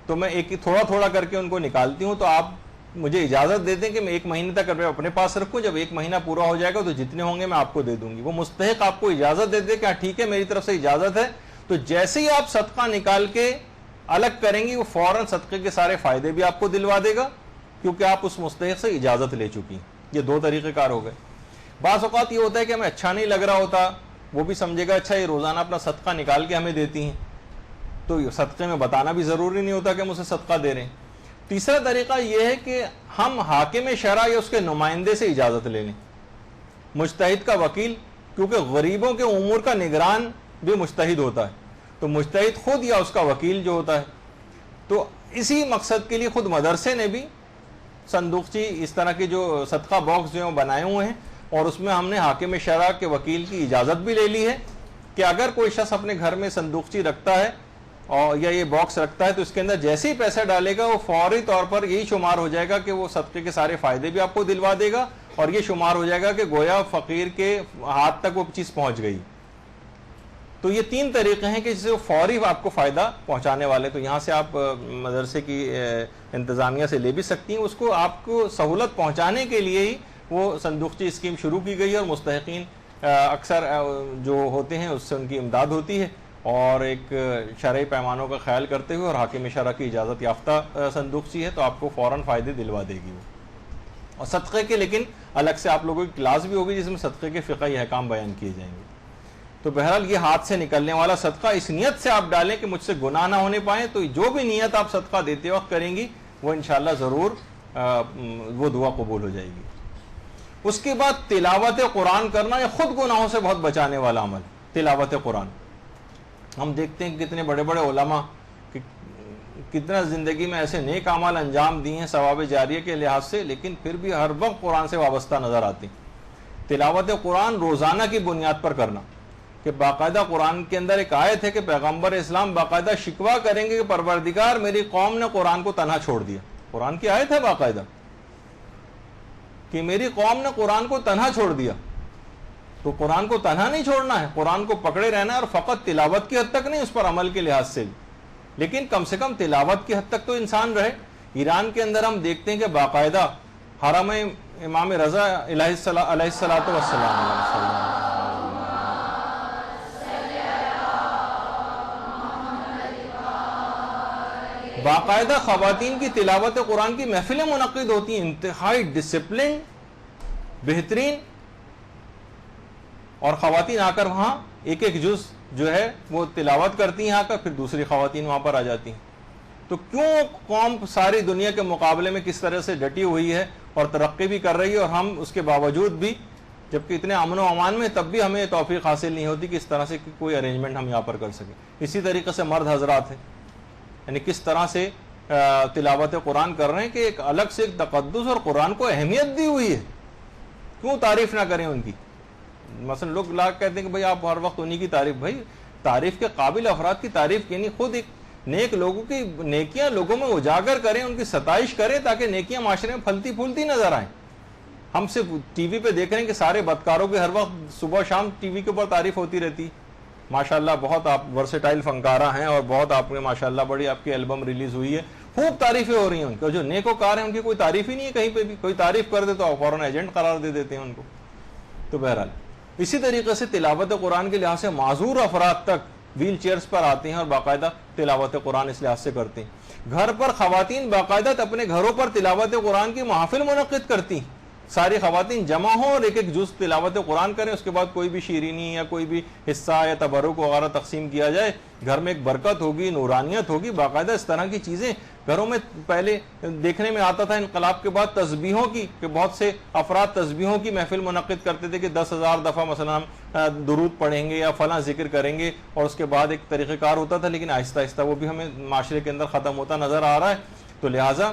تو میں ایک تھوڑا تھوڑا کر کے ان کو نکالتی ہوں، تو آپ مجھے اجازت دیتے ہیں کہ میں 1 مہینے تک اپنے پاس رکھوں، جب 1 مہینہ پورا ہو جائے گا تو جتنے ہوں گے میں آپ کو دے دوں گی. وہ مستحق آپ کو اجازت دیتے کہ ٹھیک ہے میری طرف سے اجازت ہے. تو جیسے ہی آپ صدقہ نکال کے الگ کریں گی وہ فوراً صدقے کے سارے فائدے بھی آپ کو دلوا دے گا، کیونکہ آپ اس مستحق سے اجازت لے چکی. یہ دو طریقے کار ہو گئے. بعض اوقات یہ ہوتا ہے کہ ہمیں اچھا نہیں لگ رہا ہوتا، وہ بھی سمجھے گا اچھا یہ روزانہ اپنا صدقہ نکال کے ہمیں دیتی ہیں، تو صدقے میں بتانا بھی ضروری نہیں ہوتا کہ ہم اسے صدقہ دے رہے ہیں. تیسرا طریقہ یہ ہے کہ ہم حاکم شرع یا اس کے نمائندے سے اجازت لے لیں. مجتہد کا وکیل، کیونکہ غریبوں کے امور کا نگران بھی مجتہد ہوتا ہے، تو مجتہد خود یا اس کا وکیل جو ہوتا ہے. تو اسی مقصد کے لیے خود مدرسے نے بھی صندوقچی اس طرح کے جو صدقہ باکس جو بنائے ہوئے ہیں، اور اس میں ہم نے حاکم شرع کے وکیل کی اجازت بھی لے لی ہے کہ اگر کوئی شخص اپنے گھر میں صندوقچی رکھتا ہے اور یا یہ باکس رکھتا ہے تو اس کے اندر جیسے ہی پیسہ ڈالے گا وہ فوری طور پر یہی شمار ہو جائے گا کہ وہ صدقے کے سارے فائدے بھی آپ کو دلوا دے گا، اور یہ شمار ہو جائے گا کہ گویا فقیر کے ہاتھ تک وہ چیز پہنچ گئی. تو یہ 3 طریقے ہیں کہ جس سے وہ فوری آپ کو فائدہ پہنچانے والے. تو یہاں سے آپ مدرسے کی انتظامیہ سے لے بھی سکتی ہیں. اس کو آپ کو سہولت پہنچانے کے لیے ہی وہ صندوقچی اسکیم شروع کی گئی ہے، اور مستحقین اکثر جو ہوتے ہیں اس سے ان کی امداد ہوتی ہے، اور ایک شرعی پیمانوں کا خیال کرتے ہوئے، اور حاکم شرع کی اجازت یافتہ صندوقچی ہے تو آپ کو فوراً فائدے دلوا دے گی وہ. اور صدقے کے لیکن الگ سے آپ لوگوں کی کلاس بھی ہوگی جس میں صدقے کے فقہی احکام بیان کیے جائیں گے. تو بہرحال یہ ہاتھ سے نکلنے والا صدقہ اس نیت سے آپ ڈالیں کہ مجھ سے گناہ نہ ہونے پائیں، تو جو بھی نیت آپ صدقہ دیتے وقت کریں گی وہ انشاءاللہ ضرور وہ دعا قبول ہو جائے گی۔ اس کے بعد تلاوت قرآن کرنا، یہ خود گناہوں سے بہت بچانے والا عمل، تلاوت قرآن۔ ہم دیکھتے ہیں کہ کتنے بڑے بڑے علماء کتنا زندگی میں ایسے نیک اعمال انجام دیے ہیں ثواب جاریہ کے لحاظ سے، لیکن پھر بھی ہر وقت قرآن سے وابستہ نظر آتے ہیں۔ تلاوت قرآن روزانہ کی بنیاد پر کرنا، کہ باقاعدہ قرآن کے اندر ایک آیت ہے کہ پیغمبر اسلام باقاعدہ شکوہ کریں گے کہ پروردگار میری قوم نے قرآن کو تنہا چھوڑ دیا۔ قرآن کی آیت ہے باقاعدہ کہ میری قوم نے قرآن کو تنہا چھوڑ دیا۔ تو قرآن کو تنہا نہیں چھوڑنا ہے، قرآن کو پکڑے رہنا ہے، اور فقط تلاوت کی حد تک نہیں، اس پر عمل کے لحاظ سے بھی، لیکن کم سے کم تلاوت کی حد تک تو انسان رہے۔ ایران کے اندر ہم دیکھتے ہیں کہ باقاعدہ حرم امام رضا علیہ الصلوۃ والسلام باقاعدہ خواتین کی تلاوت قرآن کی محفلیں منعقد ہوتی ہیں، انتہائی ڈسپلن بہترین، اور خواتین آ کر وہاں ایک ایک جز جو ہے وہ تلاوت کرتی ہیں آ کر، پھر دوسری خواتین وہاں پر آ جاتی ہیں۔ تو کیوں قوم ساری دنیا کے مقابلے میں کس طرح سے ڈٹی ہوئی ہے اور ترقی بھی کر رہی ہے، اور ہم اس کے باوجود بھی جبکہ اتنے امن و امان میں تب بھی ہمیں توفیق حاصل نہیں ہوتی کہ اس طرح سے کوئی ارینجمنٹ ہم یہاں پر کر سکیں۔ اسی طریقے سے مرد حضرات ہیں، یعنی کس طرح سے تلاوت قرآن کر رہے ہیں کہ ایک الگ سے ایک تقدس اور قرآن کو اہمیت دی ہوئی ہے، کیوں تعریف نہ کریں ان کی۔ مثلا لوگ کہتے ہیں کہ بھائی آپ ہر وقت انہی کی تعریف، بھائی تعریف کے قابل افراد کی تعریف کی نہیں، خود ایک نیک لوگوں کی نیکیاں لوگوں میں اجاگر کریں، ان کی ستائش کریں تاکہ نیکیاں معاشرے میں پھلتی پھولتی نظر آئیں۔ ہم صرف ٹی وی پہ دیکھ رہے ہیں کہ سارے بدکاروں کی ہر وقت صبح شام ٹی وی کے اوپر تعریف ہوتی رہتی، ماشاءاللہ بہت آپ ورسٹائل فنکارہ ہیں اور بہت آپ نے ماشاءاللہ بڑی آپ کی البم ریلیز ہوئی ہے، خوب تعریفیں ہو رہی ہیں ان کی، اور جو نیکوکار ہیں ان کی کوئی تعریف ہی نہیں ہے کہیں پہ بھی، کوئی تعریف کر دے تو آپ فوراً ایجنٹ قرار دے دیتے ہیں ان کو۔ تو بہرحال اسی طریقے سے تلاوت قرآن کے لحاظ سے معذور افراد تک ویل چیئرز پر آتے ہیں اور باقاعدہ تلاوت قرآن اس لحاظ سے کرتے ہیں۔ گھر پر خواتین باقاعدہ اپنے گھروں پر تلاوت قرآن کی محافل منعقد کرتی ہیں، ساری خواتین جمع ہوں اور ایک ایک جز تلاوت قرآن کریں، اس کے بعد کوئی بھی شیرینی یا کوئی بھی حصہ یا تبرک وغیرہ تقسیم کیا جائے، گھر میں ایک برکت ہوگی، نورانیت ہوگی۔ باقاعدہ اس طرح کی چیزیں گھروں میں پہلے دیکھنے میں آتا تھا انقلاب کے بعد تسبیحوں کی، کہ بہت سے افراد تسبیحوں کی محفل منعقد کرتے تھے کہ 10,000 دفعہ مثلا ہم درود پڑھیں گے یا فلاں ذکر کریں گے، اور اس کے بعد ایک طریقہ کار ہوتا تھا، لیکن آہستہ آہستہ وہ بھی ہمیں معاشرے کے اندر ختم ہوتا نظر آ رہا ہے۔ تو لہٰذا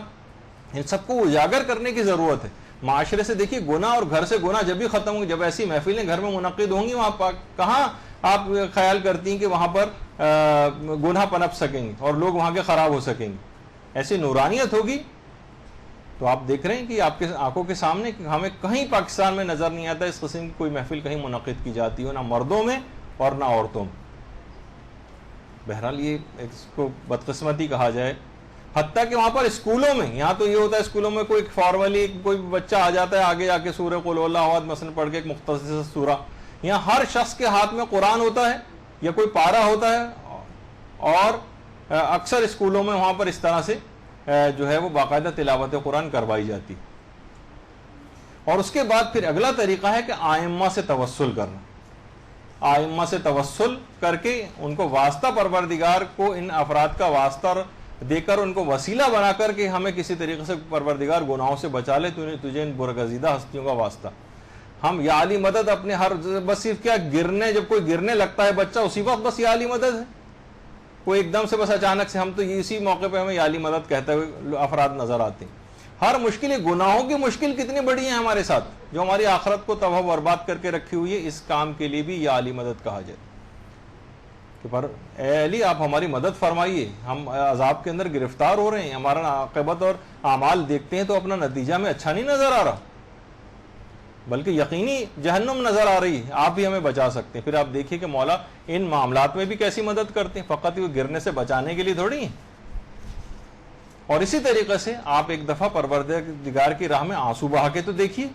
ان سب کو اجاگر کرنے کی ضرورت ہے۔ معاشرے سے دیکھیے گناہ اور گھر سے گناہ جب بھی ختم ہوں گے، جب ایسی محفلیں گھر میں منعقد ہوں گی، وہاں کہاں آپ خیال کرتی ہیں کہ وہاں پر گناہ پنپ سکیں گے اور لوگ وہاں کے خراب ہو سکیں گے؟ ایسی نورانیت ہوگی۔ تو آپ دیکھ رہے ہیں کہ آپ کے آنکھوں کے سامنے ہمیں کہیں پاکستان میں نظر نہیں آتا اس قسم کی کوئی محفل کہیں منعقد کی جاتی ہو، نہ مردوں میں اور نہ عورتوں میں۔ بہرحال یہ اس کو بدقسمتی کہا جائے، حتیٰ کہ وہاں پر اسکولوں میں، یہاں تو یہ ہوتا ہے اسکولوں میں کوئی فارملی کوئی بچہ آ جاتا ہے آگے جا کے سورہ قل ہو اللہ احد مثلا پڑھ کے ایک مختصر سورہ، یہاں ہر شخص کے ہاتھ میں قرآن ہوتا ہے یا کوئی پارہ ہوتا ہے، اور اکثر اسکولوں میں وہاں پر اس طرح سے جو ہے وہ باقاعدہ تلاوت قرآن کروائی جاتی۔ اور اس کے بعد پھر اگلا طریقہ ہے کہ آئمہ سے توسل کرنا، آئمہ سے توسل کر کے ان کو واسطہ پروردگار کو، ان افراد کا واسطہ دے کر ان کو وسیلہ بنا کر کہ ہمیں کسی طریقے سے پروردگار گناہوں سے بچا لے، تجھے ان برگزیدہ ہستیوں کا واسطہ۔ ہم یا علی مدد اپنے ہر بس صرف کیا گرنے، جب کوئی گرنے لگتا ہے بچہ اسی وقت بس یا علی مدد ہے، کوئی ایک دم سے بس اچانک سے ہم تو اسی موقع پہ ہمیں یا علی مدد کہتے ہوئے افراد نظر آتے ہیں۔ ہر مشکل، گناہوں کی مشکل کتنی بڑی ہے ہمارے ساتھ، جو ہماری آخرت کو تباہ برباد کر کے رکھی ہوئی ہے، اس کام کے لیے بھی یا علی مدد کہا جائے کہ پر اے علی آپ ہماری مدد فرمائیے، ہم عذاب کے اندر گرفتار ہو رہے ہیں، ہمارا عاقبت اور اعمال دیکھتے ہیں تو اپنا نتیجہ میں اچھا نہیں نظر آ رہا، بلکہ یقینی جہنم نظر آ رہی ہے، آپ بھی ہمیں بچا سکتے ہیں۔ پھر آپ دیکھیے کہ مولا ان معاملات میں بھی کیسی مدد کرتے ہیں، فقط وہ گرنے سے بچانے کے لیے تھوڑی ہیں۔ اور اسی طریقے سے آپ ایک دفعہ پروردگار کی راہ میں آنسو بہا کے تو دیکھیے،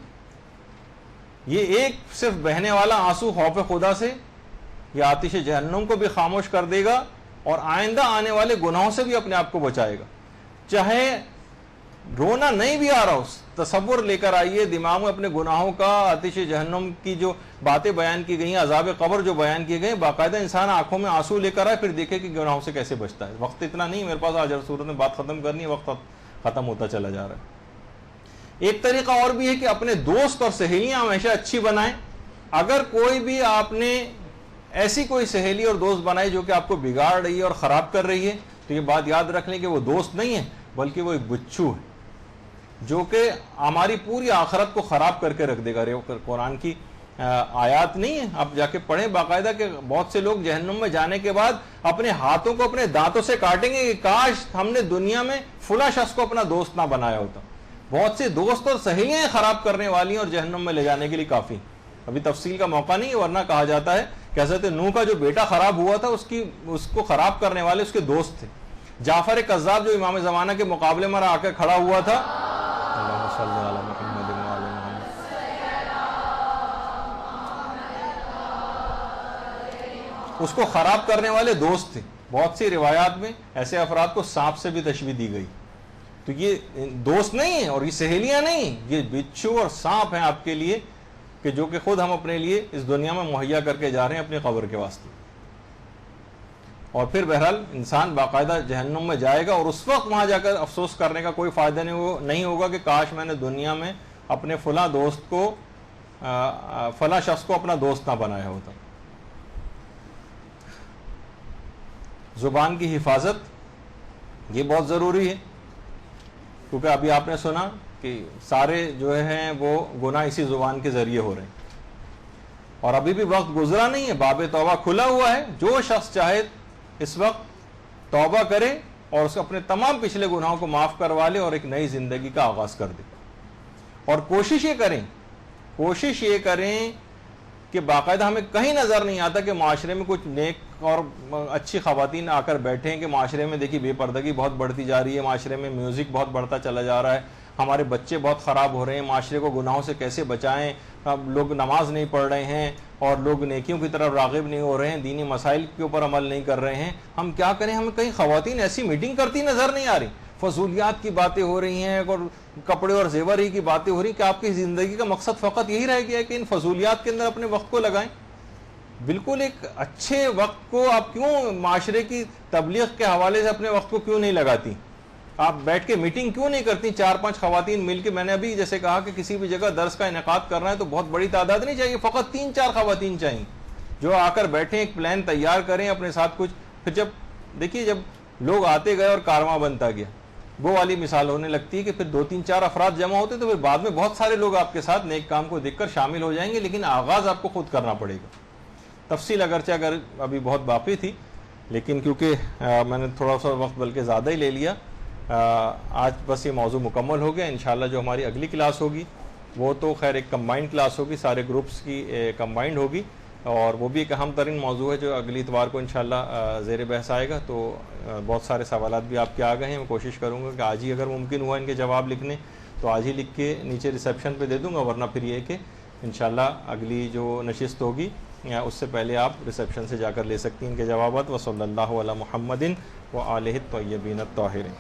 یہ ایک صرف بہنے والا آنسو خوف خدا سے یہ آتش جہنم کو بھی خاموش کر دے گا اور آئندہ آنے والے گناہوں سے بھی اپنے آپ کو بچائے گا۔ چاہے رونا نہیں بھی آ رہا، اس تصور لے کر آئیے دماغ میں اپنے گناہوں کا، آتش جہنم کی جو باتیں بیان کی گئی ہیں، عذاب قبر جو بیان کیے گئے، باقاعدہ انسان آنکھوں میں آنسو لے کر آئے، پھر دیکھے کہ گناہوں سے کیسے بچتا ہے۔ وقت اتنا نہیں ہے میرے پاس آج ہر صورت میں بات ختم کرنی ہے، وقت ختم ہوتا چلا جا رہا ہے۔ ایک طریقہ اور بھی ہے کہ اپنے دوست اور سہیلیاں ہمیشہ اچھی بنائیں۔ اگر کوئی بھی آپ نے ایسی کوئی سہیلی اور دوست بنائی جو کہ آپ کو بگاڑ رہی ہے اور خراب کر رہی ہے، تو یہ بات یاد رکھ لیں کہ وہ دوست نہیں ہے بلکہ وہ ایک بچھو ہے جو کہ ہماری پوری آخرت کو خراب کر کے رکھ دے گا۔ قرآن کی آیات نہیں ہے، آپ جا کے پڑھیں باقاعدہ کہ بہت سے لوگ جہنم میں جانے کے بعد اپنے ہاتھوں کو اپنے دانتوں سے کاٹیں گے کہ کاش ہم نے دنیا میں فلاں شخص کو اپنا دوست نہ بنایا ہوتا۔ بہت سے دوست اور سہیلیاں خراب کرنے والی ہیں اور جہنم میں لے جانے کے لیے کافی۔ ابھی تفصیل کا موقع نہیں ہے، ورنہ کہا جاتا ہے کہ حضرت نوح کا جو بیٹا خراب ہوا تھا اس کو خراب کرنے والے اس کے دوست تھے۔ جعفر کذاب جو امام زمانہ کے مقابلے میں آ کے کھڑا ہوا تھا، اللہم صلی علی محمد وعلی محمد، اس کو خراب کرنے والے دوست تھے۔ بہت سی روایات میں ایسے افراد کو سانپ سے بھی تشبیہ دی گئی۔ تو یہ دوست نہیں ہے اور یہ سہیلیاں نہیں، یہ بچھو اور سانپ ہیں آپ کے لیے، کہ جو کہ خود ہم اپنے لیے اس دنیا میں مہیا کر کے جا رہے ہیں اپنی قبر کے واسطے۔ اور پھر بہرحال انسان باقاعدہ جہنم میں جائے گا اور اس وقت وہاں جا کر افسوس کرنے کا کوئی فائدہ نہیں ہوگا کہ کاش میں نے دنیا میں اپنے فلاں دوست کو، فلاں شخص کو اپنا دوست نہ بنایا ہوتا۔ زبان کی حفاظت یہ بہت ضروری ہے، کیونکہ ابھی آپ نے سنا کہ سارے جو ہیں وہ گناہ اسی زبان کے ذریعے ہو رہے ہیں، اور ابھی بھی وقت گزرا نہیں ہے، باب توبہ کھلا ہوا ہے۔ جو شخص چاہے اس وقت توبہ کرے اور اس اپنے تمام پچھلے گناہوں کو معاف کروا لے اور ایک نئی زندگی کا آغاز کر دے۔ اور کوشش یہ کریں کہ باقاعدہ ہمیں کہیں نظر نہیں آتا کہ معاشرے میں کچھ نیک اور اچھی خواتین آ کر بیٹھیں کہ معاشرے میں دیکھیے بے پردگی بہت بڑھتی جا رہی ہے، معاشرے میں میوزک بہت بڑھتا چلا جا رہا ہے، ہمارے بچے بہت خراب ہو رہے ہیں، معاشرے کو گناہوں سے کیسے بچائیں، اب لوگ نماز نہیں پڑھ رہے ہیں اور لوگ نیکیوں کی طرف راغب نہیں ہو رہے ہیں، دینی مسائل کے اوپر عمل نہیں کر رہے ہیں، ہم کیا کریں؟ ہمیں کہیں خواتین ایسی میٹنگ کرتی نظر نہیں آ رہی، فضولیات کی باتیں ہو رہی ہیں اور کپڑے اور زیور ہی کی باتیں ہو رہی ہیں کہ آپ کی زندگی کا مقصد فقط یہی رہ گیا ہے کہ ان فضولیات کے اندر اپنے وقت کو لگائیں۔ بالکل ایک اچھے وقت کو آپ کیوں معاشرے کی تبلیغ کے حوالے سے اپنے وقت کو کیوں نہیں لگاتی؟ آپ بیٹھ کے میٹنگ کیوں نہیں کرتی 4-5 خواتین مل کے؟ میں نے ابھی جیسے کہا کہ کسی بھی جگہ درس کا انعقاد کرنا ہے تو بہت بڑی تعداد نہیں چاہیے، فقط 3-4 خواتین چاہیے جو آ کر بیٹھیں، ایک پلان تیار کریں اپنے ساتھ کچھ۔ پھر جب دیکھیے جب لوگ آتے گئے اور کارواں بنتا گیا، وہ والی مثال ہونے لگتی ہے کہ پھر 2-3-4 افراد جمع ہوتے تو پھر بعد میں بہت سارے لوگ آپ کے ساتھ نیک کام کو دیکھ کر شامل ہو جائیں گے، لیکن آغاز آپ کو خود کرنا پڑے گا۔ تفصیل اگرچہ اگر ابھی بہت باقی تھی، لیکن کیونکہ میں نے تھوڑا سا وقت بلکہ زیادہ ہی لے لیا، آج بس یہ موضوع مکمل ہو گیا۔ انشاءاللہ جو ہماری اگلی کلاس ہوگی وہ تو خیر ایک کمبائنڈ کلاس ہوگی، سارے گروپس کی کمبائنڈ ہوگی، اور وہ بھی ایک اہم ترین موضوع ہے جو اگلی اتوار کو انشاءاللہ زیر بحث آئے گا۔ تو بہت سارے سوالات بھی آپ کے آ گئے ہیں، میں کوشش کروں گا کہ آج ہی اگر ممکن ہوا ان کے جواب لکھنے تو آج ہی لکھ کے نیچے ریسیپشن پہ دے دوں گا، ورنہ پھر یہ کہ انشاءاللہ اگلی جو نشست ہوگی اس سے پہلے آپ ریسیپشن سے جا کر لے سکتی ہیں ان کے جوابات۔ وصلی اللہ علی محمد وآلہ الطیبین الطاہرین۔